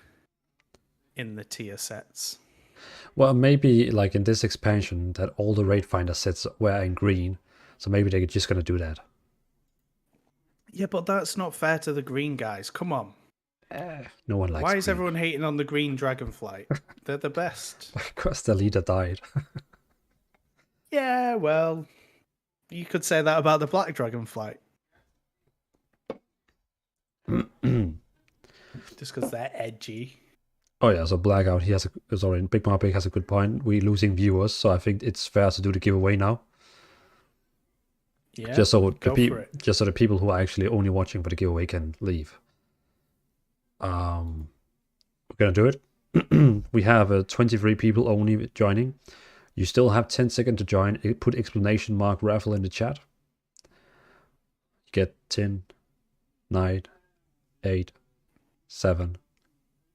in the tier sets. Well, maybe like in this expansion that all the raid finder sets were in green, so maybe they're just gonna do that. Yeah, but that's not fair to the green guys. Come on. No one likes. Why is green. everyone hating on the green Dragonflight? They're the best. Because the leader died. Yeah, well, you could say that about the black Dragonflight. Just because they're edgy. Oh yeah, so Blackout, Big Mar Big has a good point. We're losing viewers, so I think it's fair to do the giveaway now. Yeah, just so the people who are actually only watching for the giveaway can leave. We're gonna do it. we have 23 people only joining. You still have 10 seconds to join. Put exclamation mark raffle in the chat. Get 10, 9, 8, 7,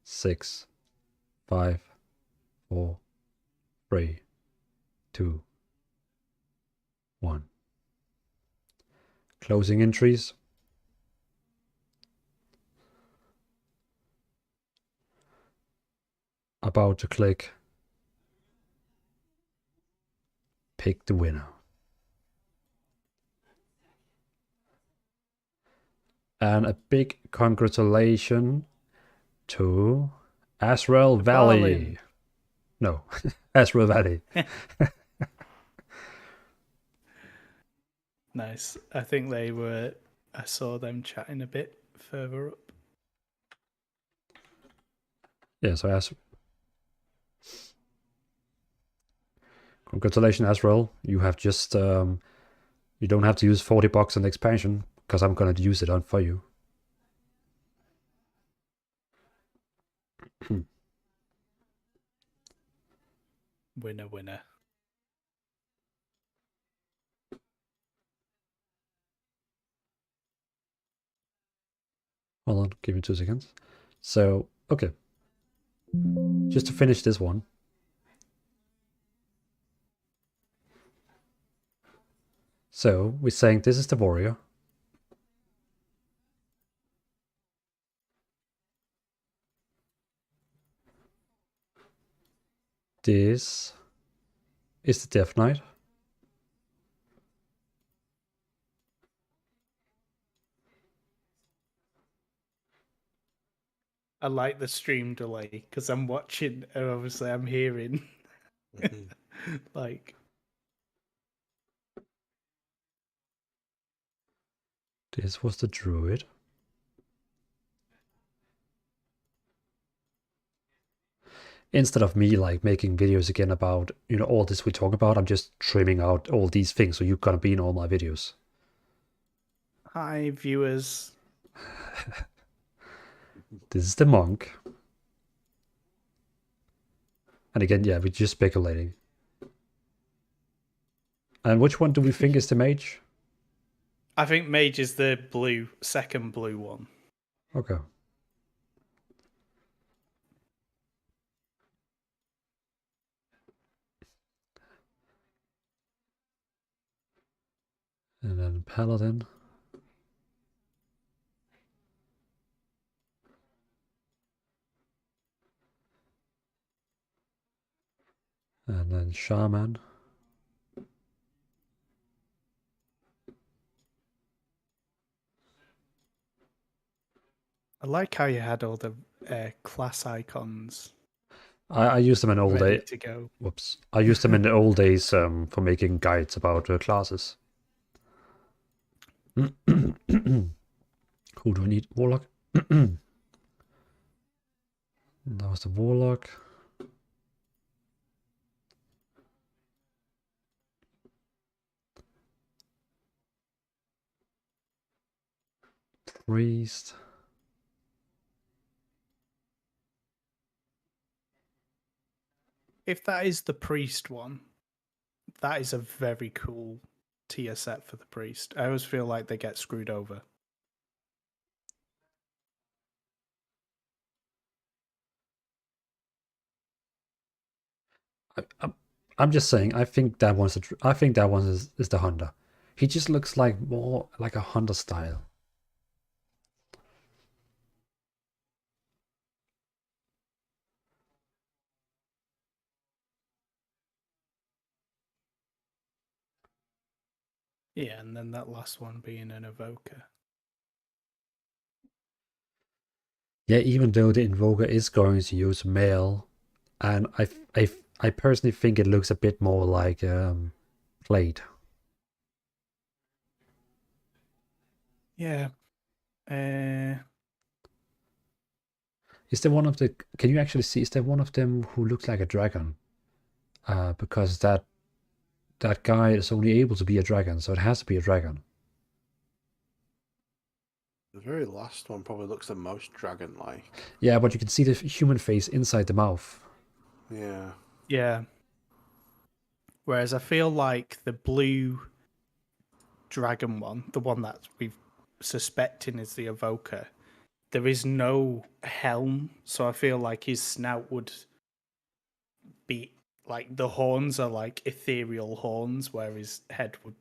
6, 5, 4, 3, 2, 1. Closing entries. About to click. Pick the winner. And a big congratulations to Azrael Valley. Dvalin. No, Azrael Valley. Nice. I think they were. I saw them chatting a bit further up. Yeah, so congratulations, Azrael. You have just you don't have to use $40 on the expansion because I'm gonna use it on for you. Winner, winner. Hold on, give me 2 seconds. So, okay. Just to finish this one. So, we're saying this is the warrior. This is the Death Knight. I like the stream delay because I'm watching and obviously I'm hearing like This was the druid. Instead of me like making videos again about, you know, all this we talk about, I'm just trimming out all these things so you're gonna be in all my videos. hi viewers. This is the monk. And again, yeah, we're just speculating. And which one do we think is the mage? I think mage is the second blue one. Okay. And then paladin. And then shaman. I like how you had all the class icons. I used them in old ready days. to go. Whoops. I used them in the old days for making guides about classes. Who do I need? Warlock? That was the warlock. Priest. If that is the priest one, that is a very cool tier set for the priest. I always feel like they get screwed over. I'm just saying. I think that one's. I think that one is the hunter. He just looks like more like a hunter style. Yeah, and then that last one being an evoker. Yeah, even though the invoker is going to use mail, and I personally think it looks a bit more like Blade. Yeah. Is there one of the? Can you actually see? Is there one of them who looks like a dragon? Because that guy is only able to be a dragon, so it has to be a dragon. The very last one probably looks the most dragon-like. Yeah, but you can see the human face inside the mouth. Yeah. Yeah. Whereas I feel like the blue dragon one, the one that we're suspecting is the evoker, there is no helm, so I feel like his snout would be like the horns are like ethereal horns, where his head would.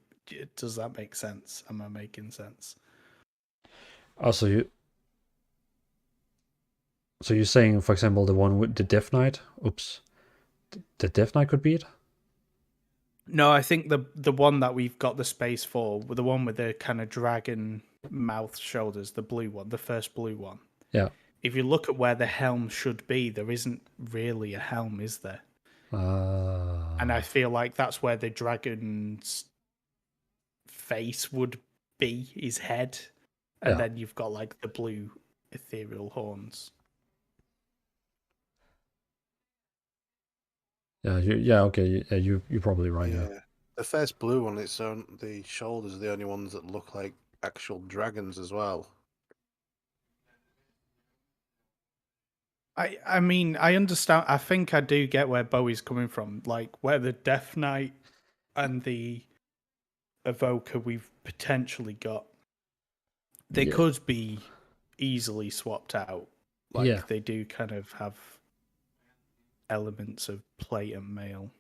Does that make sense? Am I making sense? Also, so you're saying, for example, the one with the Death Knight? Oops, the Death Knight could be it. No, I think the one that we've got the space for, the one with the kind of dragon mouth shoulders, the blue one, the first blue one. Yeah. If you look at where the helm should be, there isn't really a helm, is there? And I feel like that's where the dragon's face would be, his head. And then you've got like the blue ethereal horns. Yeah, okay, you're probably right. Yeah. The first blue one, the shoulders are the only ones that look like actual dragons as well. I mean, I understand. I think I do get where Bowie's coming from. Like, where the Death Knight and the Evoker we've potentially got, they could be easily swapped out. Like, they do kind of have elements of plate and mail.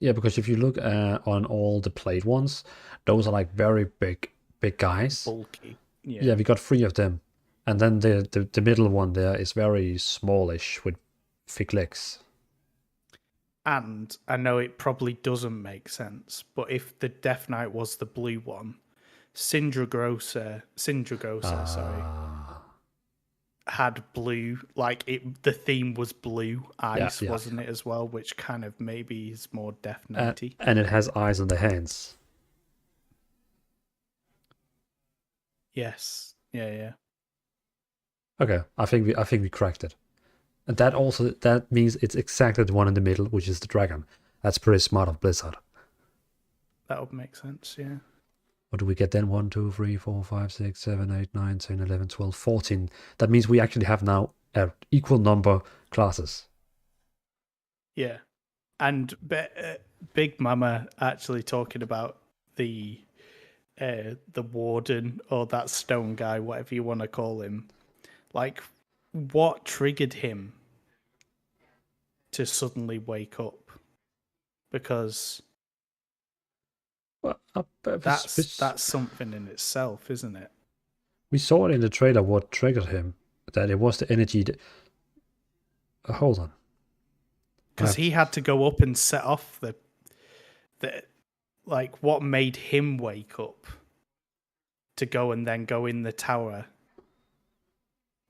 Yeah, because if you look on all the plate ones, those are like very big guys. Bulky. Yeah, we got 3 of them. And then the middle one there is very smallish with thick legs. And I know it probably doesn't make sense, but if the Death Knight was the blue one, Sindragosa, sorry, had blue, like the theme was blue eyes, wasn't it, as well, which kind of maybe is more Death Knighty. And it has eyes on the hands. Yes. Yeah. Okay, I think we cracked it. And that means it's exactly the one in the middle, which is the dragon. That's pretty smart of Blizzard. That would make sense, yeah. What do we get then? 1, 2, 3, 4, 5, 6, 7, 8, 9, 10, 11, 12, 14. That means we actually have now an equal number classes. Yeah. And Big Mama actually talking about the warden or that stone guy, whatever you want to call him. Like, what triggered him to suddenly wake up? Because that's something in itself, isn't it? We saw it in the trailer what triggered him. That it was the energy. Hold on. Because he had to go up and set off the like, what made him wake up to go and then go in the tower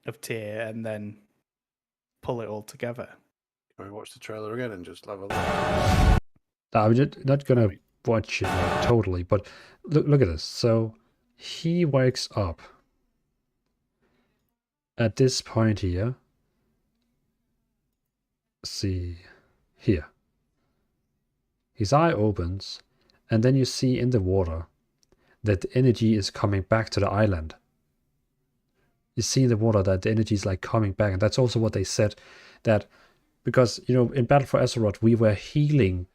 of Tyr and then pull it all together. Can we watch the trailer again and just level? I'm not gonna watch it like, totally, but look at this. So he wakes up at this point here. See here. His eye opens, and then you see in the water that the energy is coming back to the island. You see in the water that the energy is like coming back, and that's also what they said, that because in Battle for Azeroth we were healing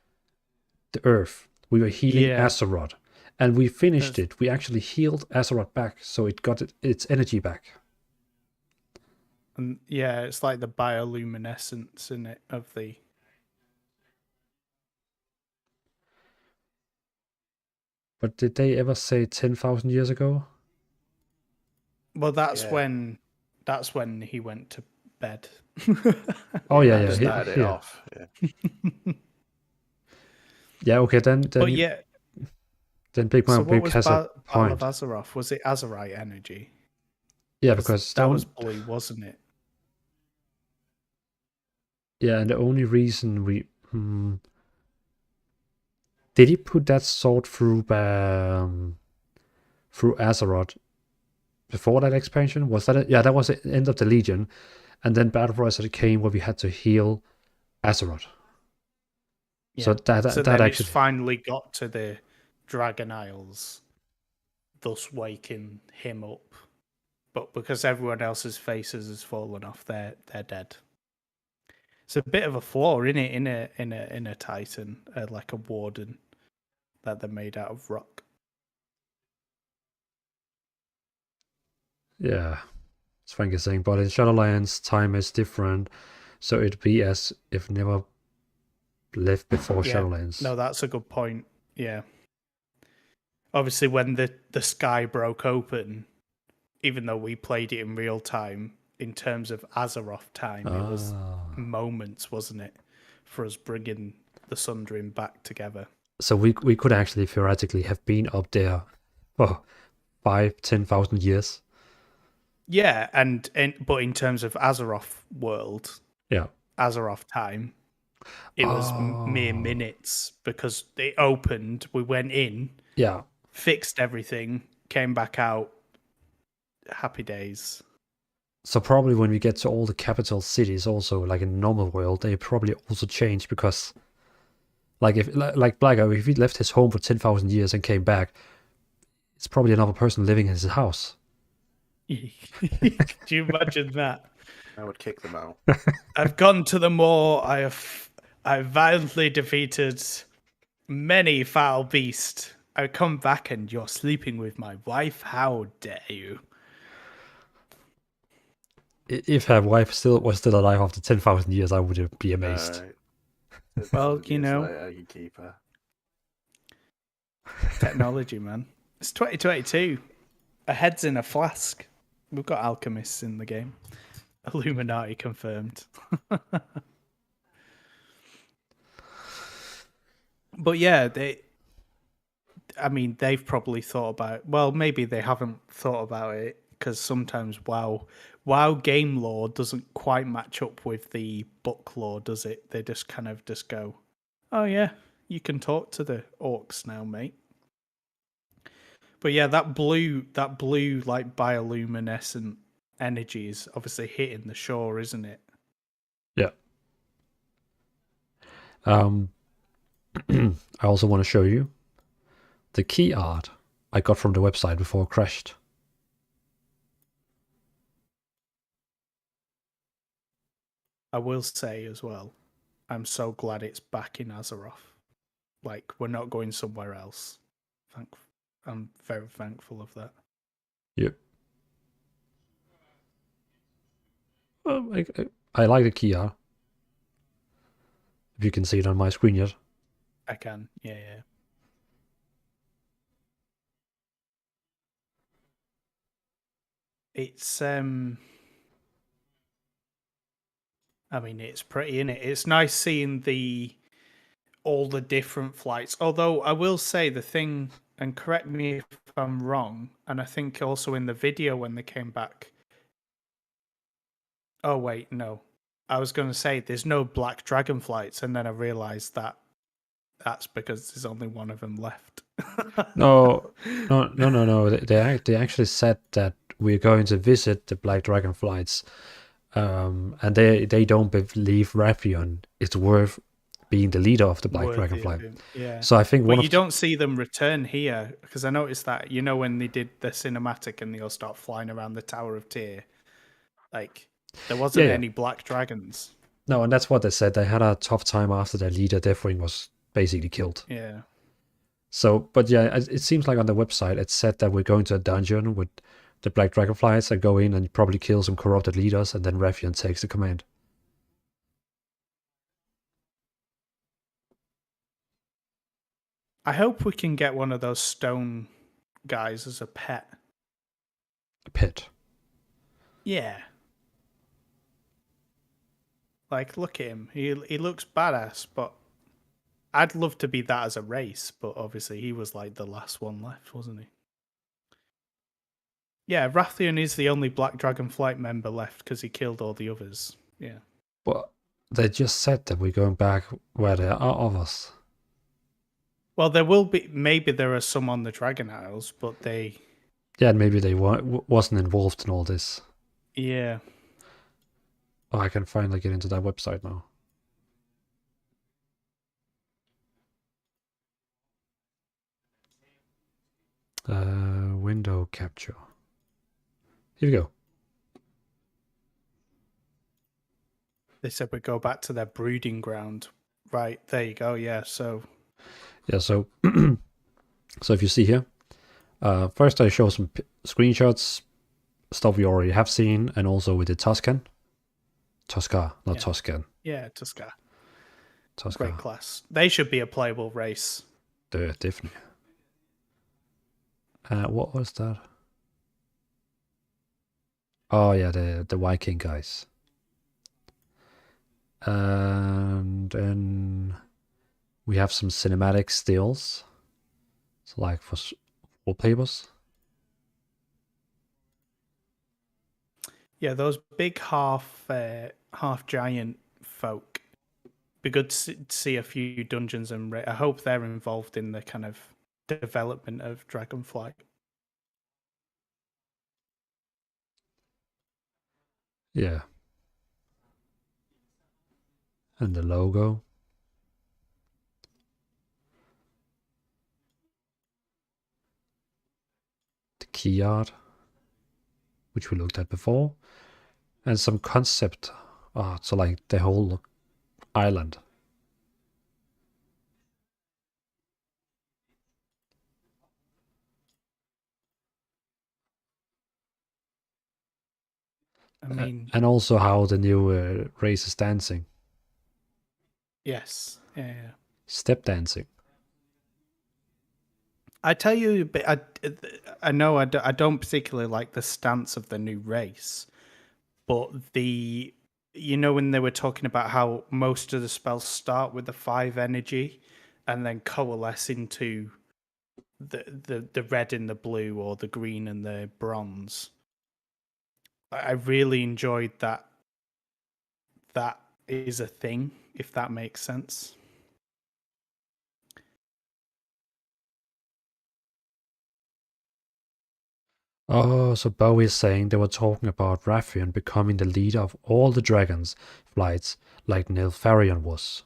the Earth, we were healing Azeroth, and we finished it. We actually healed Azeroth back, so it got its energy back. And yeah, it's like the bioluminescence in it of the. But did they ever say 10,000 years ago? Well, that's when he went to bed. Oh yeah. Started it off. Yeah. Yeah. Okay. Then. But yeah. Then Big Man has a point. Battle of Azeroth, was it Azerite energy? Yeah, because that was blue, wasn't it? Yeah, and the only reason we did he put that sword through Azeroth before that expansion? Was that it? Yeah, that was the end of the Legion, and then Battle for Azeroth came where we had to heal Azeroth. Yeah. So that actually finally got to the Dragon Isles, thus waking him up but because everyone else's faces has fallen off, they're dead. It's a bit of a flaw in it, in a Titan, like a warden that they're made out of rock. Yeah, it's Frank is saying, but in Shadowlands, time is different, so it'd be as if never lived before Shadowlands. No, that's a good point. Yeah. Obviously, when the sky broke open, even though we played it in real time, in terms of Azeroth time, it was moments, wasn't it, for us bringing the Sundering back together. So we could actually theoretically have been up there for 5,000-10,000 years. Yeah, but in terms of Azeroth world, Azeroth time, it was mere minutes because it opened, we went in, fixed everything, came back out, happy days. So probably when we get to all the capital cities also, like in normal world, they probably also change because like Blacko, if he left his home for 10,000 years and came back, it's probably another person living in his house. Could you imagine that? I would kick them out. I've gone to the moor. I've violently defeated many foul beasts. I come back and you're sleeping with my wife. How dare you? If her wife was still alive after 10,000 years, I would be amazed. Well, you know, I can keep her. Technology, man. It's 2022. A head's in a flask. We've got alchemists in the game. Illuminati confirmed. But yeah, they've probably thought about, well, maybe they haven't thought about it because sometimes WoW game lore doesn't quite match up with the book lore, does it? They just kind of just go, oh yeah, you can talk to the orcs now, mate. But yeah, that blue like bioluminescent energy is obviously hitting the shore, isn't it? Yeah. I also want to show you the key art I got from the website before it crashed. I will say as well, I'm so glad it's back in Azeroth. Like, we're not going somewhere else. I'm very thankful of that. Yep. I like the key art. If you can see it on my screen yet. I can, yeah. It's it's pretty, isn't it? It's nice seeing all the different flights. Although I will say the thing, and correct me if I'm wrong, and I think also in the video when they came back. Oh wait, no. I was going to say there's no black dragonflights, and then I realized that's because there's only one of them left. No. They actually said that we're going to visit the black dragonflights, and they don't believe Raffion is worth being the leader of the black dragonflight. Yeah. So I think you don't see them return here because I noticed that when they did the cinematic and they all start flying around the Tower of Tyr, like there wasn't any black dragons. No, and that's what they said. They had a tough time after their leader Deathwing was basically killed. Yeah. So, but yeah, it seems like on the website it said that we're going to a dungeon with the black dragonflies and go in and probably kill some corrupted leaders, and then Raffion takes the command. I hope we can get one of those stone guys as a pet. A pet? Yeah. Like, look at him. He looks badass, but I'd love to be that as a race, but obviously he was like the last one left, wasn't he? Yeah, Rathian is the only Black Dragonflight member left because he killed all the others. Yeah. But they just said that we're going back where there are others. Well, there will be. Maybe there are some on the Dragon Isles, but they. Yeah, maybe they wasn't involved in all this. Yeah. Oh, I can finally get into that website now. Window capture. Here we go. They said we go back to their breeding ground. Right, there you go. Yeah, so Yeah, so so if you see here, first I show some screenshots, stuff we already have seen, and also with the Tuscan. Tuscar, not Tuscan. yeah, Tuscar. Tuscar. Great class. They should be a playable race. Yeah, definitely. What was that? Oh yeah, the Viking guys. And then we have some cinematic stills. So like for wallpapers. Yeah, those big half giant folk. Be good to see a few dungeons, and I hope they're involved in the kind of development of Dragonflight. Yeah. And the logo. The key art, which we looked at before. And some concept art, so like the whole island. I mean, And also how the new race is dancing. yes, yeah. Step dancing. I tell you, I know I don't particularly like the stance of the new race, but when they were talking about how most of the spells start with the 5 energy and then coalesce into the red and the blue, or the green and the bronze. I really enjoyed that. That is a thing, if that makes sense. Oh, so Bowie is saying they were talking about Rathian becoming the leader of all the dragons flights, like Nilfarion was.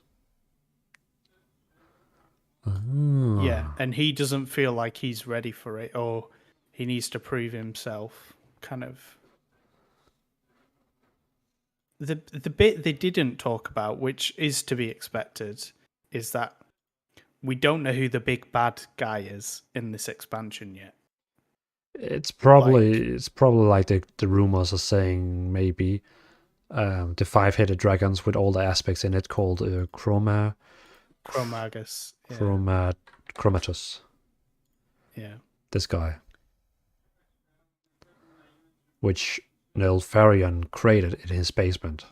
Yeah, and he doesn't feel like he's ready for it, or he needs to prove himself. Kind of. The bit they didn't talk about, which is to be expected, is that we don't know who the big bad guy is in this expansion yet. It's probably like the rumors are saying maybe the 5-headed dragons with all the aspects in it called Chromagus. Yeah. Chromatus. Yeah. This guy. Which Nilfarion created in his basement.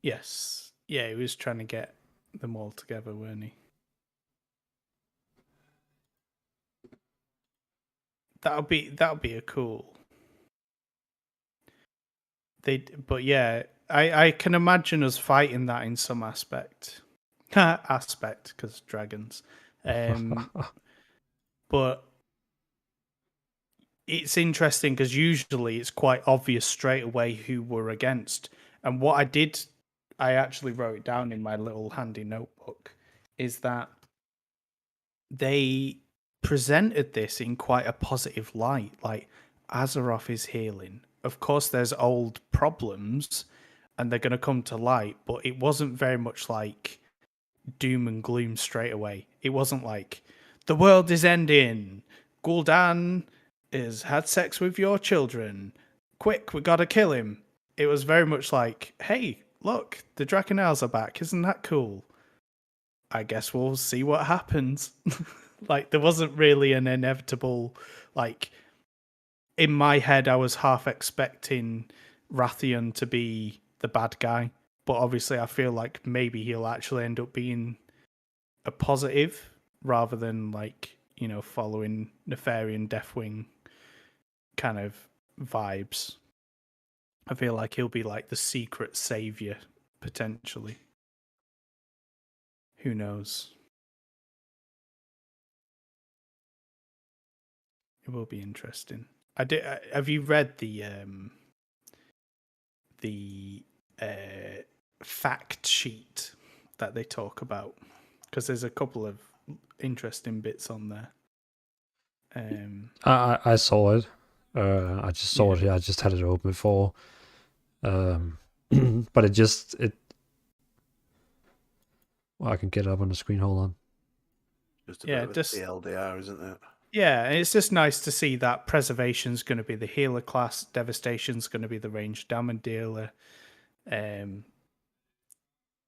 Yes. Yeah, he was trying to get them all together, weren't he? That'll be a cool. But yeah, I can imagine us fighting that in some aspect, because dragons. But it's interesting because usually it's quite obvious straight away who we're against. And what I actually wrote it down in my little handy notebook, is that they presented this in quite a positive light. Like, Azeroth is healing. Of course, there's old problems, and they're going to come to light, but it wasn't very much like doom and gloom straight away. It wasn't like, the world is ending, Gul'dan has had sex with your children, quick, we gotta kill him. It was very much like, hey, look, the Dragonels are back, isn't that cool? I guess we'll see what happens. Like, there wasn't really an inevitable, like, in my head, I was half expecting Rathian to be the bad guy, but obviously I feel like maybe he'll actually end up being a positive rather than, like, following Nefarian Deathwing kind of vibes. I feel like he'll be like the secret savior, potentially. Who knows? It will be interesting. Have you read the fact sheet that they talk about? Because there's a couple of interesting bits on there. I saw it. I just saw it here. I just had it open before. But well, I can get it up on the screen. Hold on. Just a bit of a TLDR, isn't it? Yeah, and it's just nice to see that preservation's going to be the healer class, devastation's going to be the ranged damage dealer.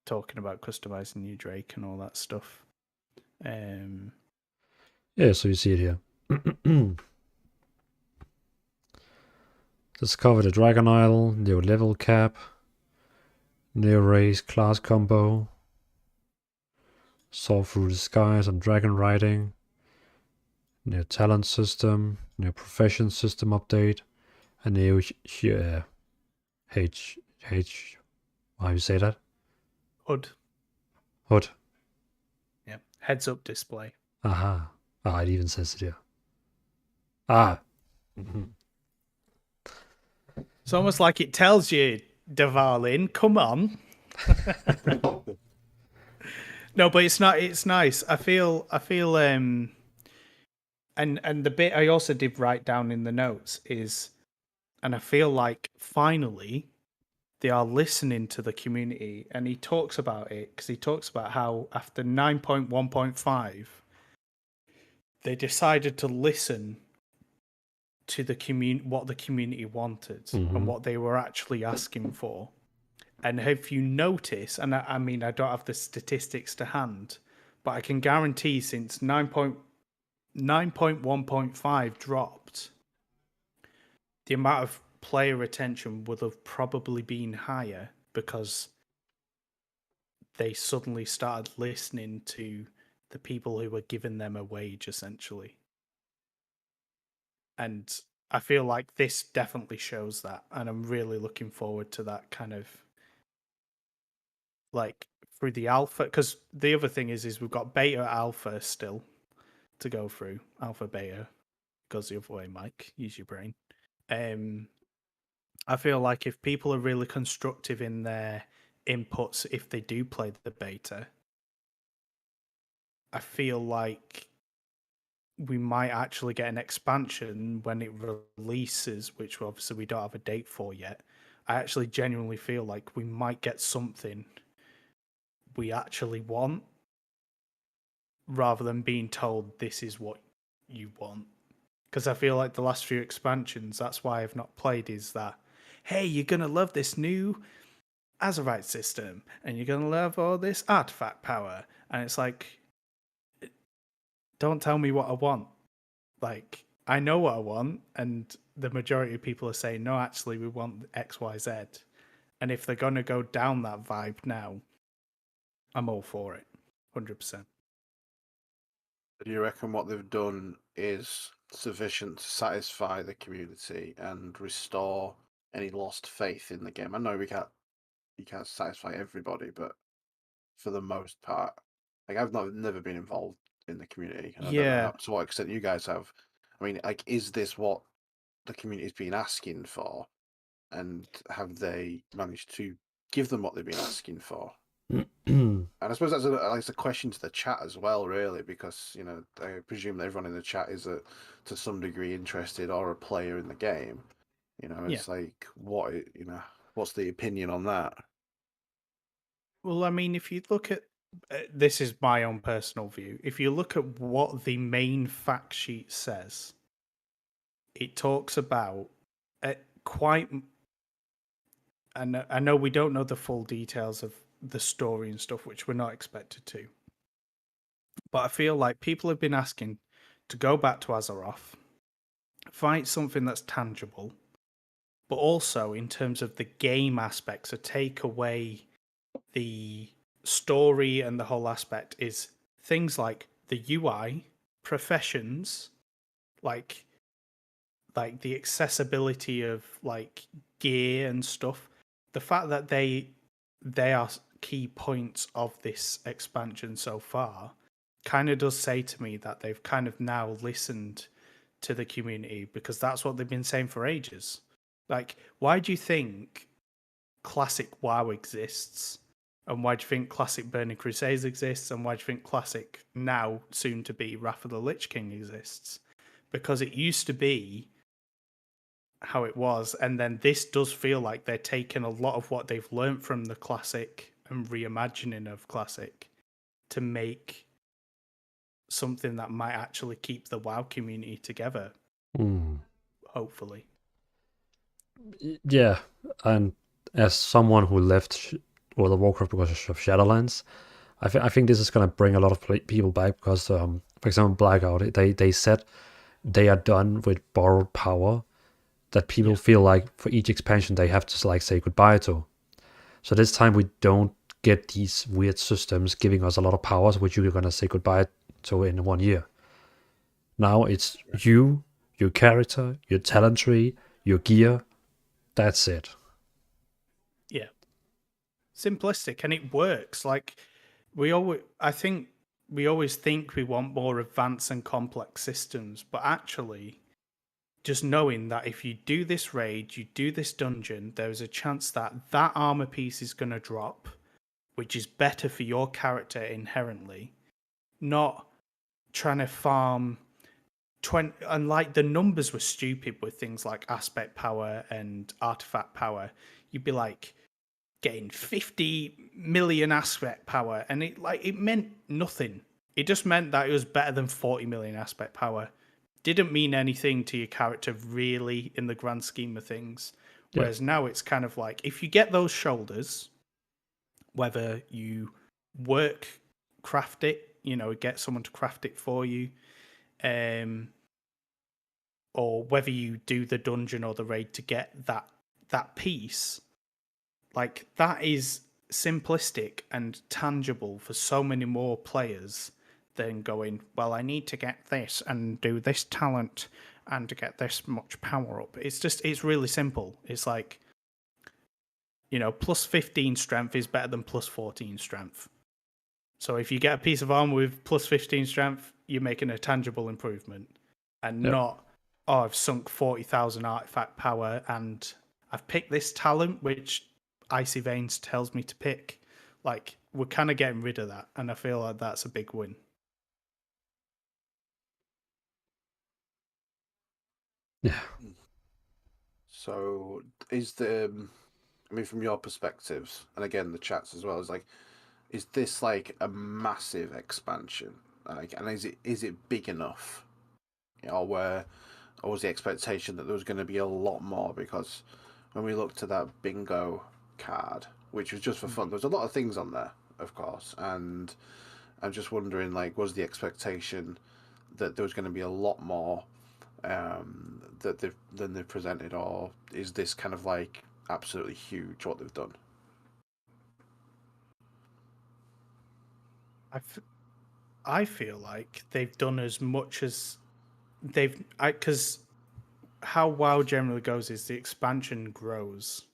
Talking about customizing your Drake and all that stuff. Yeah, so you see it here. Discover the Dragon Isle, new level cap, new race class combo, soar through the skies and dragon riding, new talent system, new profession system update, a new how you say that? HUD. HUD. Yeah. Heads up display. Aha. Ah, it even says it here. Ah. It's almost like it tells you, Dvalin, come on. No, but it's not. It's nice. I feel. And the bit I also did write down in the notes is, and I feel like finally they are listening to the community, and he talks about it because he talks about how after 9.1.5 they decided to listen to the what the community wanted and what they were actually asking for. And if you notice, and I mean, I don't have the statistics to hand, but I can guarantee since 9.1.5 dropped, the amount of player retention would have probably been higher because they suddenly started listening to the people who were giving them a wage, essentially. And I feel like this definitely shows that, and I'm really looking forward to that kind of like through the alpha, because the other thing is we've got beta alpha still to go through. Alpha beta goes the other way, Mike. Use your brain. I feel like if people are really constructive in their inputs, if they do play the beta, I feel like we might actually get an expansion when it releases, which obviously we don't have a date for yet. I actually genuinely feel like we might get something we actually want, rather than being told this is what you want. Because I feel like the last few expansions, that's why I've not played, is that, hey, you're going to love this new Azerite system, and you're going to love all this artifact power. And it's like, don't tell me what I want. Like, I know what I want, and the majority of people are saying, no, actually, we want X, Y, Z. And if they're going to go down that vibe now, I'm all for it, 100%. Do you reckon what they've done is sufficient to satisfy the community and restore any lost faith in the game? I know you can't satisfy everybody, but for the most part, like I've never been involved in the community. And I don't know to what extent you guys have. I mean, like, is this what the community's been asking for, and have they managed to give them what they've been asking for? And I suppose that's a question to the chat as well, really, because I presume that everyone in the chat is to some degree interested or a player in the game. It's like what's the opinion on that? Well, I mean, if you look at this is my own personal view. If you look at what the main fact sheet says, it talks about quite. And I know we don't know the full details of the story and stuff, which we're not expected to. But I feel like people have been asking to go back to Azeroth, fight something that's tangible, but also in terms of the game aspects, to take away the story and the whole aspect is things like the UI, professions, like the accessibility of like gear and stuff. The fact that they are key points of this expansion so far kind of does say to me that they've kind of now listened to the community, because that's what they've been saying for ages. Like, why do you think classic WoW exists? And why do you think classic Burning Crusades exists? And why do you think classic, now soon to be Wrath of the Lich King exists? Because it used to be how it was, and then this does feel like they're taking a lot of what they've learned from the classic and reimagining of classic to make something that might actually keep the WoW community together. Hopefully. Yeah, and as someone who left World of Warcraft because of Shadowlands, I think this is going to bring a lot of people back because, for example, Blackout, they said they are done with borrowed power that people feel like for each expansion they have to like say goodbye to. So this time we don't get these weird systems giving us a lot of powers which you're going to say goodbye to in 1 year. Now it's you, your character, your talent tree, your gear. That's it. Yeah. Simplistic, and it works. Like I think we always think we want more advanced and complex systems, but actually just knowing that if you do this raid, you do this dungeon, there's a chance that that armor piece is going to drop, which is better for your character inherently, not trying to farm 20. And like the numbers were stupid with things like aspect power and artifact power. You'd be like getting 50 million aspect power, and it meant nothing. It just meant that it was better than 40 million aspect power. Didn't mean anything to your character really in the grand scheme of things. Whereas now it's kind of like, if you get those shoulders, whether you craft it, get someone to craft it for you, or whether you do the dungeon or the raid to get that piece, like that is simplistic and tangible for so many more players than going, well, I need to get this and do this talent and to get this much power up. It's really simple. It's like, plus 15 strength is better than plus 14 strength. So if you get a piece of armor with plus 15 strength, you're making a tangible improvement, and not, I've sunk 40,000 artifact power and I've picked this talent, which Icy Veins tells me to pick. Like, we're kind of getting rid of that, and I feel like that's a big win. Yeah. So from your perspectives, and again the chats as well, is this like a massive expansion? And is it big enough? Or was the expectation that there was going to be a lot more? Because when we looked at that bingo card, which was just for fun, there was a lot of things on there, of course, and I'm just wondering, was the expectation that there was going to be a lot more than they've presented, or is this kind of absolutely huge what they've done? I feel like they've done as much as because how WoW generally goes is the expansion grows.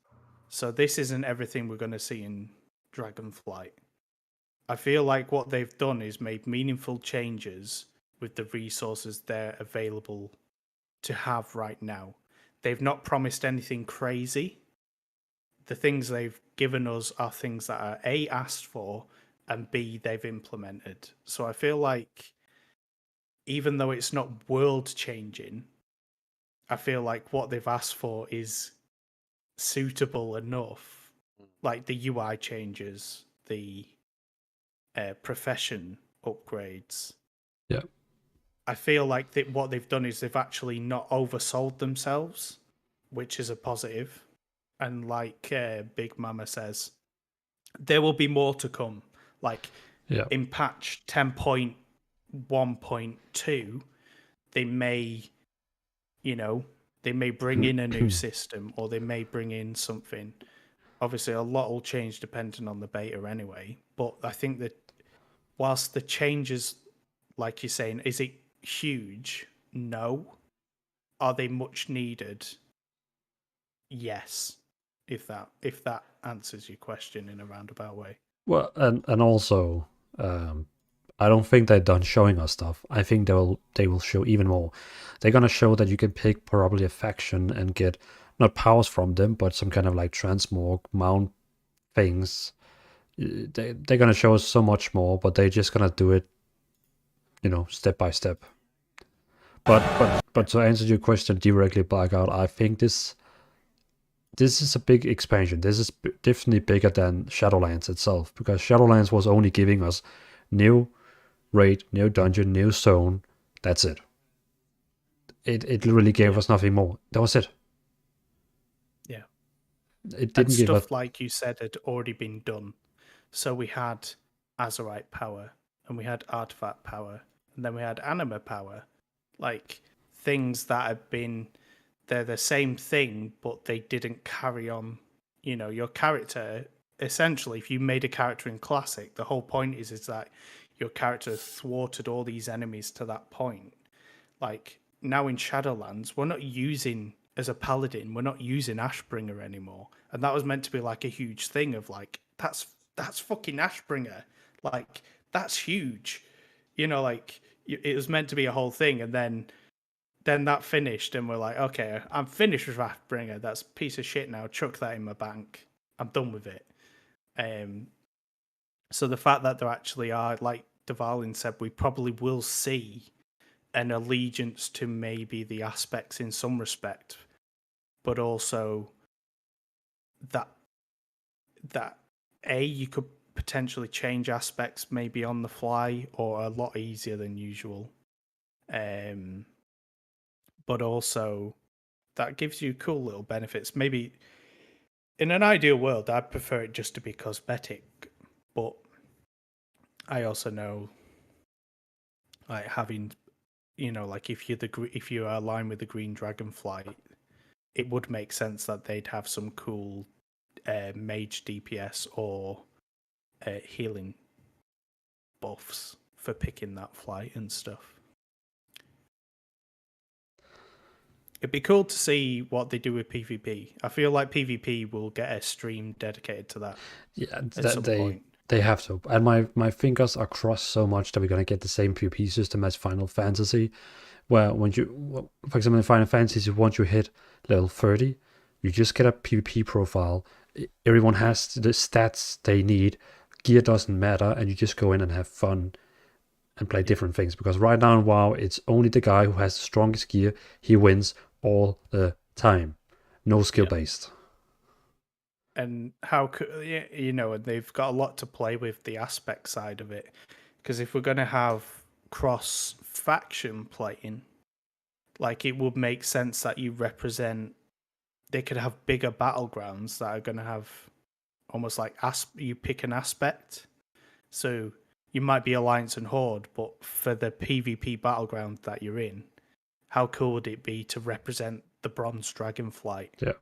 So this isn't everything we're going to see in Dragonflight. I feel like what they've done is made meaningful changes with the resources they're available to have right now. They've not promised anything crazy. The things they've given us are things that are A, asked for, and B, they've implemented. So I feel like even though it's not world changing, I feel like what they've asked for is suitable enough. Like the UI changes, the profession upgrades. Yeah. I feel like what they've done is they've actually not oversold themselves, which is a positive. And like Big Mama says, there will be more to come. Like in patch 10.1.2, they may bring in a new system, or they may bring in something. Obviously, a lot will change depending on the beta anyway. But I think that whilst the changes, like you're saying, is it huge? No. Are they much needed? Yes. If that answers your question in a roundabout way. Well, and also, I don't think they're done showing us stuff. I think they will show even more. They're gonna show that you can pick probably a faction and get not powers from them, but some kind of transmog mount things. They're gonna show us so much more, but they're just gonna do it, step by step. But to answer your question directly, Blackout, I think this is a big expansion. This is definitely bigger than Shadowlands itself, because Shadowlands was only giving us new raid, new dungeon, new zone. That's it. It literally gave us nothing more. That was it. Yeah. It didn't give stuff us... like you said had already been done. So we had Azerite power, and we had artifact power, and then we had anima power. Like things that have been, they're the same thing, but they didn't carry on. You know, your character, essentially, if you made a character in Classic, the whole point is that your character thwarted all these enemies to that point. Like now in Shadowlands, we're not using, as a paladin, we're not using Ashbringer anymore. And that was meant to be like a huge thing of like, that's fucking Ashbringer. Like, that's huge. You know, like, it was meant to be a whole thing, and then that finished, and we're like, okay, I'm finished with Ashbringer. That's a piece of shit now. Chuck that in my bank. I'm done with it. So the fact that there actually are, like Dvalin said, we probably will see an allegiance to maybe the aspects in some respect, but also that you could potentially change aspects maybe on the fly or a lot easier than usual. But also that gives you cool little benefits. Maybe in an ideal world, I'd prefer it just to be cosmetic, but I also know, like, having, you know, like if you are aligned with the Green Dragonflight, it would make sense that they'd have some cool mage DPS or healing buffs for picking that flight and stuff. It'd be cool to see what they do with PvP. I feel like PvP will get a stream dedicated to that. Yeah, at some point. They have to. And my fingers are crossed so much that we're going to get the same PvP system as Final Fantasy, where when you, for example, in Final Fantasy, once you hit level 30, you just get a PvP profile. Everyone has the stats they need. Gear doesn't matter, and you just go in and have fun and play different things. Because right now in WoW, it's only the guy who has the strongest gear. He wins all the time. No skill based. And how could, you know, and they've got a lot to play with the aspect side of it. Because if we're going to have cross faction playing, like, it would make sense that you represent, they could have bigger battlegrounds that are going to have almost like you pick an aspect. So you might be Alliance and Horde, but for the PvP battleground that you're in, how cool would it be to represent the Bronze Dragonflight? Yeah.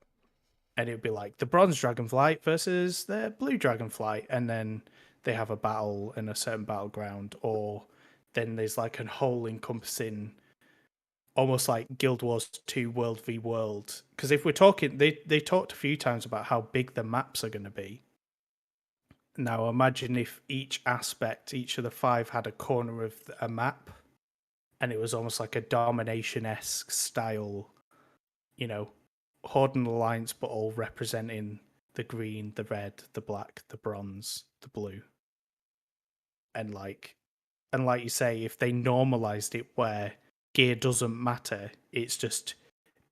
And it would be like the Bronze Dragonflight versus the Blue Dragonflight, and then they have a battle in a certain battleground, or then there's like a whole encompassing, almost like Guild Wars 2 World v World. Because if we're talking, they talked a few times about how big the maps are going to be. Now imagine if each aspect, each of the 5 had a corner of a map, and it was almost like a domination-esque style, you know, Horde and Alliance, but all representing the green, the red, the black, the bronze, the blue. And like you say, if they normalized it where gear doesn't matter, it's just,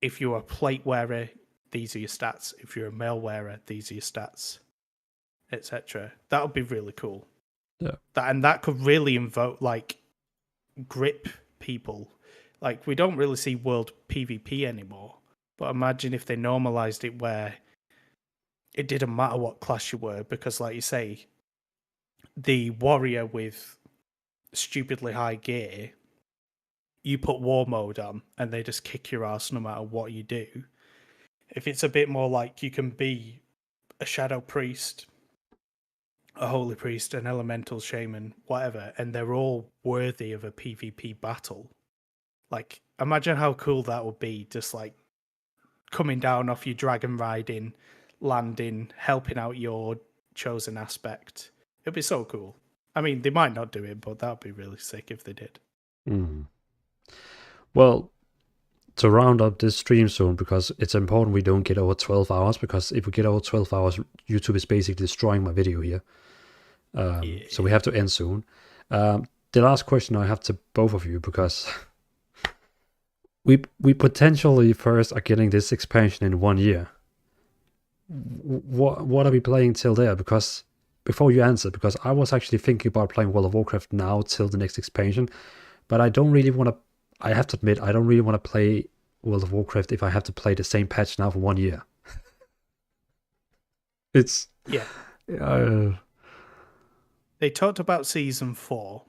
if you're a plate wearer, these are your stats. If you're a mail wearer, these are your stats, etc. That would be really cool. Yeah. That could really invoke, like, grip people. Like, we don't really see world PvP anymore. But imagine if they normalized it where it didn't matter what class you were, because, like you say, the warrior with stupidly high gear, you put war mode on and they just kick your ass no matter what you do. If it's a bit more like you can be a shadow priest, a holy priest, an elemental shaman, whatever, and they're all worthy of a PvP battle. Like, imagine how cool that would be, just like coming down off your dragon riding, landing, helping out your chosen aspect. It'd be so cool. I mean, they might not do it, but that would be really sick if they did. Mm. Well, to round up this stream soon, because it's important we don't get over 12 hours, because if we get over 12 hours, YouTube is basically destroying my video here. So we have to end soon. The last question I have to both of you, because we potentially first are getting this expansion in 1 year. What are we playing till there? Because before you answer, because I was actually thinking about playing World of Warcraft now till the next expansion, but I don't really want to. I have to admit, I don't really want to play World of Warcraft if I have to play the same patch now for 1 year. It's Yeah. Uh, They talked about season 4.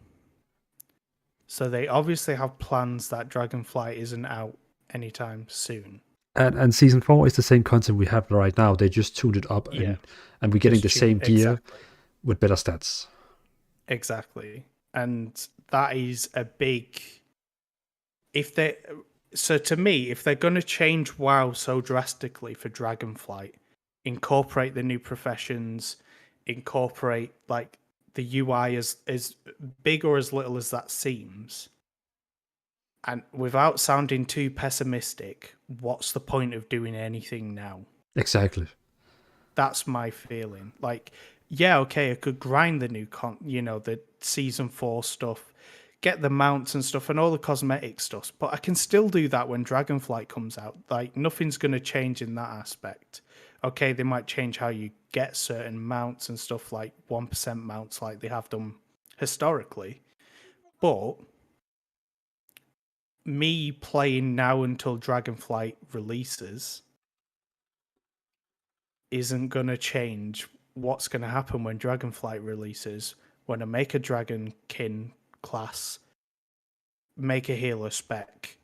So they obviously have plans that Dragonflight isn't out anytime soon. and season 4 is the same content we have right now. They just tuned it up, Yeah. and we're getting the Just same gear exactly. with better stats. Exactly. And that is a big so to me, if they're gonna change WoW so drastically for Dragonflight, incorporate the new professions, incorporate like the UI as big or as little as that seems. And without sounding too pessimistic, what's the point of doing anything now? Exactly. That's my feeling. Like, yeah, okay, I could grind the new the season 4 stuff, get the mounts and stuff and all the cosmetic stuff, but I can still do that when Dragonflight comes out. Like, nothing's going to change in that aspect. Okay, they might change how you get certain mounts and stuff, like 1% mounts like they have done historically. But me playing now until Dragonflight releases isn't going to change what's going to happen when Dragonflight releases, when I make a Dragonkin class, make a healer spec.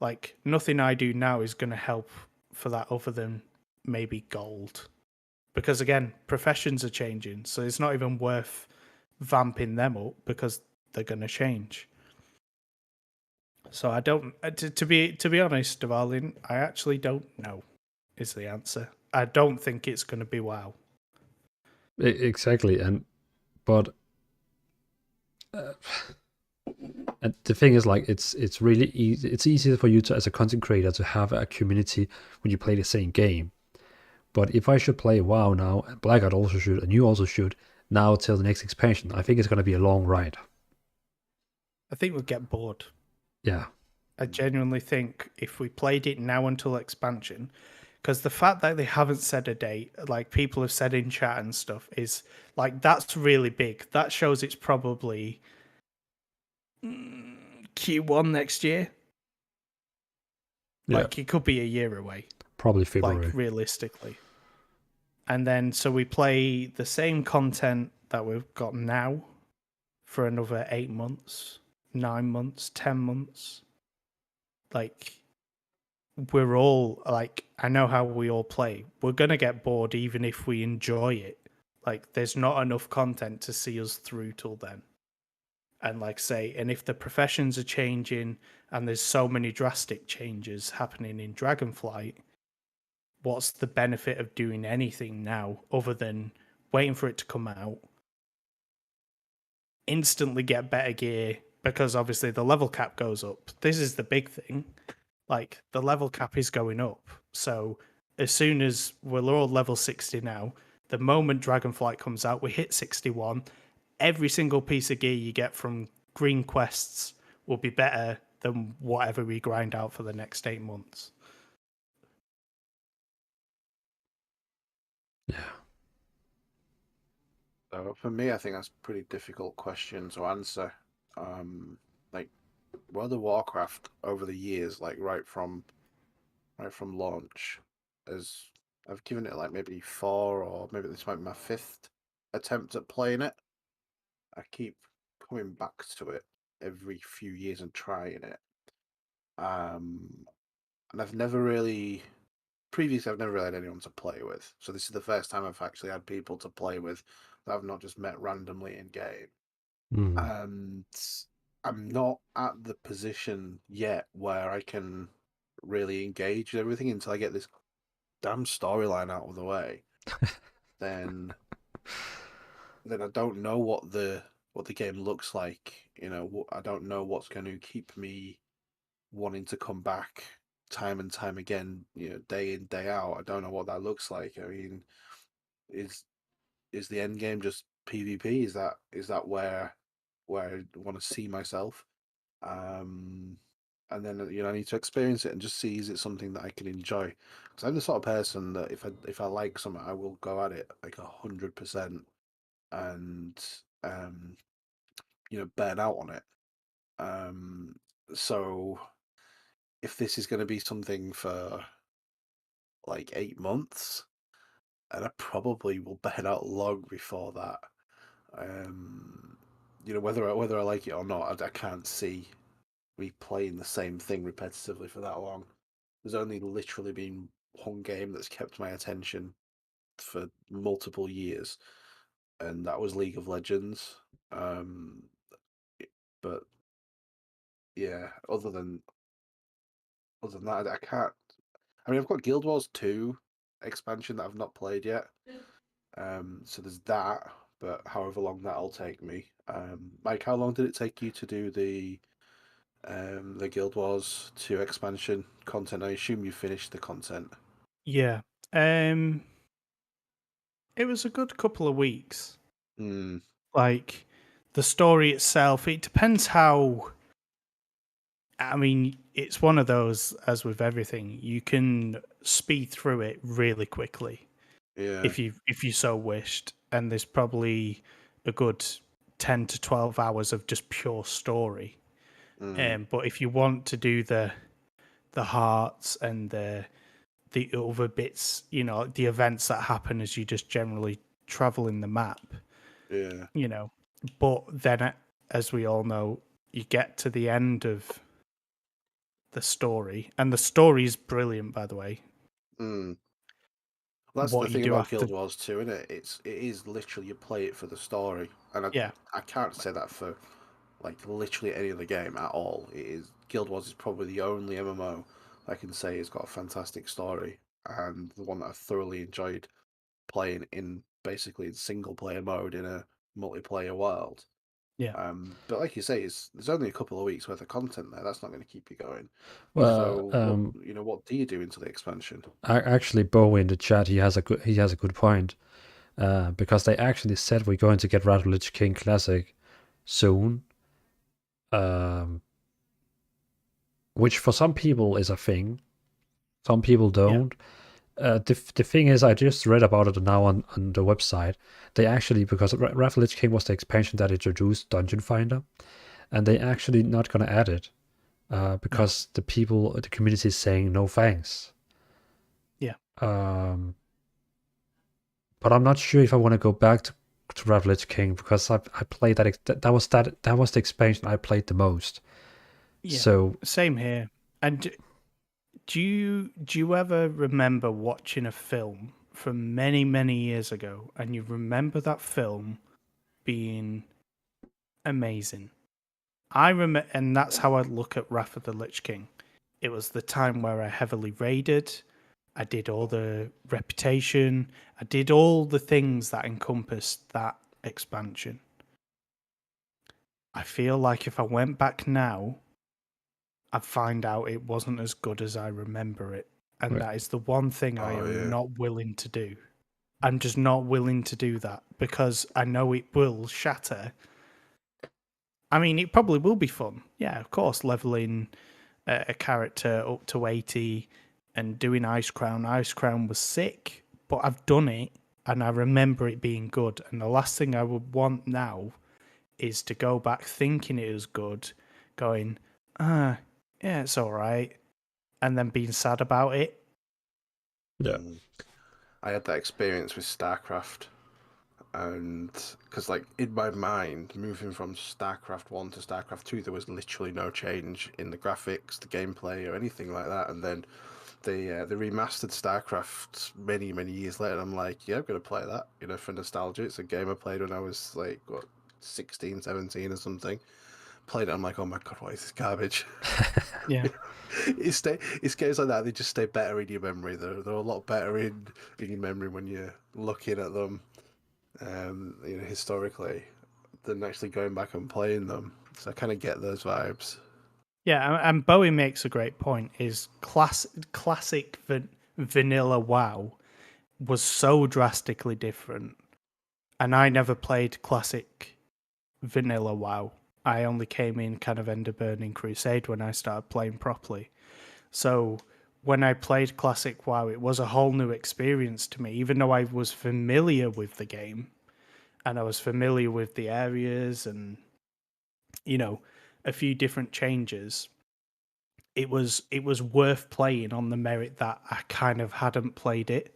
Like, nothing I do now is going to help for that other than maybe gold. Because again, professions are changing, so it's not even worth vamping them up because they're going to change. So I don't, to be honest, Dvalin, I actually don't know is the answer. I don't think it's going to be WoW. Exactly, but and the thing is, like, it's really easy. It's easier for you to, as a content creator, to have a community when you play the same game. But if I should play WoW now, and Blackguard also should, and you also should, now till the next expansion, I think it's going to be a long ride. I think we'll get bored. Yeah. I genuinely think if we played it now until expansion, because the fact that they haven't said a date, like people have said in chat and stuff, is like, that's really big. That shows it's probably Q1 next year. Yeah. Like, it could be a year away. Probably February. Like, realistically. And then, so we play the same content that we've got now for another 8 months, 9 months, 10 months. Like, we're all, like, I know how we all play. We're going to get bored even if we enjoy it. Like, there's not enough content to see us through till then. And like say, and if the professions are changing and there's so many drastic changes happening in Dragonflight, what's the benefit of doing anything now other than waiting for it to come out, instantly get better gear, because obviously the level cap goes up. This is the big thing. Like, the level cap is going up. So as soon as we're all level 60 now, the moment Dragonflight comes out, we hit 61. Every single piece of gear you get from green quests will be better than whatever we grind out for the next 8 months. Yeah. So for me, I think that's a pretty difficult question to answer. Like, World of Warcraft over the years, like right from launch, I've given it like maybe 4 or maybe this might be my 5th attempt at playing it. I keep coming back to it every few years and trying it. And I've never really had anyone to play with. So this is the first time I've actually had people to play with that I've not just met randomly in game. And I'm not at the position yet where I can really engage with everything until I get this damn storyline out of the way. then I don't know what the game looks like. You know, I don't know what's going to keep me wanting to come back time and time again, you know, day in, day out. I don't know what that looks like. I mean, is the end game just PvP? Is that where I want to see myself? and then I need to experience it and just see is it something that I can enjoy. Because I'm the sort of person that if I like something, I will go at it like 100%, and burn out on it. So if this is going to be something for like 8 months, and I probably will burn out long before that. Whether I like it or not, I can't see me playing the same thing repetitively for that long. There's only literally been one game that's kept my attention for multiple years, and that was League of Legends. But yeah, other than that, I can't. I mean, I've got Guild Wars 2 expansion that I've not played yet. So there's that, but however long that'll take me. Mike, how long did it take you to do the Guild Wars 2 expansion content? I assume you finished the content. Yeah. It was a good couple of weeks. Like, the story itself, it depends how... I mean, it's one of those, as with everything, you can speed through it really quickly. Yeah. If you so wished. And there's probably a good 10 to 12 hours of just pure story. But if you want to do the hearts and the other bits, the events that happen as you just generally travel in the map. Yeah. But then, as we all know, you get to the end of the story, and the story is brilliant, by the way. Well, that's What the you thing do about after- Guild Wars 2, isn't it? It is literally you play it for the story, and I can't say that for like literally any other game at all. Guild Wars is probably the only MMO I can say has got a fantastic story, and the one that I thoroughly enjoyed playing in basically single player mode in a multiplayer world. Yeah. But like you say, there's only a couple of weeks worth of content there. That's not going to keep you going. Well, So what do you do into the expansion? Actually, Bo in the chat, he has a good point, because they actually said we're going to get Wrath of the Lich King Classic soon, which for some people is a thing, some people don't. The thing is, I just read about it now on the website. They actually, because Wrath of the Lich King was the expansion that introduced Dungeon Finder, and they actually not going to add it because the community is saying no thanks. Yeah. But I'm not sure if I want to go back to Wrath of the Lich King, because I played that was the expansion I played the most. Yeah. So same here. And do you ever remember watching a film from many, many years ago, and you remember that film being amazing? I remember, and that's how I look at Wrath of the Lich King. It was the time where I heavily raided. I did all the reputation. I did all the things that encompassed that expansion. I feel like if I went back now, I'd find out it wasn't as good as I remember it. And Right. that is the one thing I am not willing to do. I'm just not willing to do that because I know it will shatter. I mean, it probably will be fun. Yeah, of course, leveling a character up to 80 and doing Ice Crown. Ice Crown was sick, but I've done it and I remember it being good. And the last thing I would want now is to go back thinking it was good, going, yeah, it's all right, and then being sad about it. Yeah. I had that experience with StarCraft, and because like in my mind, moving from StarCraft 1 to StarCraft 2, there was literally no change in the graphics, the gameplay, or anything like that. And then they remastered StarCraft many, many years later. And I'm like, yeah, I'm gonna play that, for nostalgia. It's a game I played when I was like 16, 17 or something. Played it, I'm like, oh my god, what is this garbage? Yeah. It's games like that, they just stay better in your memory. They're a lot better in your memory when you're looking at them, historically, than actually going back and playing them. So I kind of get those vibes. Yeah, and Bowie makes a great point. Is classic vanilla WoW was so drastically different, and I never played classic vanilla WoW. I only came in kind of Ender Burning Crusade when I started playing properly. So when I played Classic WoW, it was a whole new experience to me, even though I was familiar with the game and I was familiar with the areas and, a few different changes. It was worth playing on the merit that I kind of hadn't played it.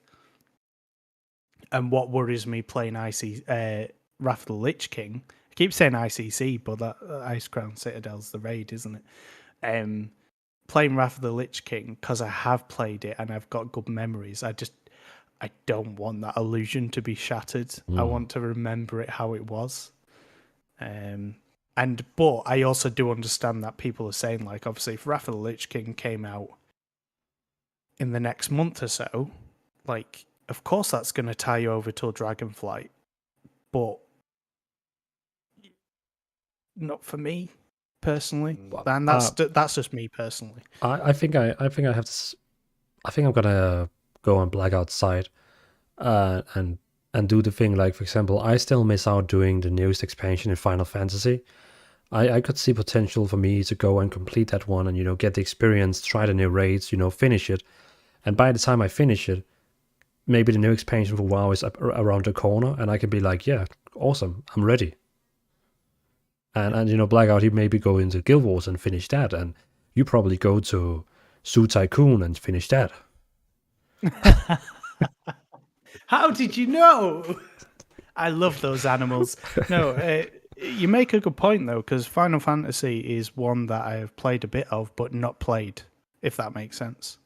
And what worries me playing Wrath of the Lich King, I keep saying ICC, but that Ice Crown Citadel's the raid, isn't it? Playing Wrath of the Lich King, because I have played it and I've got good memories, I don't want that illusion to be shattered. I want to remember it how it was. But I also do understand that people are saying, like, obviously, if Wrath of the Lich King came out in the next month or so, like, of course that's going to tie you over till Dragonflight, but not for me personally. And that's just me personally. I think I have this. I think I'm gonna go on Blackout side, and do the thing. Like, for example, I still miss out doing the newest expansion in Final Fantasy. I could see potential for me to go and complete that one and, get the experience, try the new raids, finish it. And by the time I finish it, maybe the new expansion for WoW is around the corner and I can be like, yeah, awesome, I'm ready. And Blackout, he maybe go into Guild Wars and finish that. And you probably go to Zoo Tycoon and finish that. How did you know? I love those animals. No, you make a good point, though, because Final Fantasy is one that I have played a bit of, but not played, if that makes sense.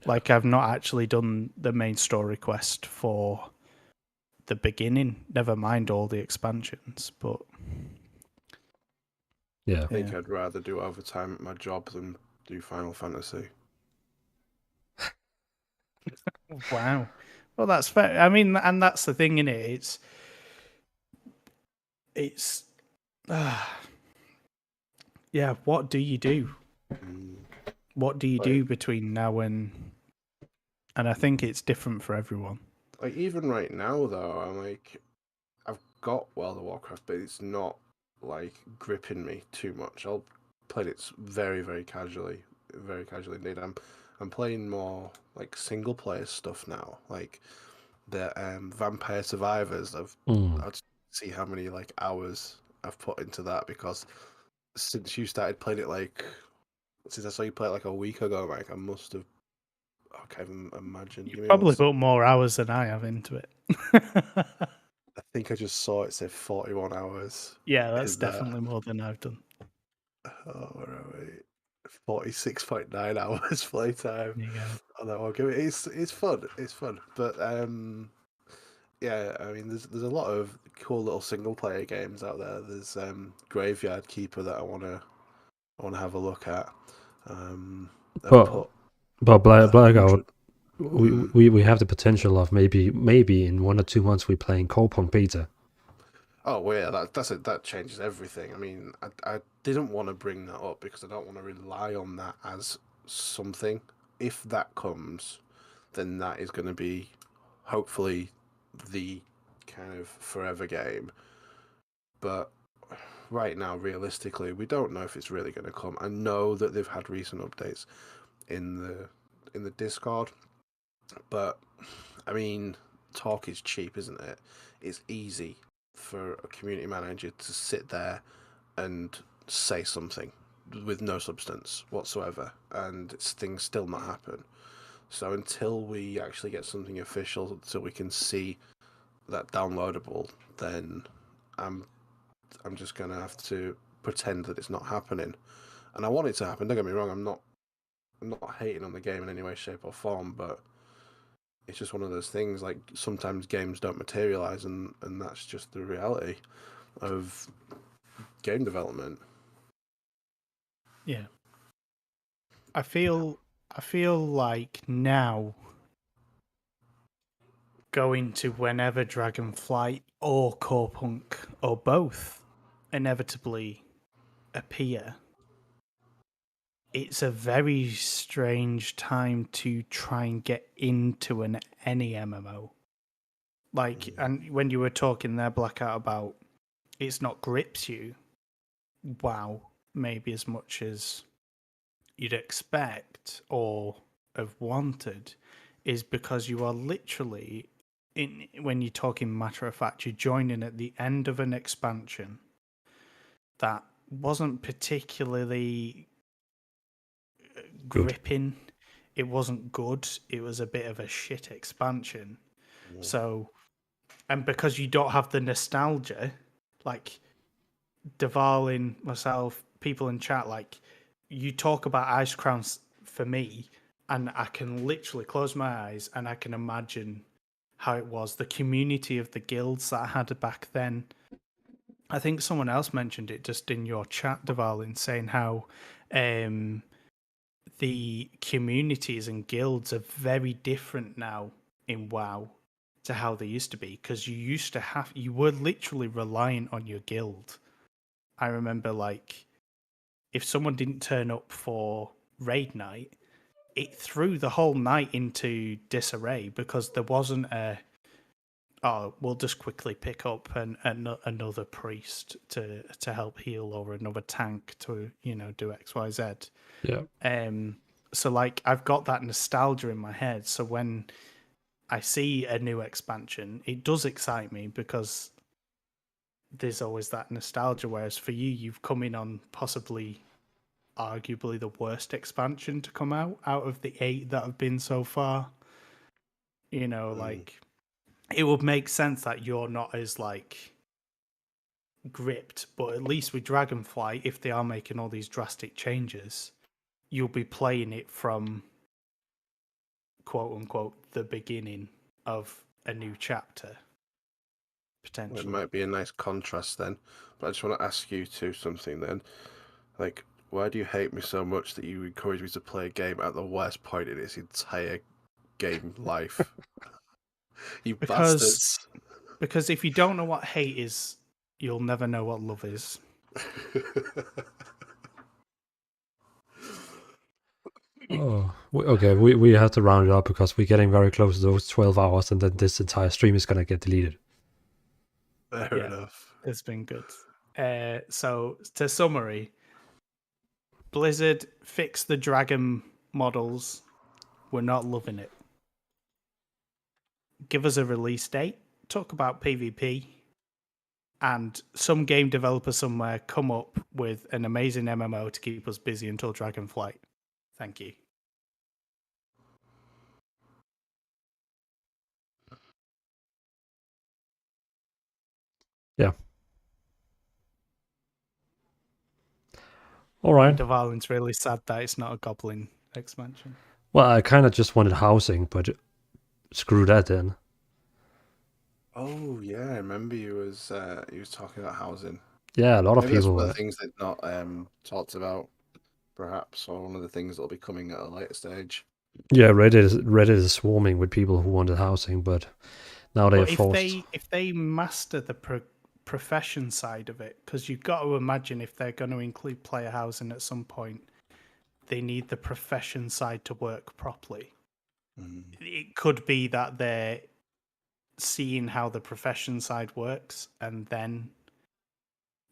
Like, I've not actually done the main story quest for the beginning, never mind all the expansions, but... Yeah. I think I'd rather do overtime at my job than do Final Fantasy. Wow. Well, that's fair. I mean, and that's the thing, innit? It's yeah, what do you do? What do you do between now and I think it's different for everyone. Like, even right now, though, I've got World of Warcraft, but it's not, like, gripping me too much. I'll play it very, very casually indeed. I'm playing more, like, single-player stuff now, like the Vampire Survivors. I'll just see how many, like, hours I've put into that, because since you started playing it, since I saw you play it, like, a week ago, Mike, I must have... I can't even imagine. You probably put more hours than I have into it. I think I just saw it say 41 hours. Yeah, that's definitely more than I've done. Oh, where are we? 46.9 hours playtime on that one. It's fun. It's fun. But yeah, I mean, there's a lot of cool little single player games out there. There's Graveyard Keeper that I wanna have a look at. But Blackout, we have the potential of maybe in 1 or 2 months we're playing co-op beta. Oh well, yeah, that changes everything. I mean, I didn't want to bring that up because I don't want to rely on that as something. If that comes, then that is going to be hopefully the kind of forever game. But right now, realistically, we don't know if it's really going to come. I know that they've had recent updates in the Discord, but I mean, talk is cheap, isn't it? It's easy for a community manager to sit there and say something with no substance whatsoever, and things still not happen. So until we actually get something official, so we can see that downloadable, then I'm just gonna have to pretend that it's not happening. And I want it to happen. Don't get me wrong. I'm not hating on the game in any way, shape, or form, but it's just one of those things, like, sometimes games don't materialize, and that's just the reality of game development. Yeah. I feel like now going to whenever Dragonflight or Core Punk or both inevitably appear, it's a very strange time to try and get into any MMO. Like, and when you were talking there, Blackout, about it's not grips you, WoW maybe as much as you'd expect or have wanted is because you are literally when you're talking matter of fact, you're joining at the end of an expansion that wasn't particularly gripping. It wasn't good. It was a bit of a shit expansion. So, and because you don't have the nostalgia, like Dvalin, myself, people in chat, like you talk about Ice Crowns for me, and I can literally close my eyes and I can imagine how it was, the community of the guilds that I had back then. I think someone else mentioned it just in your chat, Dvalin, saying how the communities and guilds are very different now in WoW to how they used to be, because you were literally reliant on your guild. I remember, like, if someone didn't turn up for raid night, it threw the whole night into disarray because there wasn't we'll just quickly pick up another priest to help heal, or another tank to, do XYZ. Yeah. So like I've got that nostalgia in my head. So when I see a new expansion, it does excite me because there's always that nostalgia. Whereas for you, you've come in on possibly, arguably, the worst expansion to come out of the 8 that have been so far. Like it would make sense that you're not as like gripped, but at least with Dragonflight, if they are making all these drastic changes, you'll be playing it from quote unquote the beginning of a new chapter. Potentially. It might be a nice contrast then. But I just want to ask you two something then. Like, why do you hate me so much that you encourage me to play a game at the worst point in its entire game life? You bastards. Because if you don't know what hate is, you'll never know what love is. Oh, okay. We have to round it up because we're getting very close to those 12 hours, and then this entire stream is gonna get deleted. Fair enough. It's been good. So to summary, Blizzard fixed the dragon models. We're not loving it. Give us a release date. Talk about PvP. And some game developer somewhere come up with an amazing MMO to keep us busy until Dragonflight. Thank you. Yeah. All right. Dvalin's really sad that it's not a goblin expansion. Well, I kind of just wanted housing, but screw that then. Oh yeah, I remember you was talking about housing. Yeah, a lot of Maybe people. That's one of the things they've not talked about, perhaps, or one of the things that'll be coming at a later stage. Yeah, Reddit is swarming with people who wanted housing, but now they're forced. If they master the profession side of it, because you've got to imagine if they're going to include player housing at some point, they need the profession side to work properly. It could be that they're seeing how the profession side works, and then,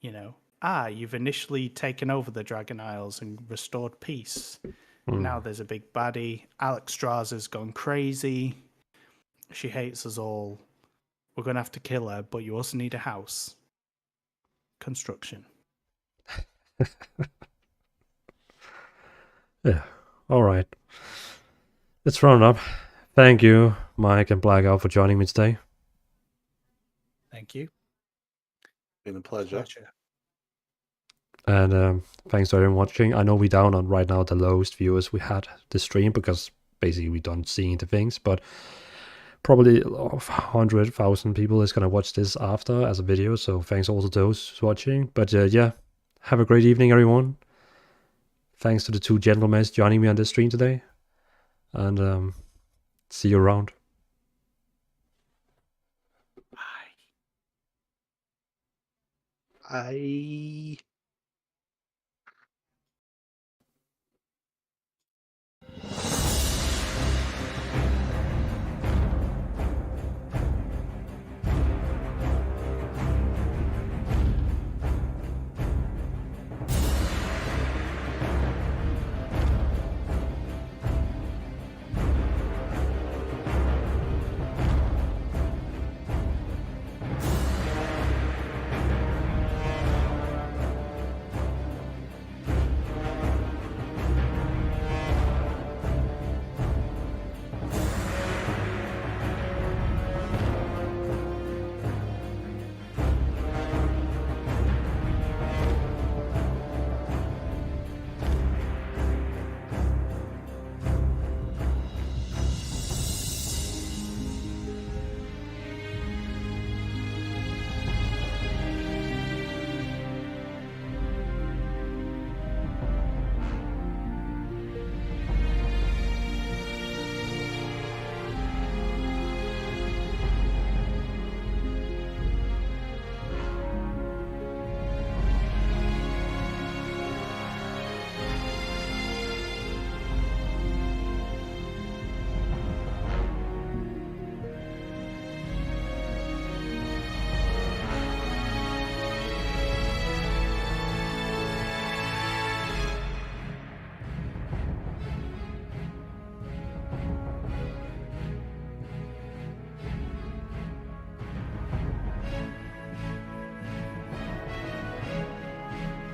you've initially taken over the Dragon Isles and restored peace. Now there's a big baddie. Alexstrasza's gone crazy. She hates us all. We're going to have to kill her, but you also need a house. Construction. Yeah. All right. Let's round up. Thank you, Mike and Blackout, for joining me today. Thank you. Been a pleasure. And thanks to everyone watching. I know we're down on right now the lowest viewers we had this stream because basically we don't see the things, but probably 100,000 people is going to watch this after as a video. So thanks also to those watching. But yeah, have a great evening, everyone. Thanks to the two gentlemen joining me on this stream today. And see you around. Bye.